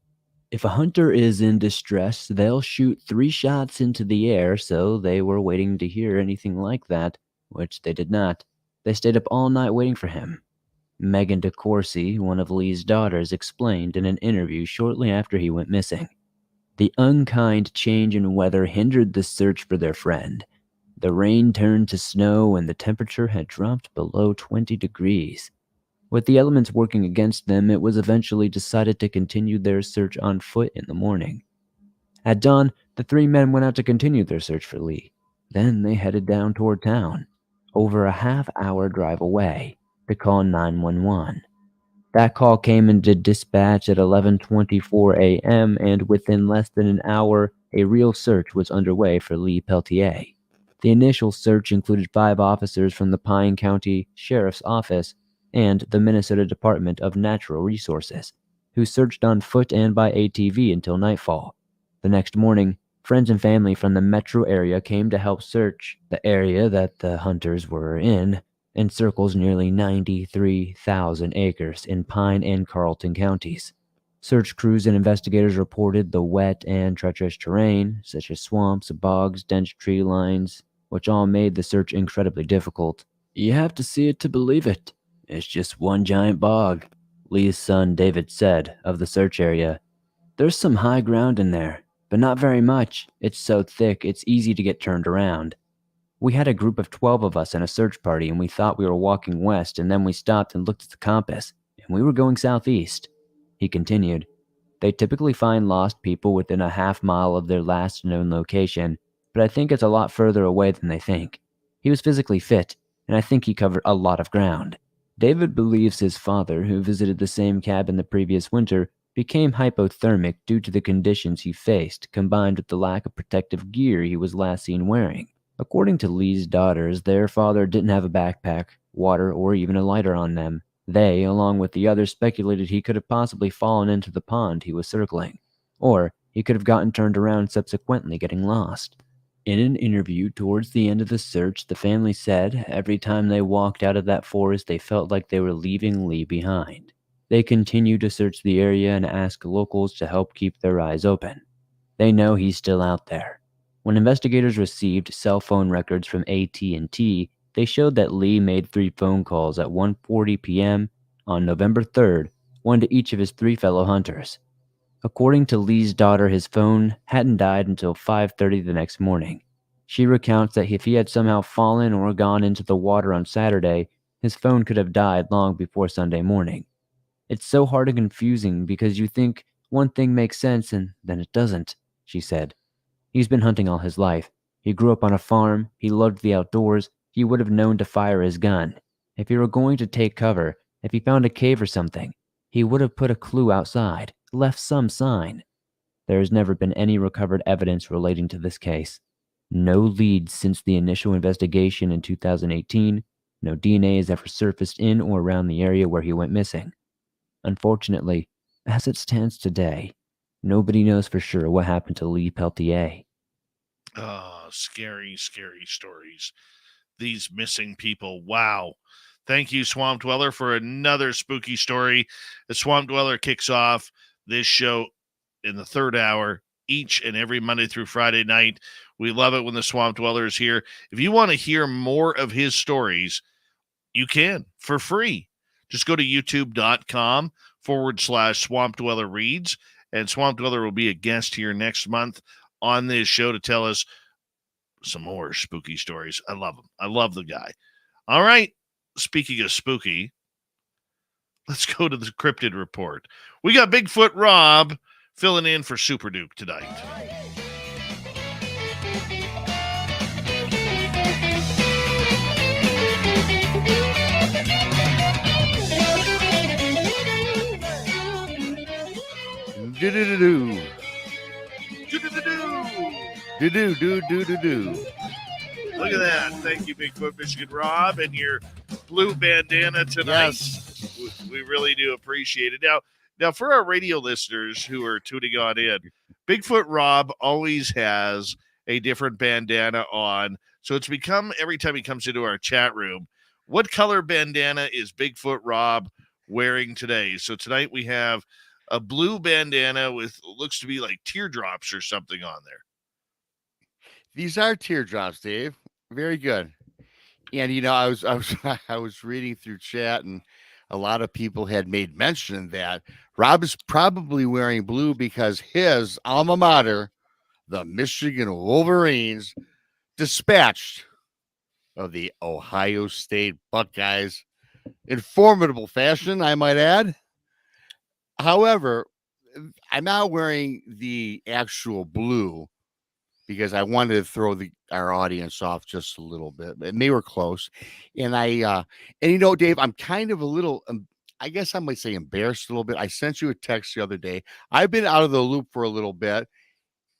If a hunter is in distress, they'll shoot 3 shots into the air, so they were waiting to hear anything like that, which they did not. They stayed up all night waiting for him. Megan DeCourcy, one of Lee's daughters, explained in an interview shortly after he went missing. The unkind change in weather hindered the search for their friend. The rain turned to snow and the temperature had dropped below 20 degrees. With the elements working against them, it was eventually decided to continue their search on foot in the morning. At dawn, the 3 men went out to continue their search for Lee. Then they headed down toward town, over a half-hour drive away, to call 911. That call came into dispatch at 11:24 a.m., and within less than an hour, a real search was underway for Lee Peltier. The initial search included 5 officers from the Pine County Sheriff's Office and the Minnesota Department of Natural Resources, who searched on foot and by ATV until nightfall. The next morning, friends and family from the metro area came to help search. The area that the hunters were in encircles nearly 93,000 acres in Pine and Carlton counties. Search crews and investigators reported the wet and treacherous terrain, such as swamps, bogs, dense tree lines, which all made the search incredibly difficult. "You have to see it to believe it. It's just one giant bog," Lee's son David said of the search area. "There's some high ground in there, but not very much. It's so thick, it's easy to get turned around. We had a group of 12 of us in a search party, and we thought we were walking west, and then we stopped and looked at the compass, and we were going southeast." He continued, "They typically find lost people within a half-mile of their last known location, but I think it's a lot further away than they think. He was physically fit, and I think he covered a lot of ground." David believes his father, who visited the same cabin the previous winter, became hypothermic due to the conditions he faced, combined with the lack of protective gear he was last seen wearing. According to Lee's daughters, their father didn't have a backpack, water, or even a lighter on them. They, along with the others, speculated he could have possibly fallen into the pond he was circling, or he could have gotten turned around subsequently getting lost. In an interview towards the end of the search, the family said every time they walked out of that forest, they felt like they were leaving Lee behind. They continue to search the area and ask locals to help keep their eyes open. They know he's still out there. When investigators received cell phone records from AT&T, they showed that Lee made 3 phone calls at 1:40 p.m. on November 3rd, one to each of his 3 fellow hunters. According to Lee's daughter, his phone hadn't died until 5:30 the next morning. She recounts that if he had somehow fallen or gone into the water on Saturday, his phone could have died long before Sunday morning. "It's so hard and confusing because you think one thing makes sense and then it doesn't," she said. He's been hunting all his life. He grew up on a farm, he loved the outdoors, he would have known to fire his gun. If he were going to take cover, if he found a cave or something, he would have put a clue outside, left some sign. There has never been any recovered evidence relating to this case. No leads since the initial investigation in 2018. No DNA has ever surfaced in or around the area where he went missing. Unfortunately, as it stands today, nobody knows for sure what happened to Lee Peltier. Oh, scary, scary stories. These missing people. Wow. Thank you, Swamp Dweller, for another spooky story. The Swamp Dweller kicks off this show in the 3rd hour each and every Monday through Friday night. We love it when the Swamp Dweller is here. If you want to hear more of his stories, you can for free. Just go to youtube.com/Swamp Dweller Reads, and Swamp Dweller will be a guest here next month on this show to tell us some more spooky stories. I love him. I love the guy. All right. Speaking of spooky, let's go to the Cryptid Report. We got Bigfoot Rob filling in for Super Duke tonight. Do-do-do-do. Do-do-do-do. Look at that. Thank you, Bigfoot Michigan Rob, and your blue bandana tonight. Yes. We really do appreciate it. Now, for our radio listeners who are tuning on in, Bigfoot Rob always has a different bandana on. So it's become, every time he comes into our chat room, what color bandana is Bigfoot Rob wearing today? So tonight we have a blue bandana with looks to be like teardrops or something on there. These are teardrops, Dave. Very good. And I was I was reading through chat, and a lot of people had made mention that Rob is probably wearing blue because his alma mater, the Michigan Wolverines, dispatched of the Ohio State Buckeyes in formidable fashion, I might add. However, I'm not wearing the actual blue because I wanted to throw our audience off just a little bit, and they were close. And Dave, I'm kind of a little, I guess I might say embarrassed a little bit. I sent you a text the other day. I've been out of the loop for a little bit,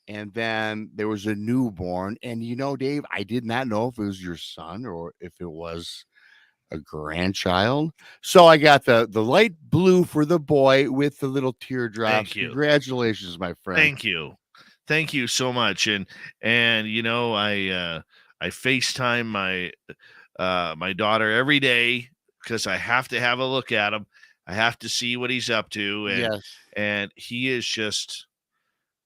and then there was a newborn. And Dave, I did not know if it was your son or if it was a grandchild. So I got the light blue for the boy with the little teardrops. Thank you. Congratulations, my friend. Thank you so much. And I FaceTime my daughter every day because I have to have a look at him. I have to see what he's up to. And Yes. and he is just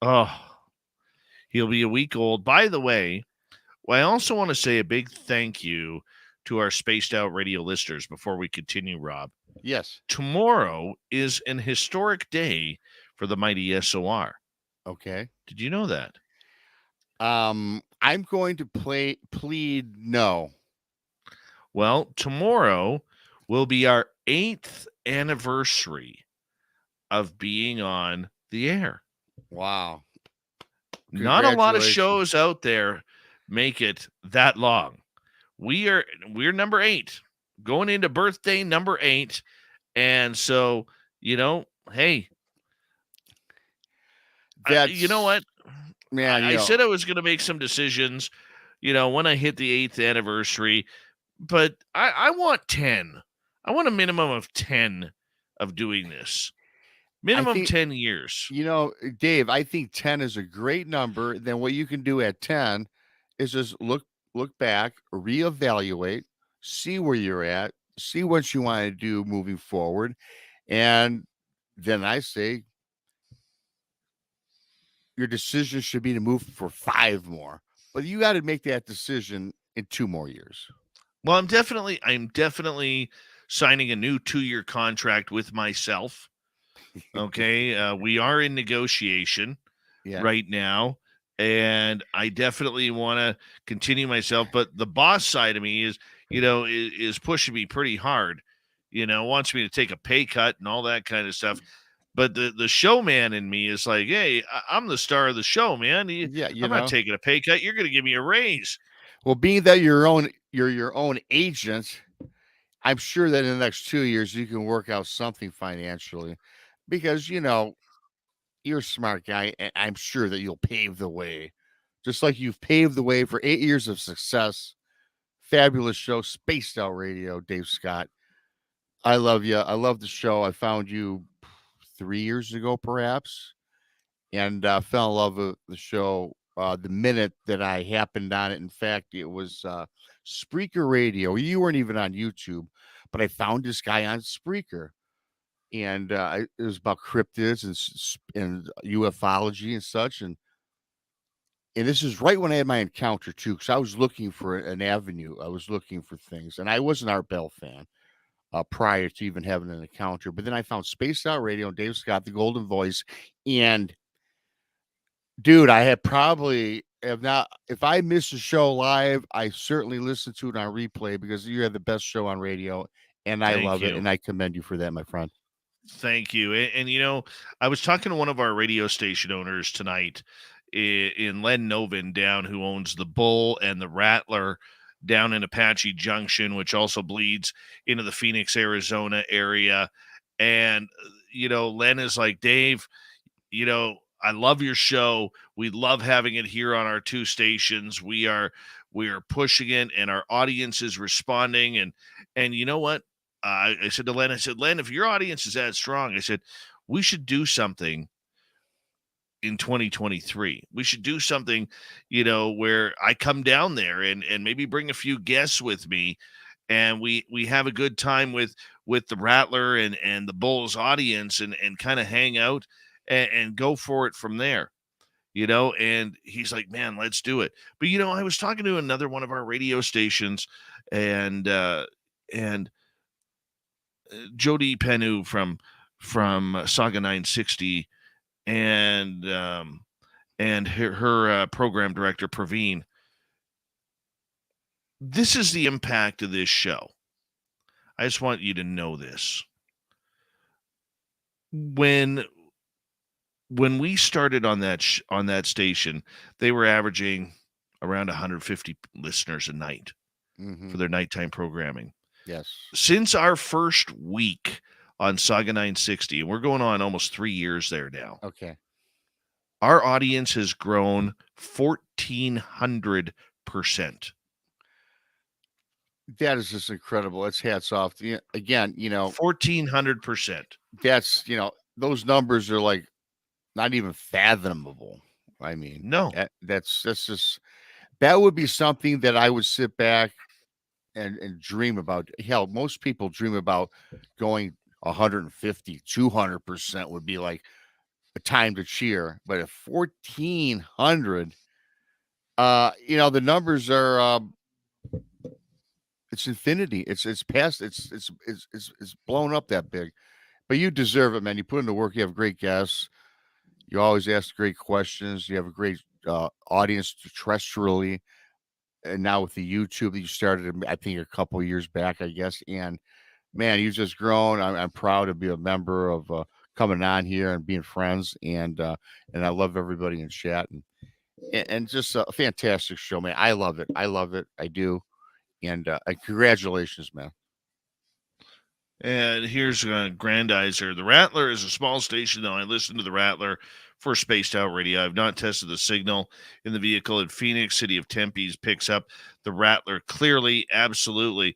he'll be a week old. By the way, I also want to say a big thank you to our Spaced Out Radio listeners before we continue, Rob. Yes. Tomorrow is an historic day for the mighty SOR. Okay. Did you know that? I'm going to plead no. Well, tomorrow will be our 8th anniversary of being on the air. Wow. Not a lot of shows out there make it that long. We're number 8, going into birthday number 8. And so, hey, you know what? Man, I said I was going to make some decisions, when I hit the 8th anniversary, but I want 10. I want a minimum of 10 of doing this. Minimum 10 years. Dave, I think 10 is a great number. Then what you can do at 10 is just look back, reevaluate, see where you're at, see what you want to do moving forward. And then I say your decision should be to move for 5 more. But you got to make that decision in 2 more years. Well, I'm definitely signing a new 2-year contract with myself. Okay. We are in negotiation right now, and I definitely want to continue myself. But the boss side of me is pushing me pretty hard, wants me to take a pay cut and all that kind of stuff. But the showman in me is like, hey, I'm the star of the show, man. I'm not taking a pay cut. You're going to give me a raise. Well, being that you're your own agent, I'm sure that in the next 2 years you can work out something financially, because you're a smart guy, and I'm sure that you'll pave the way, just like you've paved the way for 8 years of success. Fabulous show, Spaced Out Radio, Dave Scott. I love you. I love the show. I found you 3 years ago, perhaps, and fell in love with the show the minute that I happened on it. In fact, it was Spreaker Radio. You weren't even on YouTube, but I found this guy on Spreaker, and it was about cryptids and ufology and such. And this is right when I had my encounter too, because I was looking for an avenue. I was looking for things, and I was an Art Bell fan prior to even having an encounter. But then I found Spaced Out Radio, Dave Scott, the Golden Voice, and dude, I have not. If I miss a show live, I certainly listen to it on replay, because you have the best show on radio, and I love it, and I commend you for that, my friend. Thank you. And I was talking to one of our radio station owners tonight in Len Novin down, who owns the Bull and the Rattler down in Apache Junction, which also bleeds into the Phoenix, Arizona area. And, Len is like, Dave, I love your show. We love having it here on our 2 stations. We are pushing it, and our audience is responding. And you know what? I said to Len, Len, if your audience is that strong, I said, we should do something in 2023. We should do something, where I come down there and maybe bring a few guests with me, and we have a good time with the Rattler and the Bulls audience, and kind of hang out and go for it from there. And he's like, man, let's do it. But I was talking to another one of our radio stations, and Jody Pennu from Saga 960, and her program director Praveen. This is the impact of this show. I just want you to know this. When we started on that station, they were averaging around 150 listeners a night for their nighttime programming. Yes. Since our first week on Saga 960, and we're going on almost 3 years there now. Okay. Our audience has grown 1,400%. That is just incredible. It's hats off. Again, 1,400%. That's, those numbers are like not even fathomable. I mean, no, that's just, that would be something that I would sit back and dream about. Hell, most people dream about going 150, 200% would be like a time to cheer. But at 1,400, the numbers are, it's infinity. It's past. It's blown up that big. But you deserve it, man. You put in the work. You have great guests. You always ask great questions. You have a great audience terrestrially, and now with the YouTube that you started, I think a couple of years back, I guess. And man, you've just grown. I'm proud to be a member of coming on here and being friends. And I love everybody in chat, and just a fantastic show, man. I love it. I do. And congratulations, man. And here's Grandizer. The Rattler is a small station, though. I listen to the Rattler for Spaced Out Radio. I've not tested the signal in the vehicle in Phoenix. City of Tempe picks up the Rattler clearly, absolutely.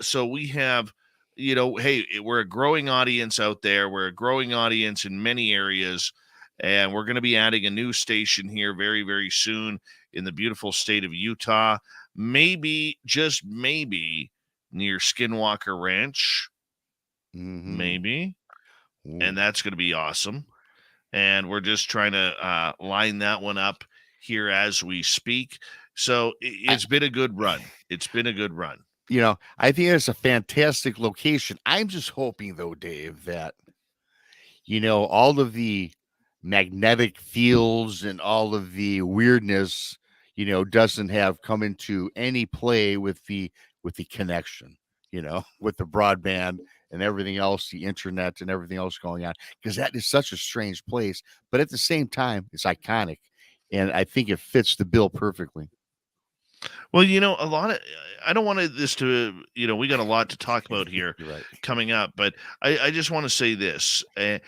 So we have, hey, we're a growing audience out there. We're a growing audience in many areas, and we're going to be adding a new station here very, very soon in the beautiful state of Utah. Maybe, just maybe, near Skinwalker Ranch. Maybe. Ooh. And that's going to be awesome. And we're just trying to line that one up here as we speak. So it's been a good run. It's been a good run. I think it's a fantastic location. I'm just hoping, though, Dave, that, all of the magnetic fields and all of the weirdness, doesn't have come into any play with the connection, with the broadband and everything else, the internet and everything else going on, because that is such a strange place. But at the same time, it's iconic, and I think it fits the bill perfectly. Well, a lot of, I don't want this to, we got a lot to talk about here right. coming up, but I just want to say this, I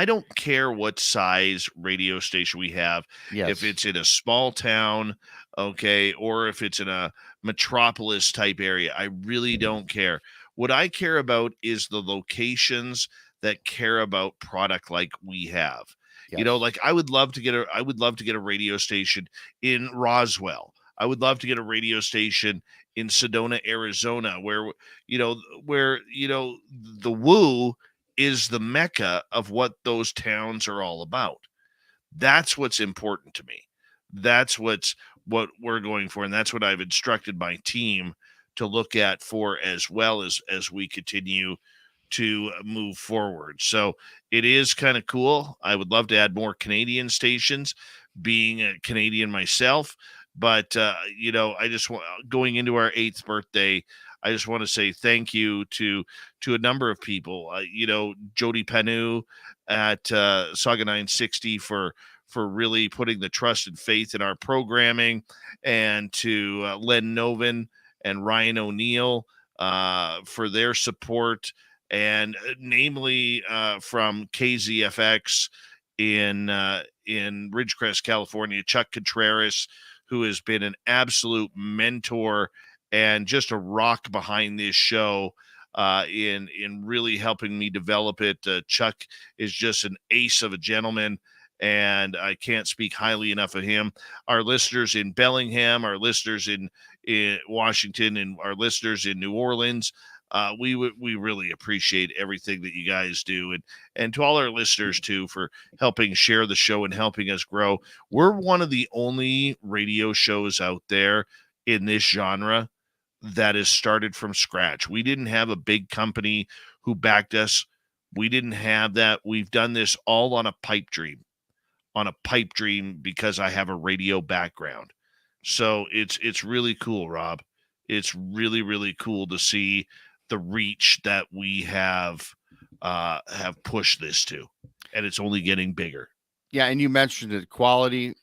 don't care what size radio station we have, Yes. if it's in a small town, okay, or if it's in a metropolis type area. I really don't care. What I care about is the locations that care about product like we have. Yes. Like I would love to get a radio station in Roswell. I would love to get a radio station in Sedona, Arizona, where the woo is the mecca of what those towns are all about. That's what's important to me. That's what we're going for, and that's what I've instructed my team to look at for, as well as we continue to move forward. So it is kind of cool. I would love to add more Canadian stations, being a Canadian myself. But, I just want, going into our 8th birthday, I just want to say thank you to a number of people, Jody Pennu at Saga 960 for really putting the trust and faith in our programming, and to Len Novin and Ryan O'Neill for their support, and namely from KZFX in Ridgecrest, California, Chuck Contreras, who has been an absolute mentor and just a rock behind this show in really helping me develop it. Chuck is just an ace of a gentleman, and I can't speak highly enough of him. Our listeners in Bellingham, our listeners in Washington, and our listeners in New Orleans, we really appreciate everything that you guys do, and to all our listeners too for helping share the show and helping us grow. We're one of the only radio shows out there in this genre that is started from scratch. We didn't have a big company who backed us. We didn't have that. We've done this all on a pipe dream, because I have a radio background. So it's really cool, Rob. It's really, really cool to see the reach that we have pushed this to, and it's only getting bigger. Yeah, and you mentioned it, quality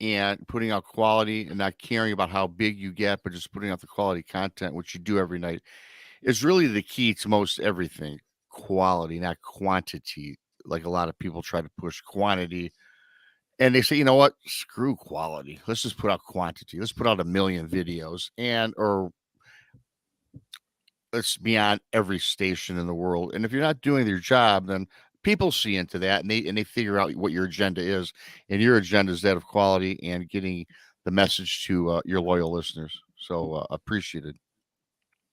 and putting out quality and not caring about how big you get, but just putting out the quality content, which you do every night, is really the key to most everything. Quality, not quantity. Like a lot of people try to push quantity, and they say, you know what, screw quality. Let's just put out quantity. Let's put out 1 million videos, or let's be on every station in the world. And if you're not doing your job, then people see into that, and they figure out what your agenda is, and your agenda is that of quality and getting the message to your loyal listeners. So appreciated.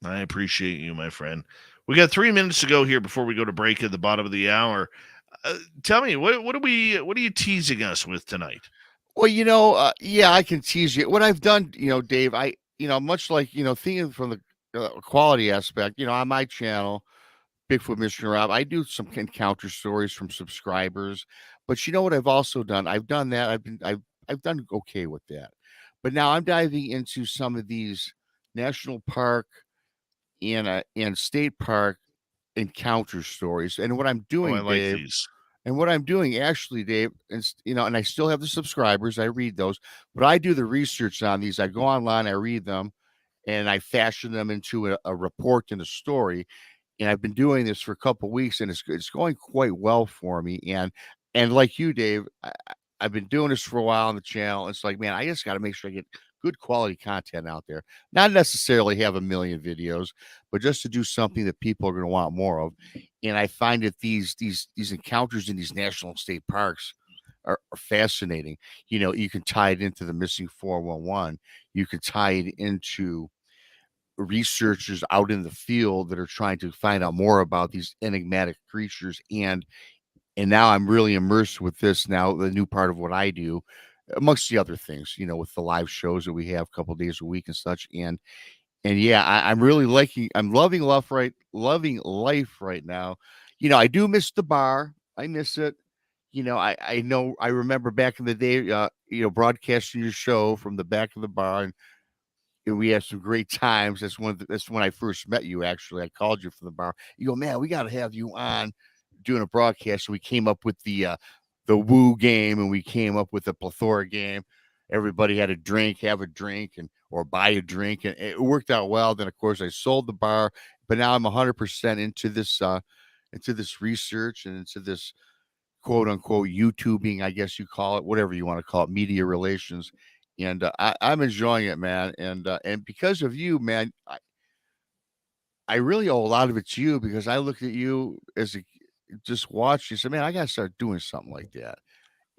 I appreciate you, my friend. We got 3 minutes to go here before we go to break at the bottom of the hour. Tell me, what are you teasing us with tonight? Well, yeah, I can tease you. What I've done, Dave, much like, thinking from the quality aspect, on my channel, Bigfoot Mystery Rob, I do some encounter stories from subscribers. But you know what I've also done? I've done that. I've done okay with that. But now I'm diving into some of these national park and state park encounter stories. And what I'm doing, I like Dave, these. and what I'm doing actually, Dave, is, and I still have the subscribers. I read those, but I do the research on these. I go online, I read them, and I fashion them into a report and a story. And I've been doing this for a couple of weeks, and it's going quite well for me. And like you, Dave, I've been doing this for a while on the channel. It's like, man, I just got to make sure I get good quality content out there. Not necessarily have 1 million videos, but just to do something that people are going to want more of. And I find that these encounters in these national state parks are fascinating. You can tie it into the missing 411. You can tie it into researchers out in the field that are trying to find out more about these enigmatic creatures. And now I'm really immersed with this now, the new part of what I do, amongst the other things, with the live shows that we have a couple days a week and such. And yeah, I'm really loving life right now. I do miss the bar. I miss it. I know, I remember back in the day, broadcasting your show from the back of the bar, and we had some great times. That's when I first met you. Actually, I called you from the bar. You go, man, we got to have you on doing a broadcast. So we came up with the Woo game, and we came up with the Plethora game. Everybody had have a drink, or buy a drink, and it worked out well. Then, of course, I sold the bar, but now I'm 100% into this research and into this quote unquote YouTubing, I guess you call it, whatever you want to call it, media relations. And I'm enjoying it, man. And because of you, man, I really owe a lot of it to you, because I looked at you just watched you, said, man, I got to start doing something like that.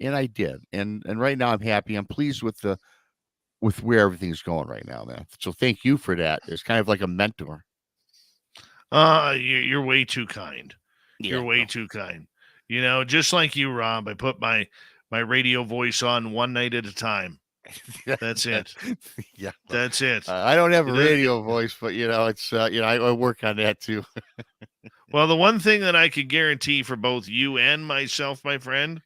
And I did. And right now I'm happy. I'm pleased with where everything's going right now, man. So thank you for that. It's kind of like a mentor. You're way too kind. Yeah, You're way too kind. Just like you, Rob, I put my radio voice on one night at a time. That's it. Yeah, that's it. I don't have a radio voice, but it's I work on that too. Well, the one thing that I can guarantee for both you and myself, my friend,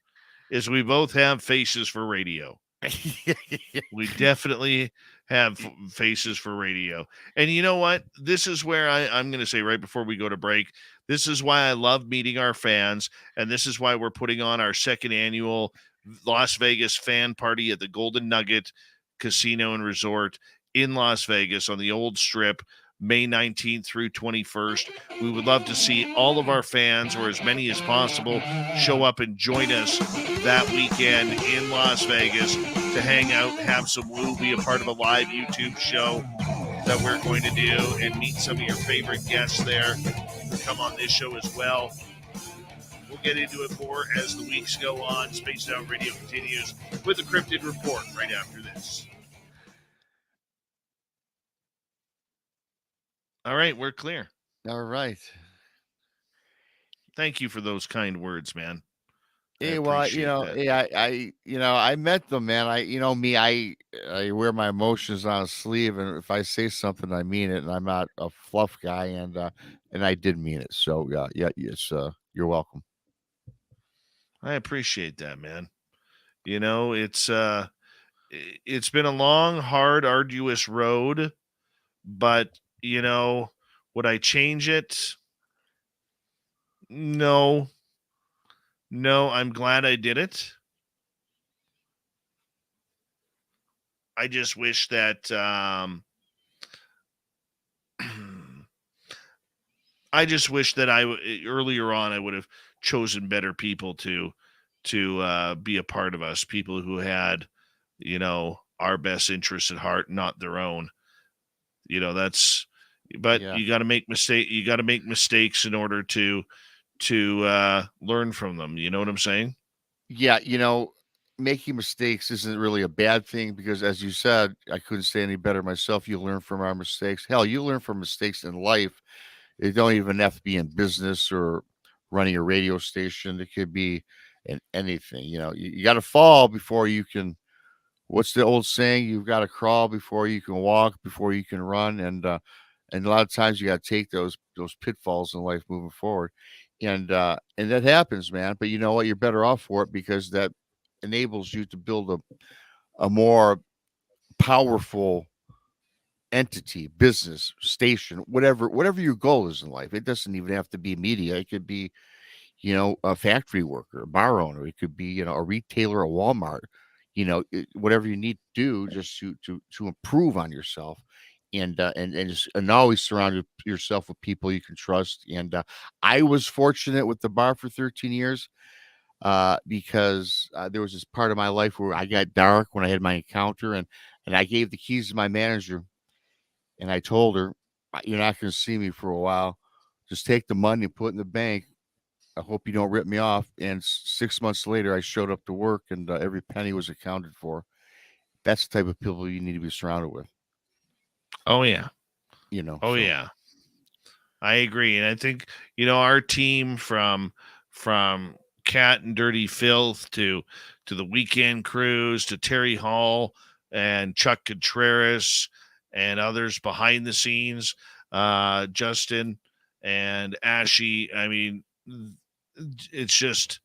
is we both have faces for radio. We definitely have faces for radio. And you know what? This is where I'm going to say right before we go to break, this is why I love meeting our fans, and this is why we're putting on our second annual Las Vegas fan party at the Golden Nugget Casino and Resort in Las Vegas on the old strip, May 19th through 21st. We would love to see all of our fans, or as many as possible, show up and join us that weekend in Las Vegas to hang out, have some woo, be a part of a live YouTube show that we're going to do, and meet some of your favorite guests there who come on this show as well. We'll get into it more as the weeks go on. Spaced Out Radio continues with the Cryptid Report right after this. All right, we're clear. All right. Thank you for those kind words, man. Hey, well, that. I met them, man. I wear my emotions on a sleeve, and if I say something, I mean it, and I'm not a fluff guy, and I did mean it. So, yes, you're welcome. I appreciate that, man. It's been a long, hard, arduous road, but would I change it? No, I'm glad I did it. I just wish that earlier on I would have chosen better people to be a part of us, people who had our best interests at heart, not their own. That's. But you got to make mistakes in order to learn from them. You know what I'm saying? Yeah, making mistakes isn't really a bad thing because, as you said, I couldn't say any better myself. You learn from our mistakes. Hell, you learn from mistakes in life. It don't even have to be in business or running a radio station. It could be in anything. You got to fall before you can. What's the old saying? You've got to crawl before you can walk, before you can run, and a lot of times you got to take those pitfalls in life moving forward, and that happens, man. But you know what? You're better off for it because that enables you to build a more powerful entity, business, station, whatever your goal is in life. It doesn't even have to be media. It could be, a factory worker, a bar owner. It could be, a retailer, a Walmart. Whatever you need to do just to improve on yourself, and always surround yourself with people you can trust. And I was fortunate with the bar for 13 years because there was this part of my life where I got dark when I had my encounter, and I gave the keys to my manager, and I told her, "You're not going to see me for a while. Just take the money and put it in the bank. I hope you don't rip me off." And 6 months later, I showed up to work, and every penny was accounted for. That's the type of people you need to be surrounded with. Oh yeah. So. Yeah. I agree. And I think, our team from Cat and Dirty Filth to the Weekend Cruise to Terry Hall and Chuck Contreras and others behind the scenes, Justin and Ashy. I mean, it's just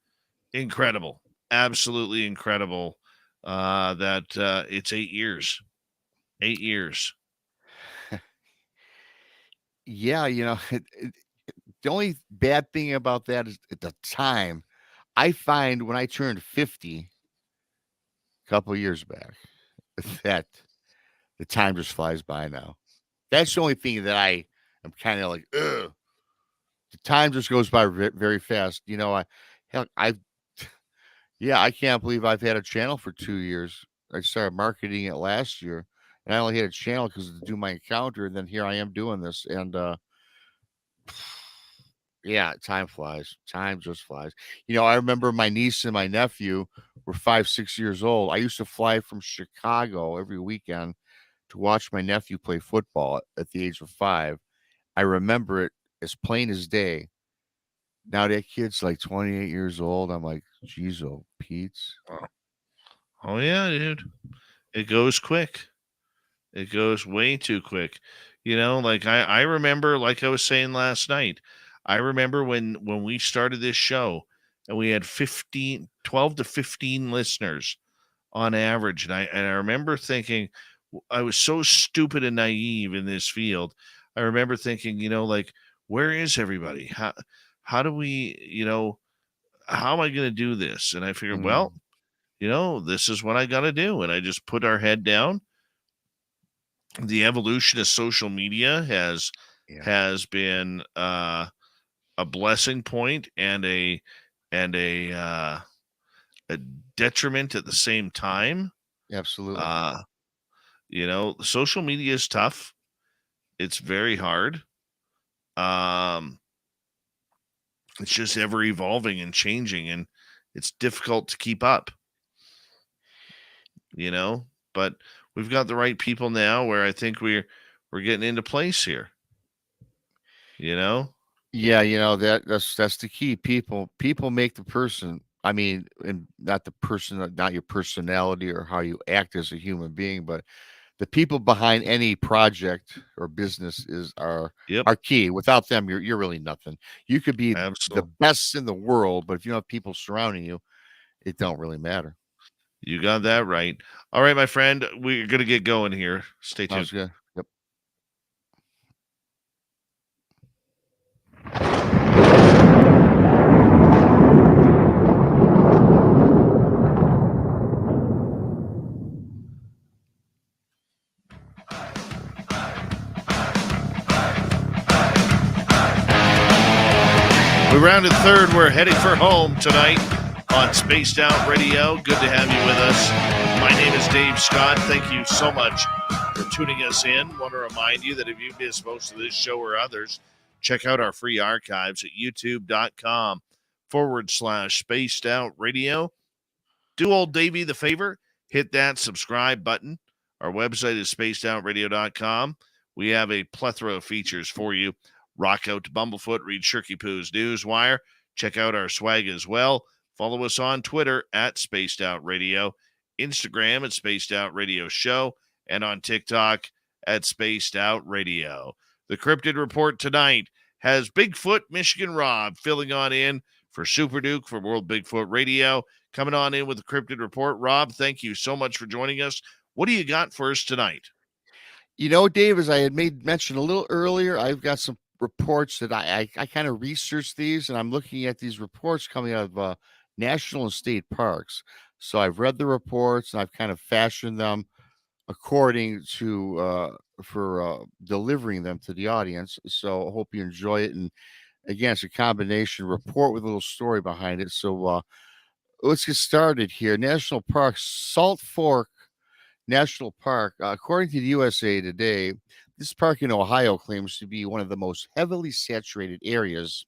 incredible. Absolutely incredible that it's 8 years. 8 years. Yeah, the only bad thing about that is at the time. I find when I turned 50 a couple of years back that the time just flies by now. That's the only thing that I am kind of like, ugh. The time just goes by very fast. I can't believe I've had a channel for 2 years. I started marketing it last year, and I only had a channel because to do my encounter, and then here I am doing this, and yeah, time flies. Time just flies. I remember my niece and my nephew were 5, 6 years old. I used to fly from Chicago every weekend to watch my nephew play football at the age of 5. I remember it as plain as day. Now that kid's like 28 years old. I'm like, geez, oh, Pete's. Oh yeah, dude. It goes quick. It goes way too quick. Like I remember, like I was saying last night, I remember when we started this show and we had 12 to 15 listeners on average. And I remember thinking, I was so stupid and naive in this field. I remember thinking, like, where is everybody? How do we, how am I going to do this? And I figured, well, this is what I got to do. And I just put our head down. The evolution of social media has been a blessing point and a detriment at the same time. Absolutely. Social media is tough. It's very hard. It's just ever evolving and changing, and it's difficult to keep up, but we've got the right people now where I think we're getting into place here, Yeah, that's the key. People make the person. I mean, and not the person, not your personality or how you act as a human being, but the people behind any project or business are Yep. key. Without them, you're really nothing. You could be the Absolutely. best in the world, but if you don't have people surrounding you, it don't really matter. You got that right. All right, my friend, we're going to get going here. Stay tuned. Sounds good. Yep. We rounded third. We're heading for home tonight on Spaced Out Radio. Good to have you with us. My name is Dave Scott. Thank you so much for tuning us in. Want to remind you that if you missed most of this show or others, check out our free archives at youtube.com/Spaced Out Radio. Do old Davey the favor, hit that subscribe button. Our website is spacedoutradio.com. We have a plethora of features for you. Rock out to Bumblefoot, read Shirky Poo's Newswire. Check out our swag as well. Follow us on Twitter at Spaced Out Radio, Instagram at Spaced Out Radio Show, and on TikTok at Spaced Out Radio. The Cryptid Report tonight has Bigfoot Michigan Rob filling on in for Super Duke for World Bigfoot Radio. Coming on in with the Cryptid Report. Rob, thank you so much for joining us. What do you got for us tonight? Dave, as I had made mention a little earlier, I've got some reports that I kind of researched these, and I'm looking at these reports coming out of national and state parks. So I've read the reports, and I've kind of fashioned them according to for delivering them to the audience. So I hope you enjoy it. And again, it's a combination report with a little story behind it. So let's get started here. National Park, Salt Fork National Park. According to the USA Today, this park in Ohio claims to be one of the most heavily saturated areas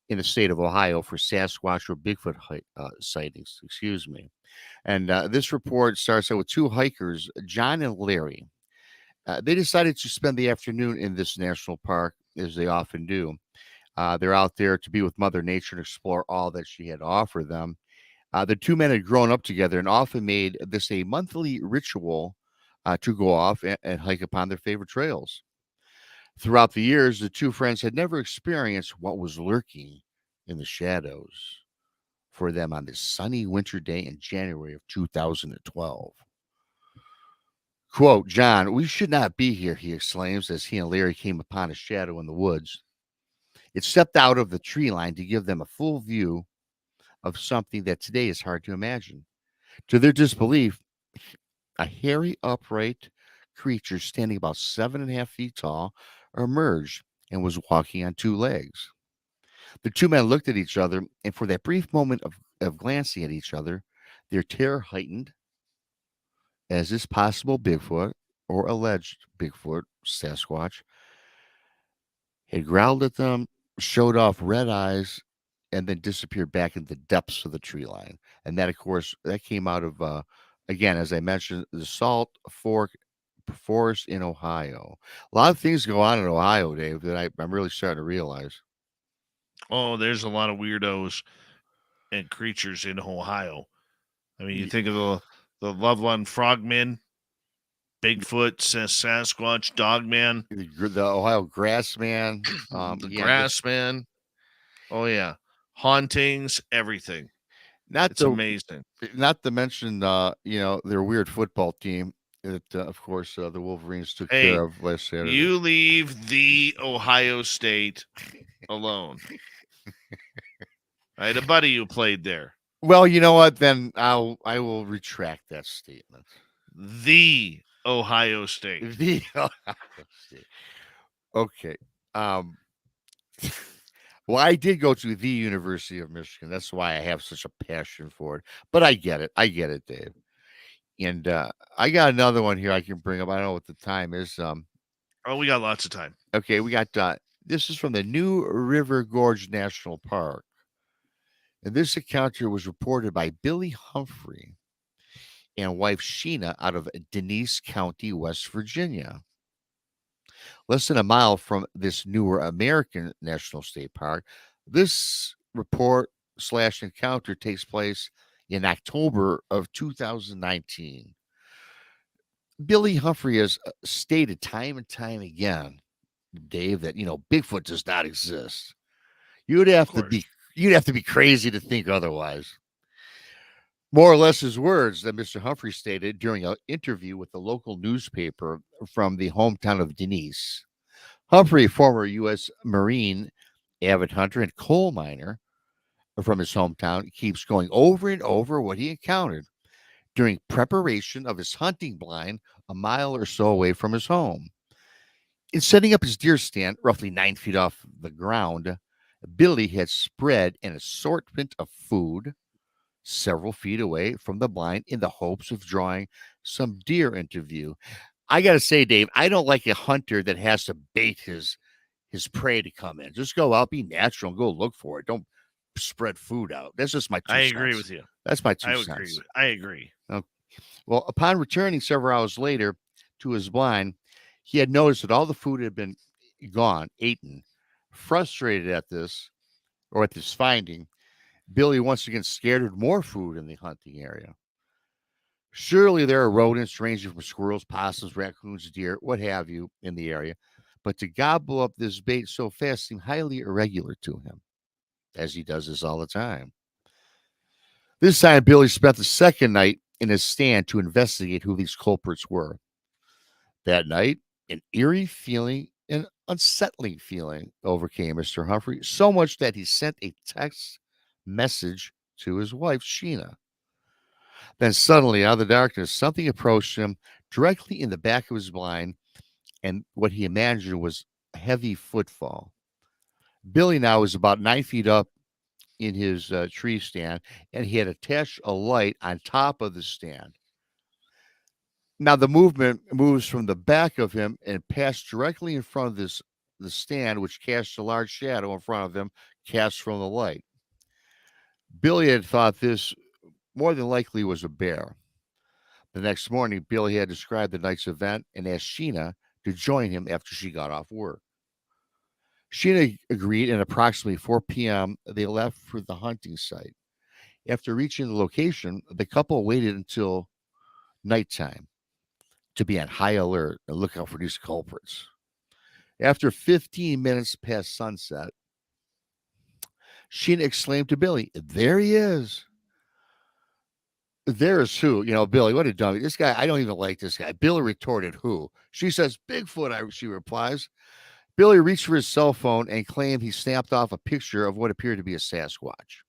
in the state of Ohio for Sasquatch or Bigfoot sightings. Excuse me. And this report starts out with two hikers, John and Larry. They decided to spend the afternoon in this national park, as they often do. They're out there to be with Mother Nature and explore all that she had to offer them. The two men had grown up together and often made this a monthly ritual to go off and hike upon their favorite trails. Throughout the years, the two friends had never experienced what was lurking in the shadows for them on this sunny winter day in January of 2012. Quote, John, we should not be here, he exclaims as he and Larry came upon a shadow in the woods. It stepped out of the tree line to give them a full view of something that today is hard to imagine. To their disbelief, a hairy, upright creature standing about 7.5 feet tall emerged and was walking on two legs. The two men looked at each other, and for that brief moment of glancing at each other, their terror heightened as this possible Bigfoot or alleged Bigfoot, Sasquatch, had growled at them, showed off red eyes, and then disappeared back in the depths of the tree line. And that, of course, that came out of, again, as I mentioned, the Salt Fork Forest in Ohio. A lot of things go on in Ohio, Dave, that I'm really starting to realize. Oh, there's a lot of weirdos and creatures in Ohio. I mean, you think of the Loveland Frogmen, Bigfoot, Sasquatch, Dogman, The Ohio Grassman, the Grassman. Oh yeah, hauntings, everything. It's amazing. Not to mention, their weird football team that, of course, the Wolverines took care of last Saturday. You leave the Ohio State alone. I had a buddy who played there. Well, you know what? Then I will retract that statement. The Ohio State. The Ohio State. Okay. Well, I did go to the University of Michigan. That's why I have such a passion for it. But I get it. I get it, Dave. And I got another one here I can bring up. I don't know what the time is. Oh, we got lots of time. Okay, we got This is from the New River Gorge National Park. And this encounter was reported by Billy Humphrey and wife Sheena out of Denise County, West Virginia. Less than a mile from this newer American National State Park, this report slash encounter takes place in October of 2019. Billy Humphrey has stated time and time again, Dave, that Bigfoot does not exist. You'd have to course. be crazy to think otherwise. More or less his words that Mr. Humphrey stated during an interview with the local newspaper from the hometown of Denise. Humphrey, former U.S. Marine, avid hunter, and coal miner from his hometown, keeps going over and over what he encountered during preparation of his hunting blind a mile or so away from his home. In setting up his deer stand roughly 9 feet off the ground, Billy had spread an assortment of food several feet away from the blind in the hopes of drawing some deer into view. I got to say, Dave, I don't like a hunter that has to bait his prey to come in. Just go out, be natural, and go look for it. Don't spread food out. That's just my 2 I cents. agree with you. That's my 2 I cents. agree. I agree. Well, upon returning several hours later to his blind, he had noticed that all the food had been gone, eaten. Frustrated at this finding, Billy once again scattered more food in the hunting area. Surely there are rodents ranging from squirrels, possums, raccoons, deer, what have you, in the area, but to gobble up this bait so fast seemed highly irregular to him, as he does this all the time. This time, Billy spent the second night in his stand to investigate who these culprits were. That night, an eerie feeling, an unsettling feeling overcame Mr. Humphrey, so much that he sent a text message to his wife, Sheena. Then suddenly, out of the darkness, something approached him directly in the back of his blind, and what he imagined was a heavy footfall. Billy now was about 9 feet up in his tree stand, and he had attached a light on top of the stand. Now the movement moves from the back of him and passed directly in front of the stand, which casts a large shadow in front of him, cast from the light. Billy had thought this more than likely was a bear. The next morning, Billy had described the night's event and asked Sheena to join him after she got off work. Sheena agreed, and approximately 4 p.m., they left for the hunting site. After reaching the location, the couple waited until nighttime to be on high alert and look out for these culprits. After 15 minutes past sunset, Sheena exclaimed to Billy, "There he is." There is who? Billy, what a dummy. This guy, I don't even like this guy. Billy retorted, "Who?" She says, "Bigfoot," she replies. Billy reached for his cell phone and claimed he snapped off a picture of what appeared to be a Sasquatch.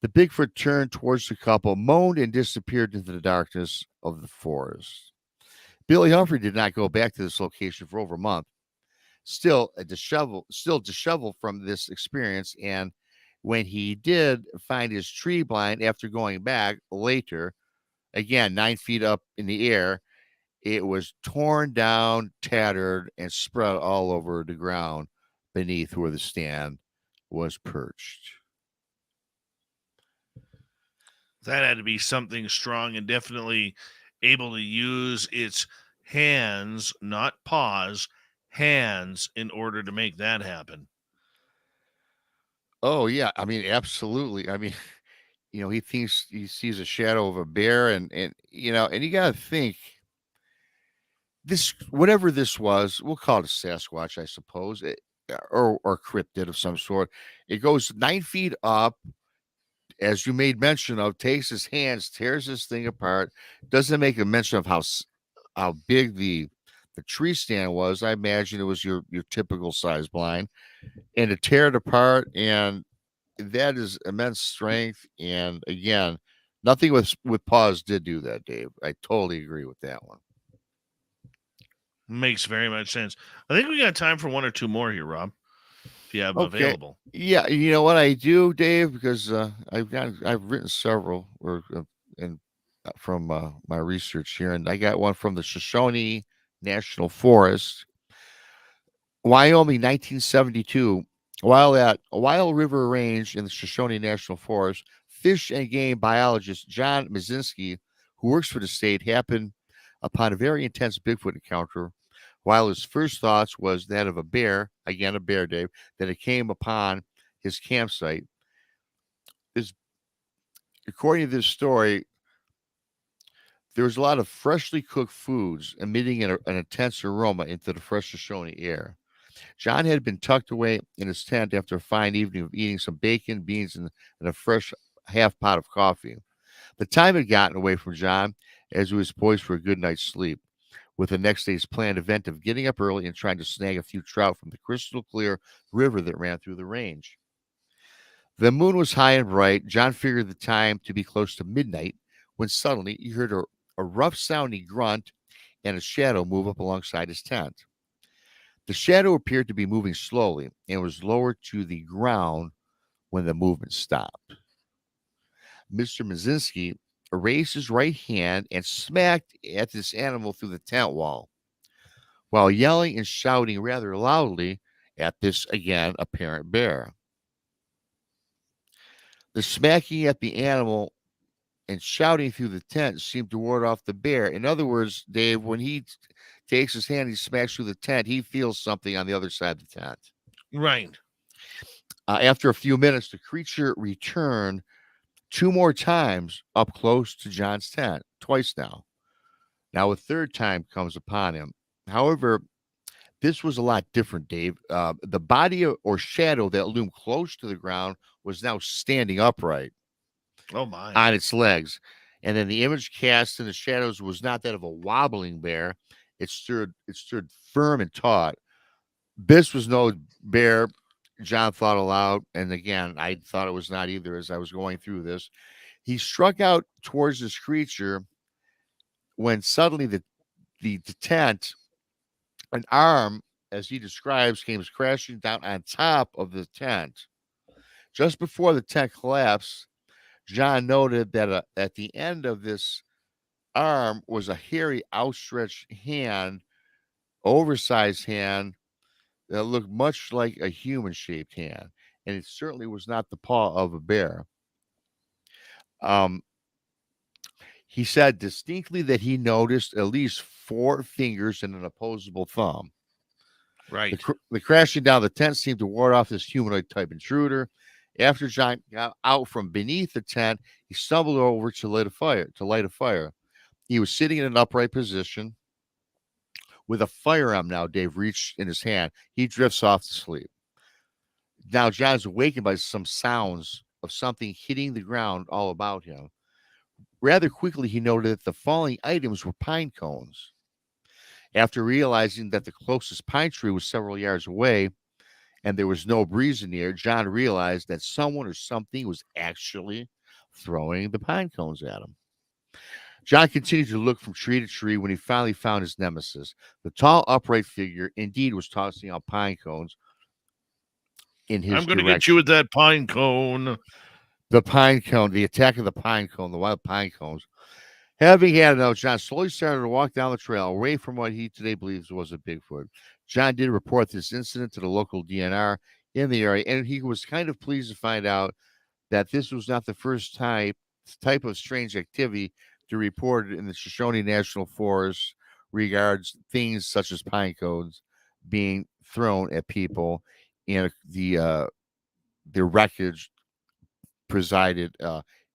The Bigfoot turned towards the couple, moaned, and disappeared into the darkness of the forest. Billy Humphrey did not go back to this location for over a month, still disheveled from this experience. And when he did find his tree blind after going back later, again 9 feet up in the air, it was torn down, tattered, and spread all over the ground beneath where the stand was perched. That had to be something strong and definitely able to use its hands, not paws, hands, in order to make that happen. Oh, yeah. I mean, absolutely. I mean, he sees a shadow of a bear, and you got to think this, whatever this was, we'll call it a Sasquatch, I suppose, or cryptid of some sort. It goes 9 feet up, as you made mention of, takes his hands, tears this thing apart. Doesn't make a mention of how big the tree stand was. I imagine it was your typical size blind, and to tear it apart, and that is immense strength. And again, nothing with paws did do that, Dave. I totally agree with that one. Makes very much sense. I think we got time for one or two more here, Rob, if you have available. Yeah, you know what I do, Dave, because I've written several from my research here, and I got one from the Shoshone National Forest. Wyoming, 1972. While at Wild River Range in the Shoshone National Forest, fish and game biologist John Mcinvile, who works for the state, happened upon a very intense Bigfoot encounter. While his first thoughts was that of a bear, again a bear, Dave, that it came upon his campsite. This, according to this story, there was a lot of freshly cooked foods emitting an intense aroma into the fresh Shoshone air. John had been tucked away in his tent after a fine evening of eating some bacon, beans, and a fresh half pot of coffee. The time had gotten away from John as he was poised for a good night's sleep, with the next day's planned event of getting up early and trying to snag a few trout from the crystal clear river that ran through the range. The moon was high and bright. John figured the time to be close to midnight when suddenly he heard a rough sounding grunt and a shadow move up alongside his tent. The shadow appeared to be moving slowly and was lowered to the ground when the movement stopped. Mr. Mcinvile raised his right hand and smacked at this animal through the tent wall, while yelling and shouting rather loudly at this again apparent bear. The smacking at the animal and shouting through the tent seemed to ward off the bear. In other words, Dave, when he takes his hand, he smacks through the tent, he feels something on the other side of the tent. Right. After a few minutes, the creature returned 2 more times up close to John's tent, twice now. Now a third time comes upon him. However, this was a lot different, Dave. The body or shadow that loomed close to the ground was now standing upright. Oh my. On its legs. And then the image cast in the shadows was not that of a wobbling bear. It stood firm and taut. This was no bear, John thought aloud. And again, I thought it was not either as I was going through this. He struck out towards this creature when suddenly the tent, an arm, as he describes, came crashing down on top of the tent. Just before the tent collapsed, John noted that at the end of this arm was a hairy, outstretched hand, oversized hand that looked much like a human-shaped hand, and it certainly was not the paw of a bear. He said distinctly that he noticed at least 4 fingers and an opposable thumb. Right. The crashing down the tent seemed to ward off this humanoid-type intruder. After John got out from beneath the tent, he stumbled over to light a fire. He was sitting in an upright position with a firearm now, Dave, reached in his hand. He drifts off to sleep. Now John's awakened by some sounds of something hitting the ground all about him. Rather quickly, he noted that the falling items were pine cones. After realizing that the closest pine tree was several yards away, and there was no breeze in the air, John realized that someone or something was actually throwing the pine cones at him. John continued to look from tree to tree when he finally found his nemesis. The tall, upright figure indeed was tossing out pine cones in his I'm going to direction. get you with that pine cone. The pine cone, the attack of the pine cone, the wild pine cones. Having had enough, John slowly started to walk down the trail away from what he today believes was a Bigfoot. John did report this incident to the local DNR in the area, and he was kind of pleased to find out that this was not the first type of strange activity to report in the Shoshone National Forest regards things such as pine cones being thrown at people, and the wreckage presided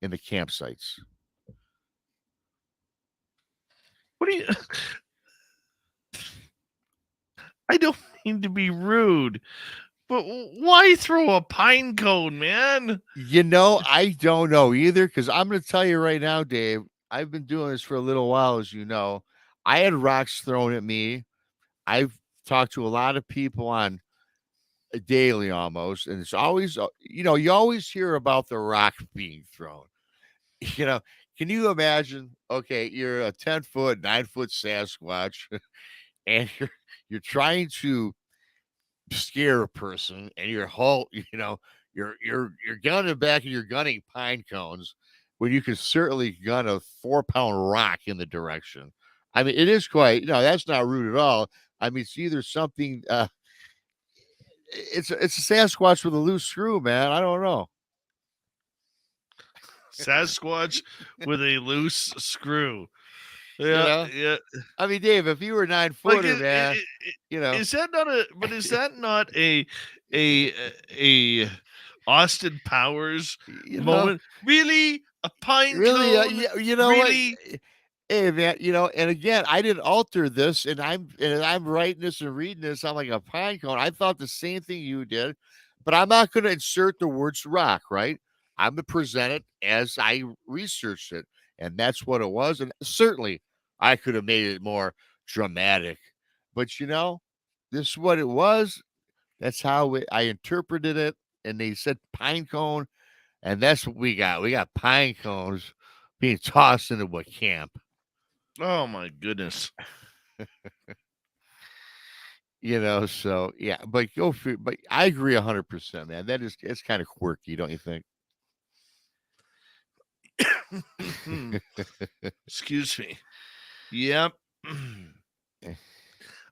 in the campsites. What do you? I don't mean to be rude, but why throw a pine cone, man? You know, I don't know either, because I'm going to tell you right now, Dave, I've been doing this for a little while, as you know. I had rocks thrown at me. I've talked to a lot of people on a daily almost, and it's always, you always hear about the rock being thrown. Can you imagine? Okay, you're a 10-foot, 9-foot Sasquatch, and you're trying to scare a person, and you're gunning back and you're gunning pine cones when you can certainly gun a 4-pound rock in the direction. I mean, it is quite, that's not rude at all. I mean, it's either something it's a Sasquatch with a loose screw, man. I don't know. Sasquatch with a loose screw. Yeah, yeah. I mean, Dave, if you were 9-footer, man, is that not a? But is that not a Austin Powers moment? Really, a pine really, cone? Really? what? Hey, man, and again, I didn't alter this, and I'm writing this and reading this. I'm like a pine cone. I thought the same thing you did, but I'm not going to insert the words rock, right? I'm going to present it as I researched it, and that's what it was. And certainly, I could have made it more dramatic, but this is what it was. That's how I interpreted it, and they said pine cone, and that's what we got. We got pine cones being tossed into a camp. Oh my goodness. So yeah, but but I agree 100%, man. It's kind of quirky, don't you think? Excuse me. Yep.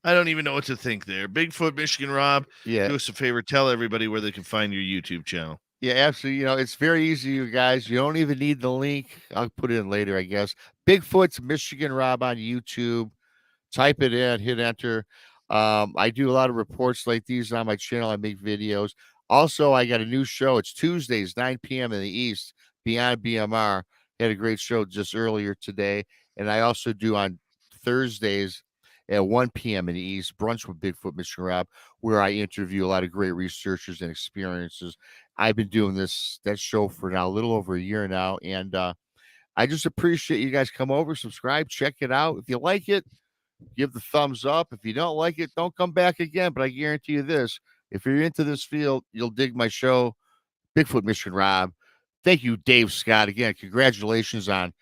I don't even know what to think there. Bigfoot, Michigan Rob. Yeah. Do us a favor. Tell everybody where they can find your YouTube channel. Yeah, absolutely. It's very easy, you guys. You don't even need the link. I'll put it in later, I guess. Bigfoot's Michigan Rob on YouTube. Type it in, hit enter. I do a lot of reports like these on my channel. I make videos. Also, I got a new show. It's Tuesdays, 9 p.m. in the East, Beyond BMR. Had a great show just earlier today. And I also do on Thursdays at 1 p.m. in the East, Brunch with Bigfoot, Michigan Rob, where I interview a lot of great researchers and experiences. I've been doing that show for now a little over a year now. And I just appreciate you guys come over, subscribe, check it out. If you like it, give the thumbs up. If you don't like it, don't come back again. But I guarantee you this, if you're into this field, you'll dig my show, Bigfoot, Michigan Rob. Thank you, Dave Scott. Again, congratulations on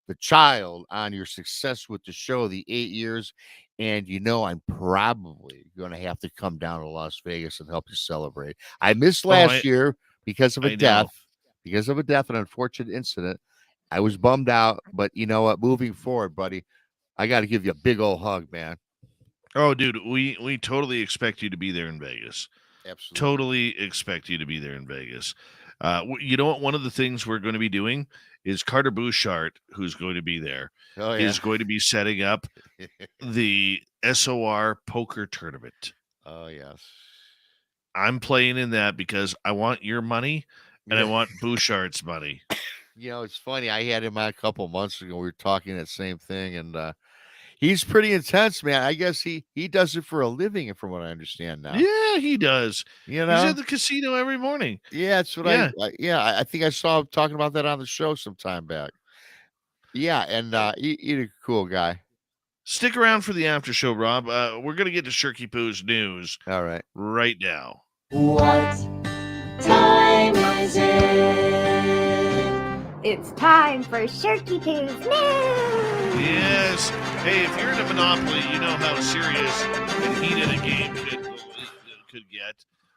the child, on your success with the show, the 8 years. And I'm probably going to have to come down to Las Vegas and help you celebrate. I missed last year because of a death, an unfortunate incident. I was bummed out, but you know what? Moving forward, buddy, I got to give you a big old hug, man. Oh, dude, we totally expect you to be there in Vegas. Absolutely. Totally expect you to be there in Vegas. You know what? One of the things we're going to be doing is Carter Bouchard, who's going to be there, is going to be setting up the SOR poker tournament. Oh, yes. I'm playing in that because I want your money and I want Bouchard's money. It's funny. I had him on a couple months ago. We were talking that same thing, and he's pretty intense, man. I guess he does it for a living, from what I understand now. Yeah, he does. He's at the casino every morning. Yeah, that's what I think I saw him talking about that on the show some time back. Yeah, and he's a cool guy. Stick around for the after show, Rob. We're going to get to Shirky Poo's news. All right. Right now. What time is it? It's time for Shirky Poo's news. Yes. Hey, if you're in a Monopoly, you know how serious and heated a game could get.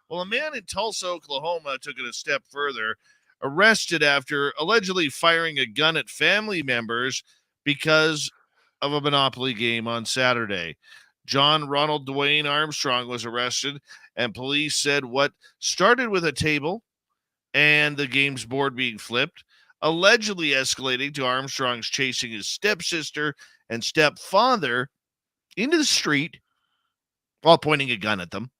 Well, a man in Tulsa, Oklahoma took it a step further, arrested after allegedly firing a gun at family members because of a Monopoly game on Saturday. John Ronald Dwayne Armstrong was arrested, and police said what started with a table and the game's board being flipped, allegedly escalating to Armstrong's chasing his stepsister and stepfather into the street while pointing a gun at them.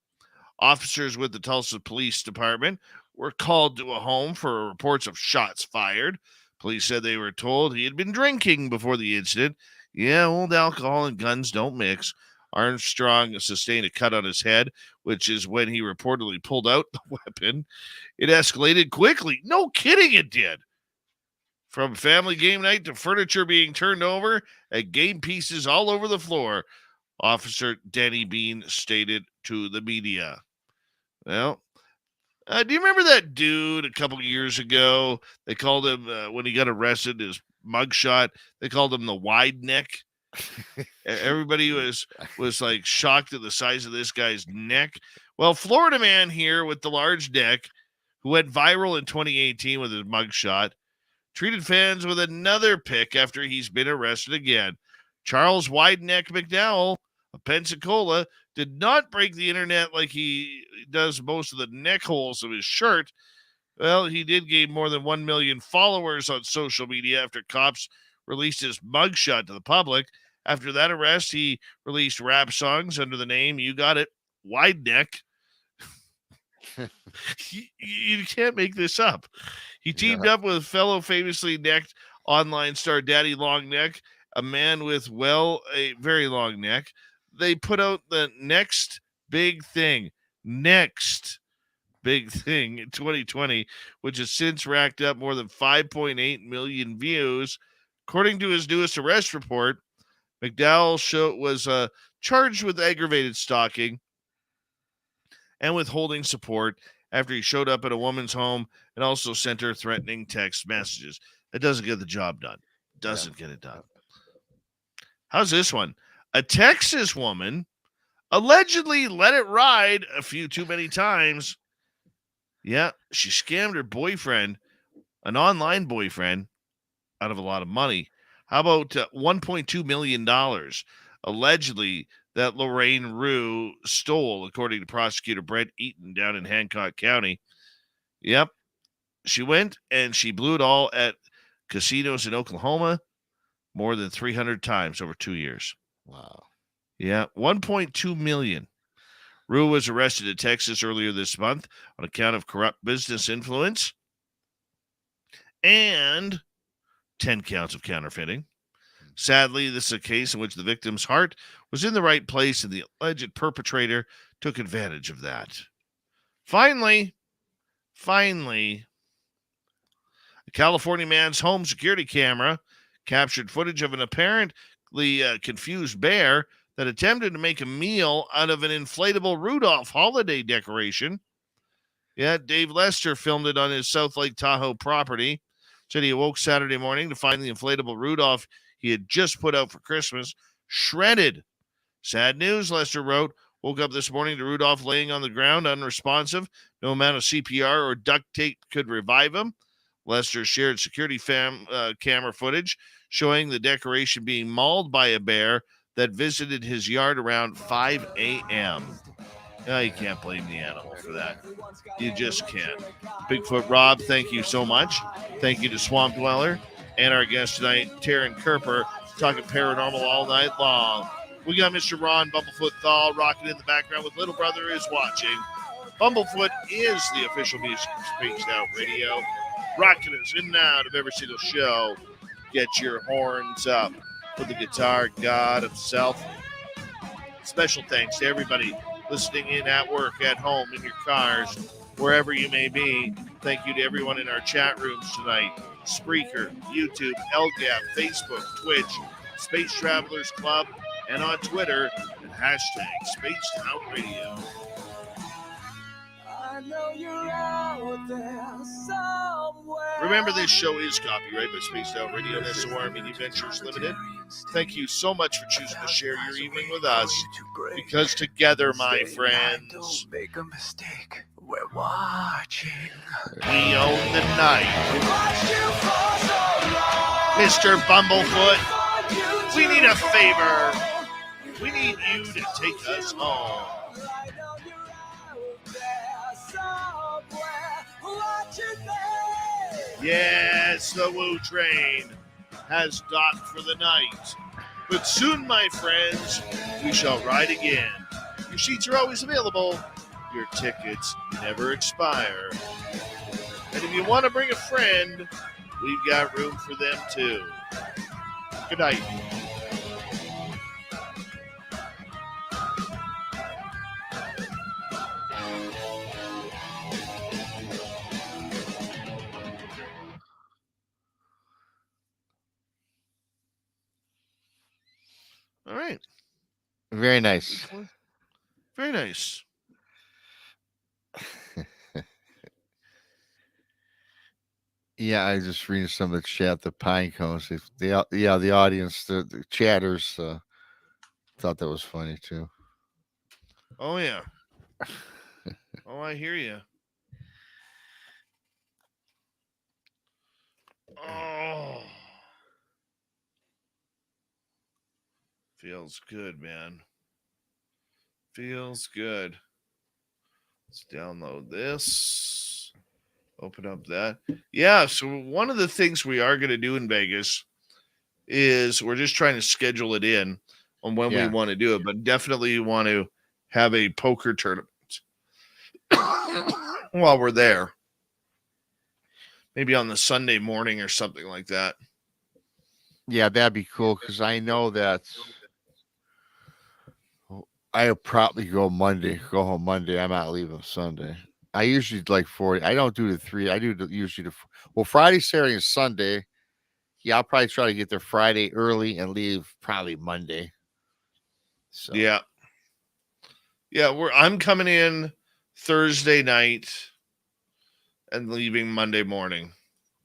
Officers with the Tulsa Police Department were called to a home for reports of shots fired. Police said they were told he had been drinking before the incident. Yeah, old alcohol and guns don't mix. Armstrong sustained a cut on his head, which is when he reportedly pulled out the weapon. It escalated quickly. No kidding, it did. From family game night to furniture being turned over and game pieces all over the floor, Officer Danny Bean stated to the media. Well, do you remember that dude a couple of years ago? They called him, when he got arrested, his mugshot, they called him the wide neck. Everybody was like shocked at the size of this guy's neck. Well, Florida man here with the large neck, who went viral in 2018 with his mugshot, treated fans with another pick after he's been arrested again. Charles Wideneck McDowell, Pensacola did not break the internet like he does most of the neck holes of his shirt. Well, he did gain more than 1 million followers on social media after cops released his mugshot to the public. After that arrest, he released rap songs under the name, you got it, Wide Neck. You can't make this up. He teamed up with fellow famously necked online star Daddy Long Neck, a man with, a very long neck. They put out the Next Big Thing in 2020, which has since racked up more than 5.8 million views. According to his newest arrest report, McDowell was charged with aggravated stalking and withholding support after he showed up at a woman's home and also sent her threatening text messages. That doesn't get the job done. Doesn't get it done. How's this one? A Texas woman allegedly let it ride a few too many times. Yeah, she scammed her boyfriend, an online boyfriend, out of a lot of money. How about $1.2 million? Allegedly, that Lorraine Rue stole, according to prosecutor Brent Eaton down in Hancock County. Yep. She went and she blew it all at casinos in Oklahoma more than 300 times over 2 years. Wow. Yeah, 1.2 million. Rue was arrested in Texas earlier this month on account of corrupt business influence and 10 counts of counterfeiting. Sadly, this is a case in which the victim's heart was in the right place and the alleged perpetrator took advantage of that. Finally, a California man's home security camera captured footage of an apparently confused bear that attempted to make a meal out of an inflatable Rudolph holiday decoration. Yeah, Dave Lester filmed it on his South Lake Tahoe property. Said he awoke Saturday morning to find the inflatable Rudolph he had just put out for Christmas shredded. Sad news, Lester wrote. Woke up this morning to Rudolph laying on the ground, unresponsive. No amount of CPR or duct tape could revive him. Lester shared security camera footage showing the decoration being mauled by a bear that visited his yard around 5 a.m. You can't blame the animal for that. You just can't. Bigfoot Rob, thank you so much. Thank you to Swamp Dweller and our guest tonight, Taryn Kerper, talking paranormal all night long. We got Mr. Ron Bumblefoot Thal rocking in the background with Little Brother is Watching. Bumblefoot is the official music of Spaced Out Radio. Rocking us in and out of every single show. Get your horns up for the guitar god himself. Special thanks to everybody listening in at work, at home, in your cars, wherever you may be. Thank you to everyone in our chat rooms tonight. Spreaker, YouTube, LGAP, Facebook, Twitch, Space Travelers Club, and on Twitter at hashtag Spaced Out Radio. I know you're out there somewhere. Remember, this show is copyrighted by Spaced Out Radio and SOR Media Ventures Limited. Thank you so much for choosing to share your evening with us, because together, my friends, don't make a mistake. We're watching. We own the night. Mr. Bumblefoot, we need a favor. We need you to take us home. Yes, the Woo Train has docked for the night. But soon, my friends, we shall ride again. Your seats are always available. Your tickets never expire. And if you want to bring a friend, we've got room for them too. Good night. All right. Very nice. Very nice. Yeah, I just reading some of the chat, the pine cones. The audience, the chatters thought that was funny too. Oh yeah. Oh, I hear you. Oh, feels good, man. Feels good. Let's download this. Open up that. Yeah, so one of the things we are going to do in Vegas is we're just trying to schedule it in on when we want to do it, but definitely want to have a poker tournament while we're there. Maybe on the Sunday morning or something like that. Yeah, that'd be cool because I know that I'll probably go home Monday. I'm not leaving Sunday. I usually like 40. I don't do the 3. I do usually Friday, Saturday, and Sunday. Yeah, I'll probably try to get there Friday early and leave probably Monday. So yeah, I'm coming in Thursday night and leaving Monday morning.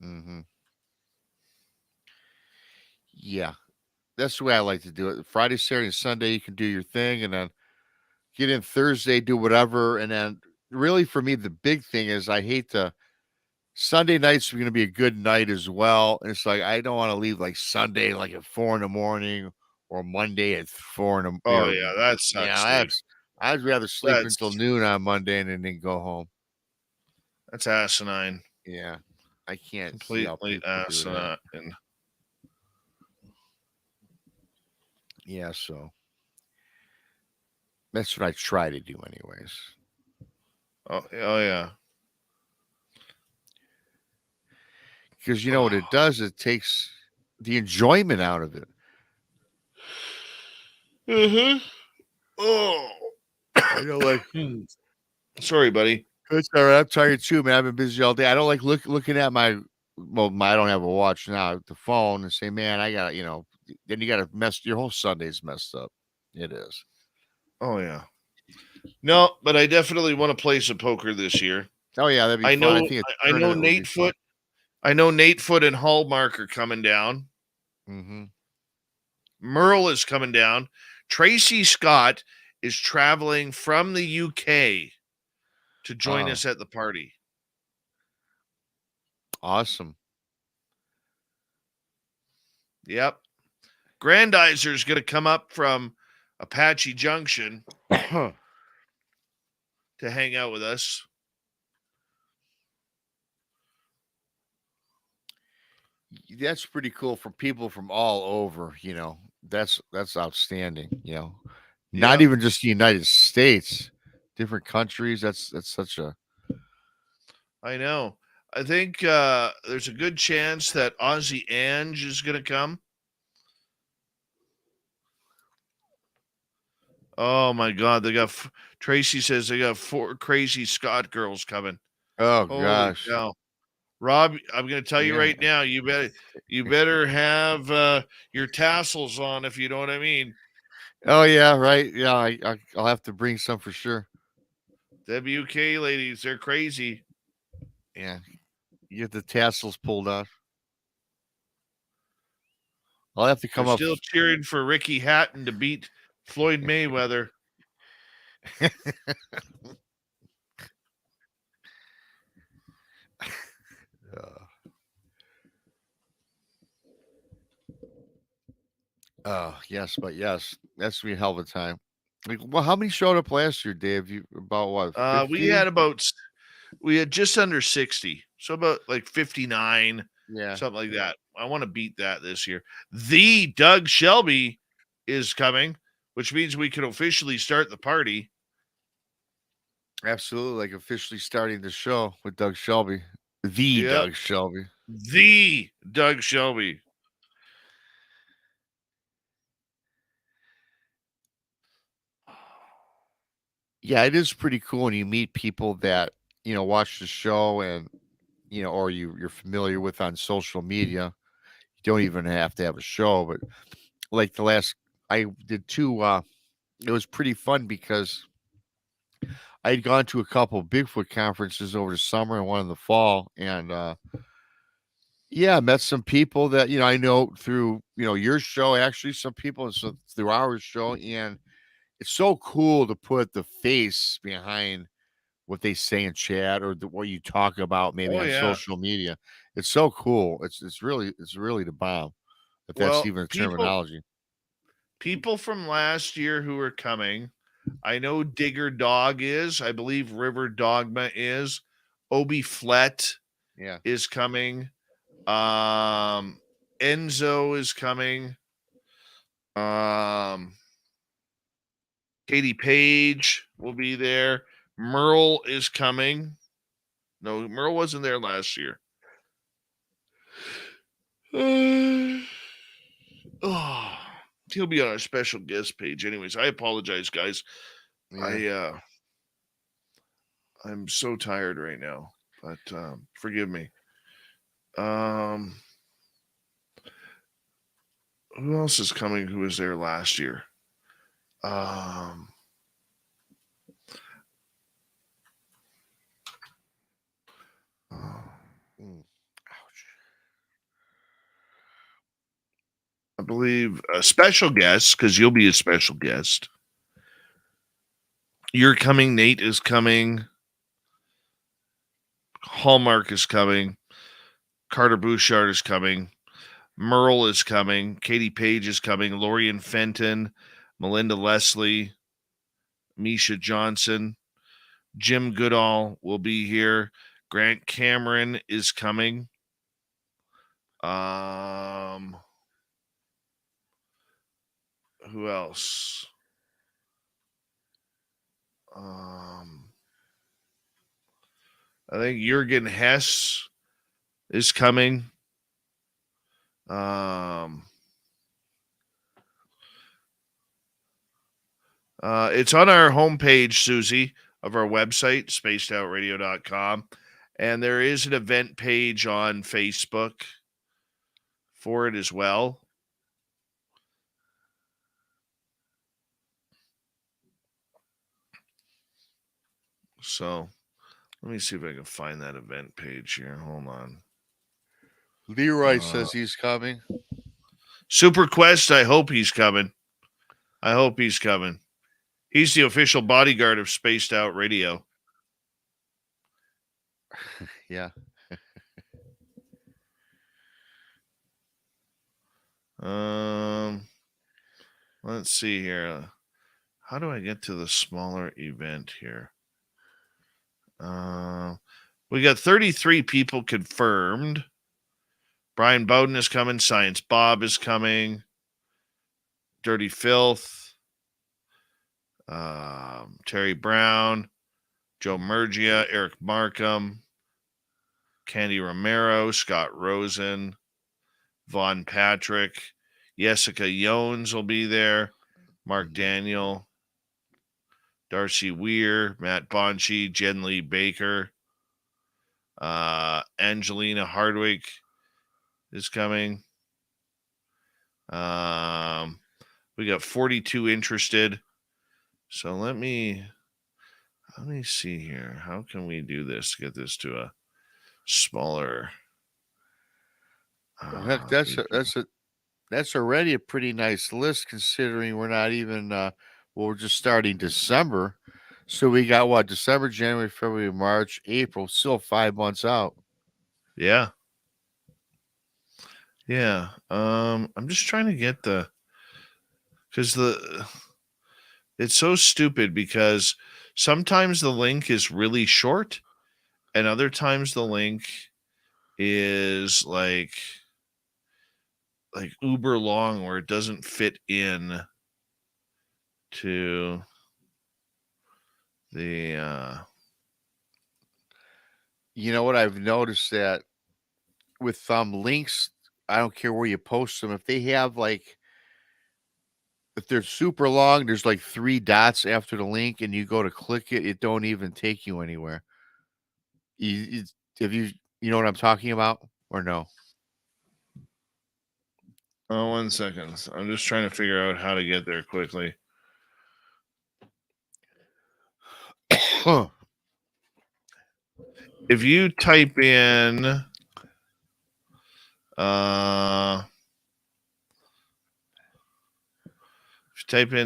Mm-hmm. Yeah, that's the way I like to do it. Friday, Saturday, and Sunday, you can do your thing, and then get in Thursday, do whatever, and then really for me, the big thing is I hate to. Sunday night's going to be a good night as well, and it's like I don't want to leave like Sunday like at 4 a.m. or Monday at 4 a.m. Oh yeah, that sucks. Yeah, I'd rather sleep until noon on Monday and then go home. That's asinine. Yeah, I can't. Completely asinine. Yeah, so that's what I try to do, anyways. Oh yeah. Because you know what it does? It takes the enjoyment out of it. Mm-hmm. Oh, I know, like. Sorry, buddy. It's all right. I'm tired too, man. I've been busy all day. I don't like looking at my. Well, I don't have a watch now. The phone and say, man, I got Then you got to mess. Your whole Sunday's messed up. It is. Oh yeah. No, but I definitely want to play some poker this year. Oh yeah, that'd be fun. I know Nate Foot. I know Nate Foot and Hallmark are coming down. Mm-hmm. Merle is coming down. Tracy Scott is traveling from the UK to join us at the party. Awesome. Yep. Grandizer is going to come up from Apache Junction to hang out with us. That's pretty cool for people from all over. That's outstanding. Not even just the United States, different countries. That's such a. I know. I think there's a good chance that Aussie Ange is going to come. Oh my God! Tracy says they got 4 crazy Scott girls coming. Oh gosh! Cow. Rob, I'm going to tell you right now. You better have your tassels on, if you know what I mean. Oh yeah, right. Yeah, I'll have to bring some for sure. WK ladies, they're crazy. Yeah, you get the tassels pulled off. I'll have to come up. Still cheering for Ricky Hatton to beat Floyd Mayweather. Yes, but yes, that's gonna be a hell of a time. Well, how many showed up last year, Dave? About what? 50? We had just under 60, so about like 59, something like that. I want to beat that this year. The Doug Shelby is coming, which means we can officially start the party. Absolutely, like officially starting the show with Doug Shelby. Doug Shelby. The Doug Shelby. Yeah, it is pretty cool when you meet people that, watch the show and, or you're familiar with on social media. You don't even have to have a show, but like I did 2, it was pretty fun because I had gone to a couple of Bigfoot conferences over the summer and one in the fall. And, I met some people that, I know through, your show, actually some people through our show. And it's so cool to put the face behind what they say in chat or what you talk about maybe on social media. It's so cool. It's really the bomb. If that's even a terminology. People from last year who are coming I know Digger Dog is. I believe River Dogma is. Obi Flett Yeah. is coming. Enzo is coming. Katie Page will be there. Merle is coming. No, Merle wasn't there last year. Oh, he'll be on our special guest page. Anyways, I apologize, guys. Yeah. I'm so tired right now, but forgive me. Who else is coming who was there last year? Ouch. I believe a special guest, because you'll be a special guest. You're coming. Nate is coming. Hallmark is coming. Carter Bouchard is coming. Merle is coming. Katie Page is coming. Lorian Fenton. Melinda Leslie. Misha Johnson. Jim Goodall will be here. Grant Cameron is coming. Who else? I think Jürgen Hess is coming. It's on our homepage, Susie, of our website, spacedoutradio.com. And there is an event page on Facebook for it as well. So let me see if I can find that event page here. Hold on. Leroy says he's coming. Super Quest, I hope he's coming. He's the official bodyguard of Spaced Out Radio. Yeah. Let's see here. How do I get to the smaller event here? We got 33 people confirmed. Brian Bowden is coming. Science Bob is coming. Dirty Filth. Terry Brown. Joe Murgia. Eric Markham. Candy Romero. Scott Rosen. Vaughn Patrick. Jessica Jones will be there. Mark Daniel. Darcy Weir. Matt Bonchi. Jen Lee Baker. Angelina Hardwick is coming. We got 42 interested. So let me see here. How can we do this? Get this to a smaller. Heck, that's already a pretty nice list considering we're not even we're just starting December. So we got what? December, January, February, March, April, still 5 months out. Yeah. Yeah. I'm just trying to get because it's so stupid because sometimes the link is really short and other times the link is like uber long where it doesn't fit in to the You know what? I've noticed that with links, I don't care where you post them. If they have if they're super long, there's like 3 dots after the link and you go to click it, it don't even take you anywhere. You know what I'm talking about or no? Oh, 1 second. I'm just trying to figure out how to get there quickly. If you type in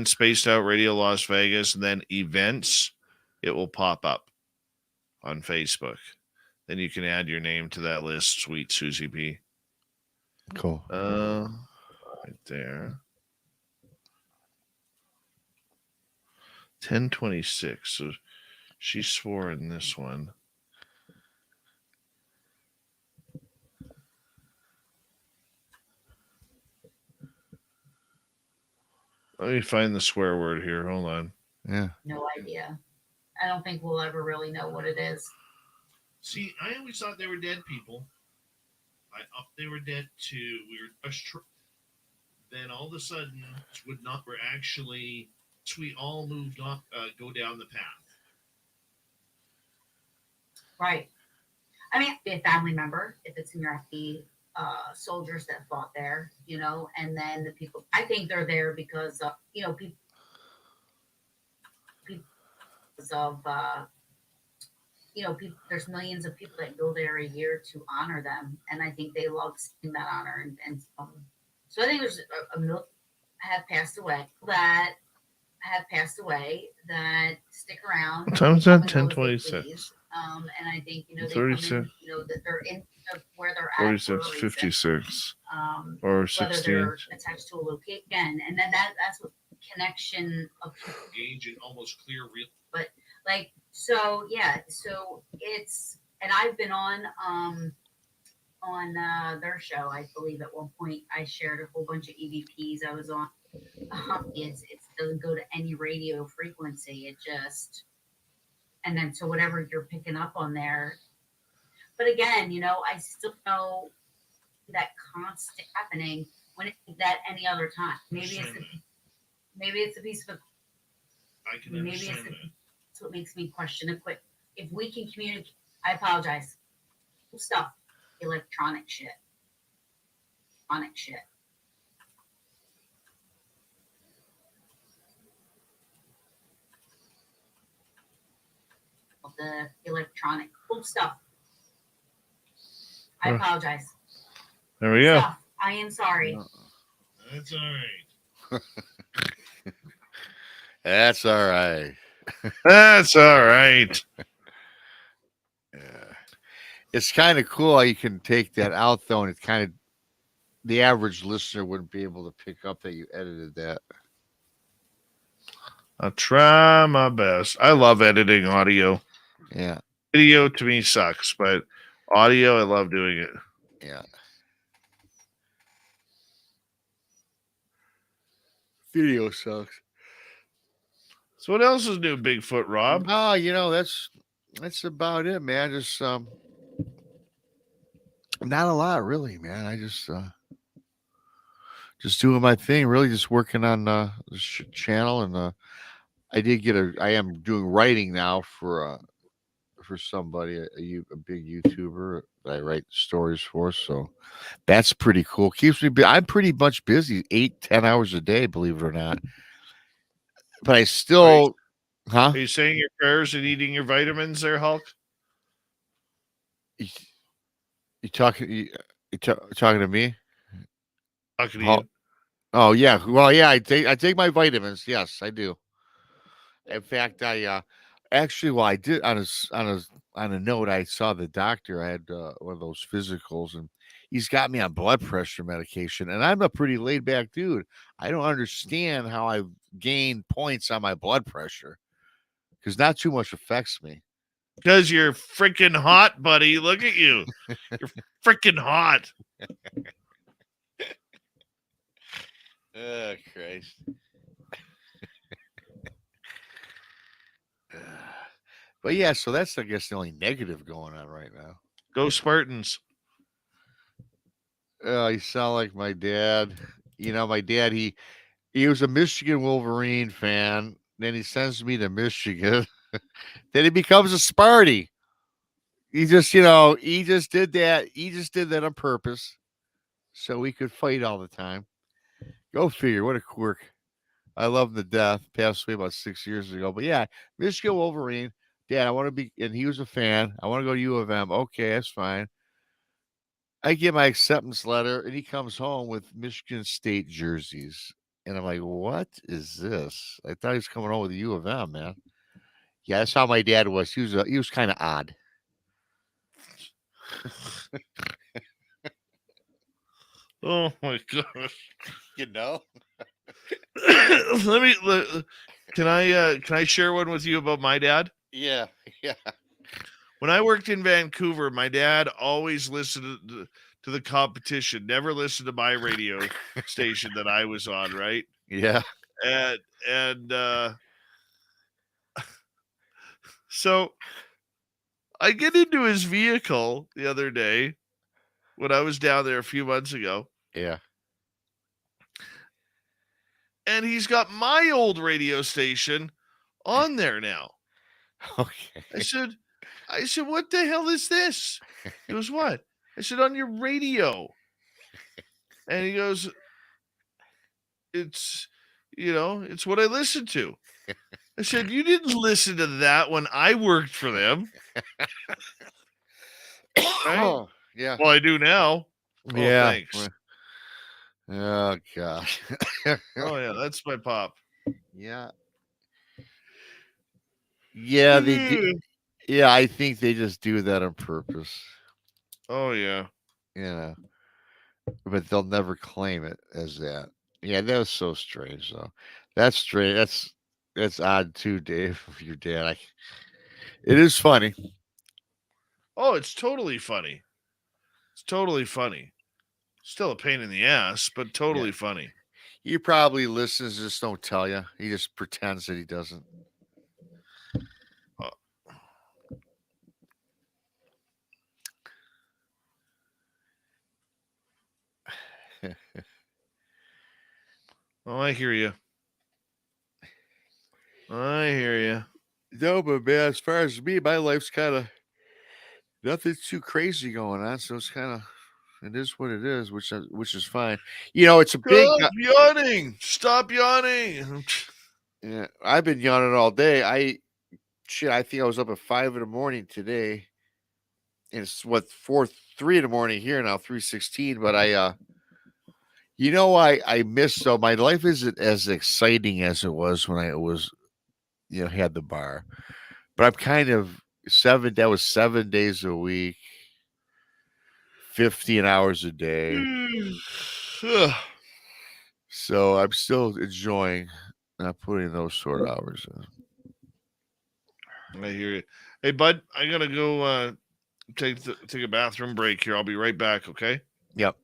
Spaced Out Radio Las Vegas and then events, it will pop up on Facebook. Then you can add your name to that list, sweet Susie P. Cool. Right there. 10:26. So she swore in this one. Let me find the swear word here. Hold on. Yeah. No idea. I don't think we'll ever really know what it is. See, I always thought they were dead people. They were dead too. We were then all of a sudden we're actually we all moved off, go down the path. Right. I mean, be a family member if it's in your soldiers that fought there, and then the people. I think they're there because people of people. There's millions of people that go there a year to honor them, and I think they love seeing that honor. And so I think there's a million have passed away that stick around. What time is that? 10:26. And I think they 36. come in, that they're in where they're at. 46, 56, or 16. Whether they're attached to a location, and then that's what connection of people Gauge and almost clear real. But so it's, and I've been on their show. I believe at one point I shared a whole bunch of EVPs I was on. It doesn't go to any radio frequency. It just, and then so whatever you're picking up on there. But again, I still know that constant happening when it's that any other time. Maybe it's a piece of. I can understand that. That's what makes me question it. Quick, if we can communicate, I apologize. Stuff, electronic shit. The electronic cool stuff. I apologize. There we go. Stuff. I am sorry. That's all right. That's all right. That's all right. Yeah. It's kind of cool how you can take that out, though, and it's kind of the average listener wouldn't be able to pick up that you edited that. I'll try my best. I love editing audio. Yeah. Video to me sucks, but audio, I love doing it. Yeah. Video sucks. So what else is new, Bigfoot Rob? Oh, that's about it, man. Just not a lot, really, man. I just doing my thing, really, just working on the channel, and I am doing writing now for somebody, a big YouTuber that I write stories for. So that's pretty cool. Keeps me. I'm pretty much busy, 8-10 hours a day, believe it or not. But I still, Are you saying your prayers and eating your vitamins there, Hulk? You talking to me? Talking to you. Oh yeah. Well, yeah. I take my vitamins. Yes, I do. In fact, I did on a note. I saw the doctor. I had one of those physicals, and he's got me on blood pressure medication. And I'm a pretty laid back dude. I don't understand how I gain points on my blood pressure because not too much affects me. Because you're freaking hot, buddy. Look at you. You're freaking hot. Oh, Christ. But yeah, so that's, I guess, the only negative going on right now. Go Spartans. You sound like my dad. My dad, he was a Michigan Wolverine fan. Then he sends me to Michigan. Then he becomes a Sparty. He just did that. He just did that on purpose so we could fight all the time. Go figure. What a quirk. I love him to death. Passed away about 6 years ago. But yeah, Michigan Wolverine. Dad, I want to be, and he was a fan. I want to go to U of M. Okay, that's fine. I get my acceptance letter, and he comes home with Michigan State jerseys. And I'm like, what is this? I thought he was coming home with the U of M, man. Yeah, that's how my dad was. He was kind of odd. Oh my gosh. You know? Can I share one with you about my dad? Yeah. When I worked in Vancouver, my dad always listened to the competition, never listened to my radio station that I was on, right? Yeah. And so I get into his vehicle the other day when I was down there a few months ago, Yeah. and he's got my old radio station on there now. Okay. I said, what the hell is this? He goes, what? I said, on your radio. And he goes, it's what I listen to. I said, you didn't listen to that when I worked for them. Right? Yeah. Well, I do now. Oh, Yeah. thanks. Oh gosh. Oh yeah, that's my pop. Yeah. Yeah, they do. Yeah, I think they just do that on purpose. Oh yeah. Yeah. But they'll never claim it as that. Yeah, that was so strange though. That's strange. That's odd too, Dave, of your dad. It is funny. Oh, it's totally funny. It's totally funny. Still a pain in the ass, but totally funny. He probably listens, just don't tell you. He just pretends that he doesn't. Oh, I hear you. I hear you. No, but man, as far as me, my life's kind of nothing too crazy going on, so it's kind of it is what it is, which is fine. It's a big. Stop yawning! Stop yawning! Yeah, I've been yawning all day. I think I was up at 5 a.m. today, and it's 3 a.m. here now, 3:16. But I miss so my life isn't as exciting as it was when I was, had the bar. But I'm kind of that was 7 days a week, 15 hours a day. So I'm still enjoying not putting those sort of hours in. I hear you. Hey, bud, I gotta go take a bathroom break here. I'll be right back. Okay. Yep.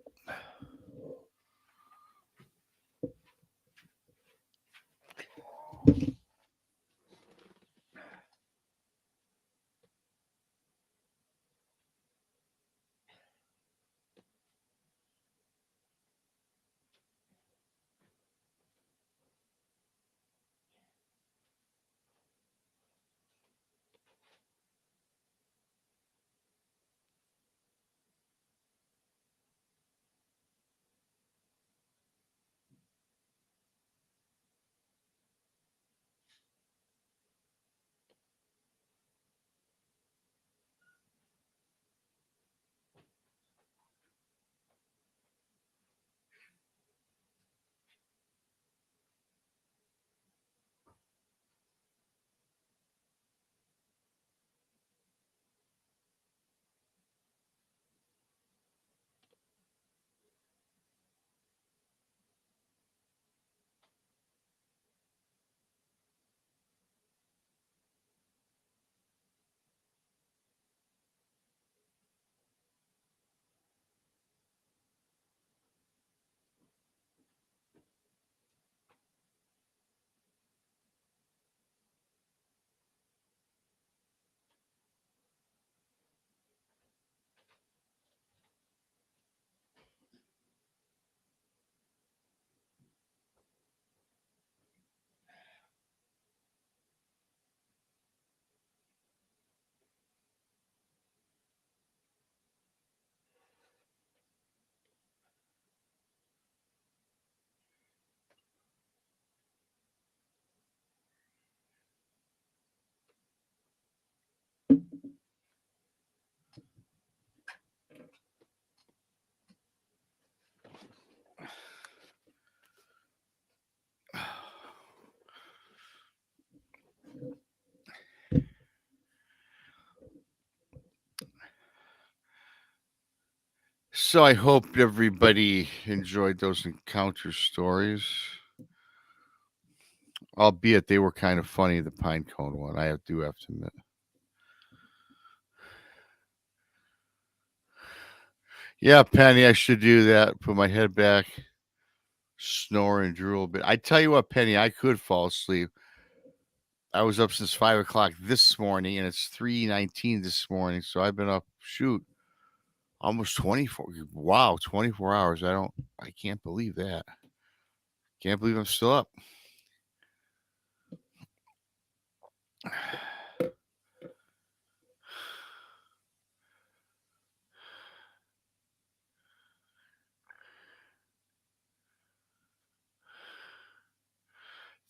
So I hope everybody enjoyed those encounter stories. Albeit they were kind of funny, the pine cone one. I do have to admit. Yeah, Penny, I should do that. Put my head back, snore and drool a bit. I tell you what, Penny, I could fall asleep. I was up since 5 o'clock this morning, and it's 3:19 this morning. So I've been up, almost 24. Wow, 24 hours. I can't believe that. Can't believe I'm still up.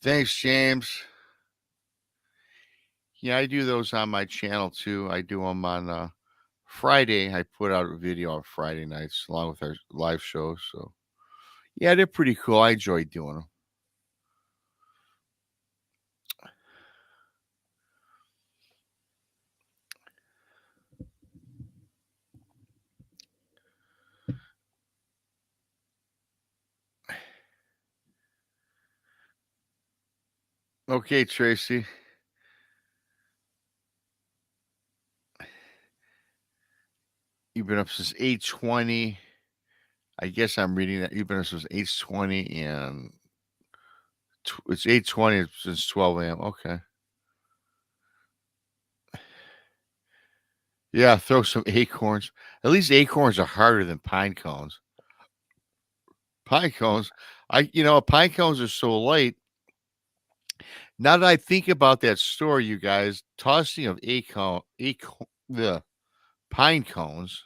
Thanks, James. Yeah, I do those on my channel too. I do them on Friday. I put out a video on Friday nights along with our live shows. So, yeah, they're pretty cool. I enjoy doing them. Okay, Tracy. You've been up since 8:20. I guess I'm reading that you've been up since 8:20 and it's 8:20 since 12 a.m. Okay. Yeah, throw some acorns. At least acorns are harder than pine cones. Pine cones, pine cones are so light. Now that I think about that story, you guys, tossing of the pine cones,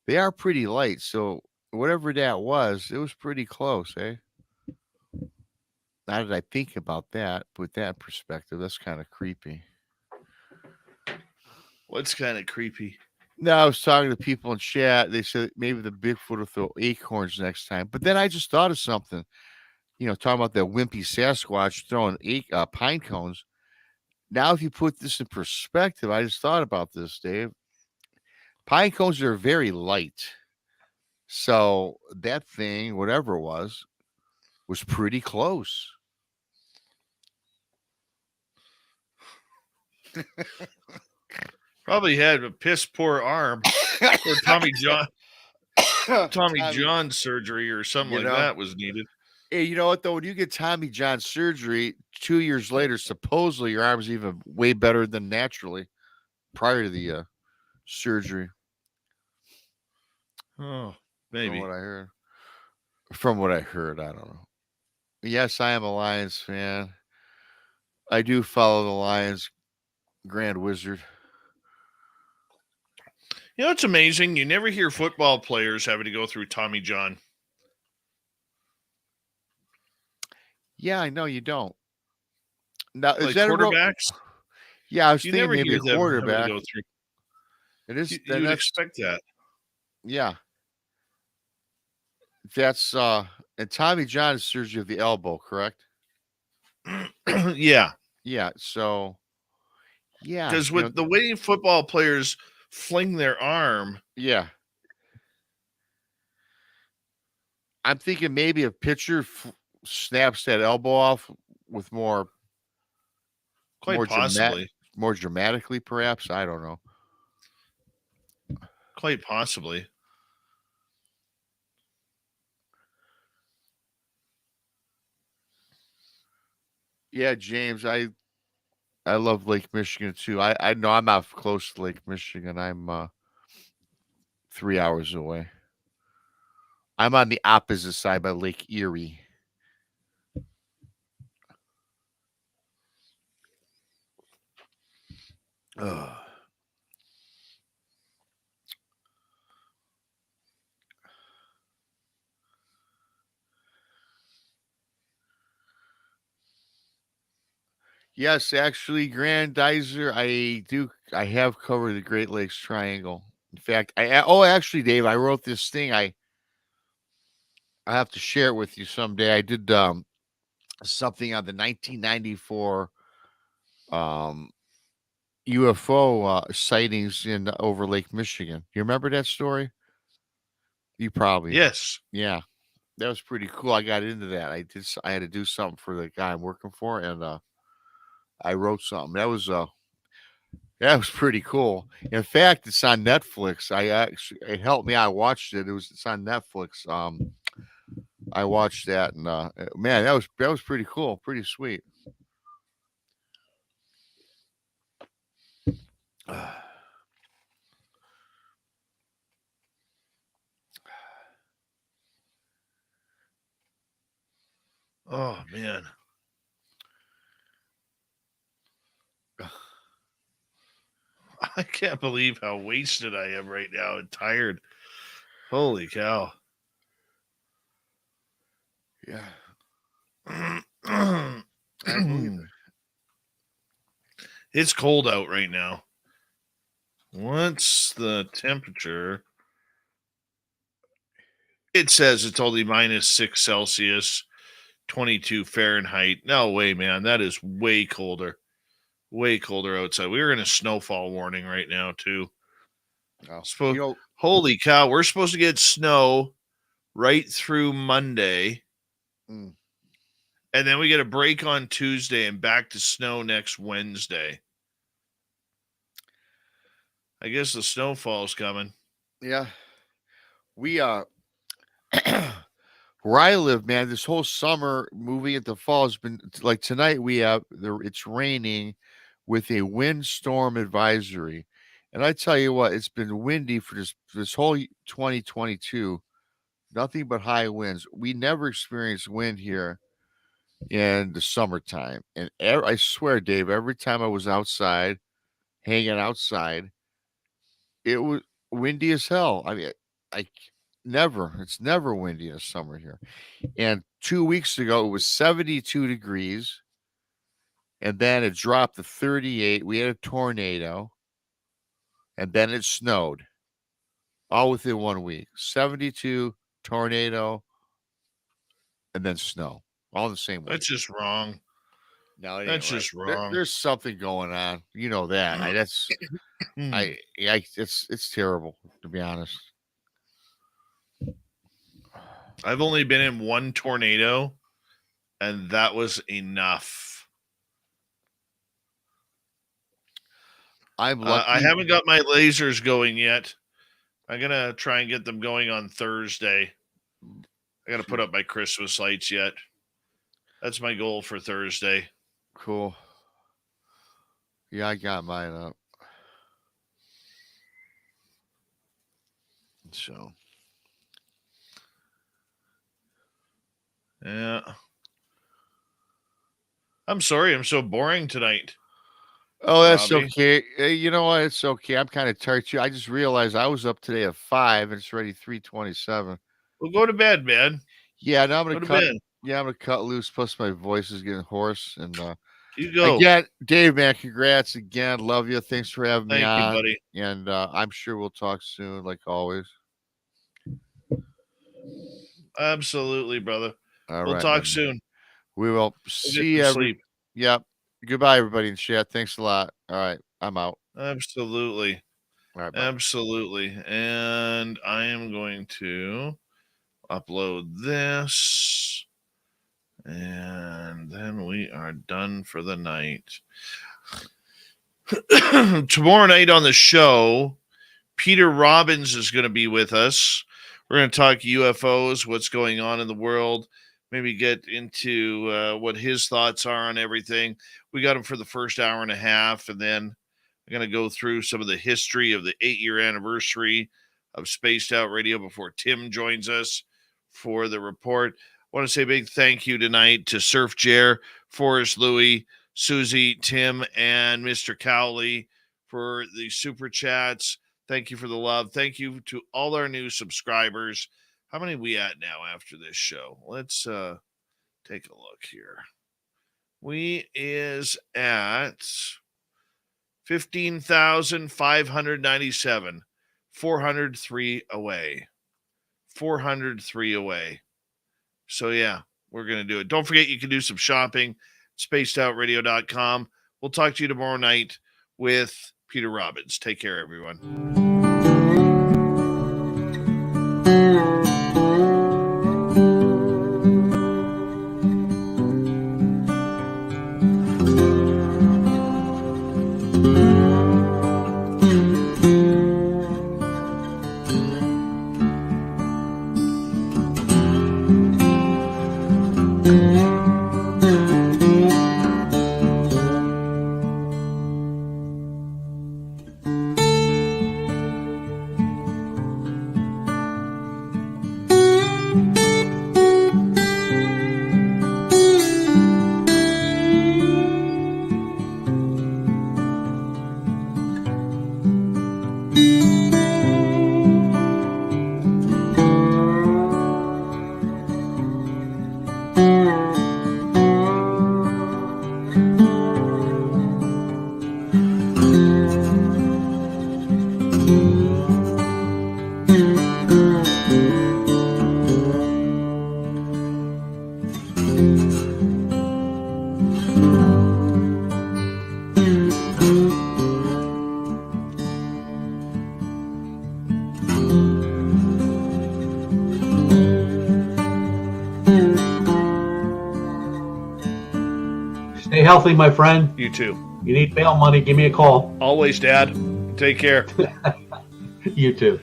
they are pretty light. So whatever that was, it was pretty close, eh? Now that I think about that, with that perspective, that's kind of creepy. What's kind of creepy? No, I was talking to people in chat. They said maybe the Bigfoot will throw acorns next time. But then I just thought of something. Talking about that wimpy Sasquatch throwing pine cones. Now, if you put this in perspective, I just thought about this, Dave. Pine cones are very light. So that thing, whatever it was pretty close. Probably had a piss poor arm or Tommy John surgery or something that was needed. Hey, you know what, though? When you get Tommy John surgery, 2 years later, supposedly your arm's even way better than naturally prior to the surgery. Oh, maybe. From what I heard, I don't know. Yes, I am a Lions fan. I do follow the Lions, Grand Wizard. It's amazing. You never hear football players having to go through Tommy John. Yeah, I know you don't. Now, like is that quarterbacks? Yeah, I was thinking maybe a quarterback. It is. You would expect that. Yeah. That's and Tommy John is surgery of the elbow, correct? Yeah. Yeah. So, yeah. Because with the way football players fling their arm. Yeah. I'm thinking maybe a pitcher snaps that elbow off with more more dramatically, perhaps. I don't know. Quite possibly. Yeah, James, I love Lake Michigan too. I know I'm not close to Lake Michigan. I'm 3 hours away. I'm on the opposite side by Lake Erie. Ugh. Yes, actually, Grandizer, I have covered the Great Lakes Triangle. In fact, actually, Dave, I wrote this thing. I have to share it with you someday. I did something on the 1994 UFO sightings over Lake Michigan. You remember that story? You probably. Yes. Yeah. that was pretty cool. I got into that. I had to do something for the guy I'm working for, and I wrote something. That was pretty cool. In fact, it's on Netflix. It helped me. I watched it. It's on Netflix. I watched that, and man, that was pretty cool, pretty sweet. Oh man. I can't believe how wasted I am right now and tired. Holy cow. Yeah. I believe it. It's cold out right now. What's the temperature? It says it's only -6 Celsius, 22 Fahrenheit. No way, man. That is way colder. Way colder outside. We were in a snowfall warning right now, too. Oh, Holy cow. We're supposed to get snow right through Monday. Mm. And then we get a break on Tuesday and back to snow next Wednesday. I guess the snowfall's coming. Yeah. We where I live, man, this whole summer moving into fall has been like tonight it's raining with a windstorm advisory. And I tell you what, it's been windy for this whole 2022. Nothing but high winds. We never experienced wind here in the summertime. And I swear, Dave, every time I was outside, hanging outside, it was windy as hell. I mean, it's never windy in the summer here. And 2 weeks ago, it was 72 degrees. And then it dropped to 38. We had a tornado. And then it snowed. All within 1 week. 72, tornado, and then snow. All in the same week. That's just wrong. No, it ain't That's right. just wrong. There's something going on. You know that. It's terrible, to be honest. I've only been in one tornado, and that was enough. I'm lucky. I haven't got my lasers going yet. I'm going to try and get them going on Thursday. I got to put up my Christmas lights yet. That's my goal for Thursday. Cool. Yeah, I got mine up. So. Yeah. I'm sorry I'm so boring tonight. Oh, that's Robbie. okay. You know what? It's okay. I'm kind of tired too. I just realized I was up today at 5 and it's already 3:27. Well, go to bed, man. Yeah, now I'm Go gonna to cut. bed. Yeah, I'm gonna cut loose. Plus, my voice is getting hoarse. And You go. again, Dave, man, congrats again. Love you. Thanks for having me Thank you, on. buddy. And I'm sure we'll talk soon, like always. Absolutely, brother. All We'll right, talk man. soon. We will We'll see get some you. sleep. Yep. Goodbye, everybody in chat. Thanks a lot. All right, I'm out. Absolutely. All right, bye. Absolutely. And I am going to upload this. And then we are done for the night. Tomorrow night on the show, Peter Robbins is going to be with us. We're going to talk UFOs, what's going on in the world, maybe get into what his thoughts are on everything. We got him for the first hour and a half, and then I'm going to go through some of the history of the 8-year anniversary of Spaced Out Radio before Tim joins us for the report. I want to say a big thank you tonight to Surf Jer, Forrest Louie, Susie, Tim, and Mr. Cowley for the super chats. Thank you for the love. Thank you to all our new subscribers. How many are we at now after this show? Let's take a look here. We is at 15,597. 403 away. 403 away. So, yeah, we're going to do it. Don't forget you can do some shopping. SpacedOutRadio.com. We'll talk to you tomorrow night with Peter Robbins. Take care, everyone. Stay healthy, my friend. You too. You need bail money, give me a call. Always, Dad. Take care. You too.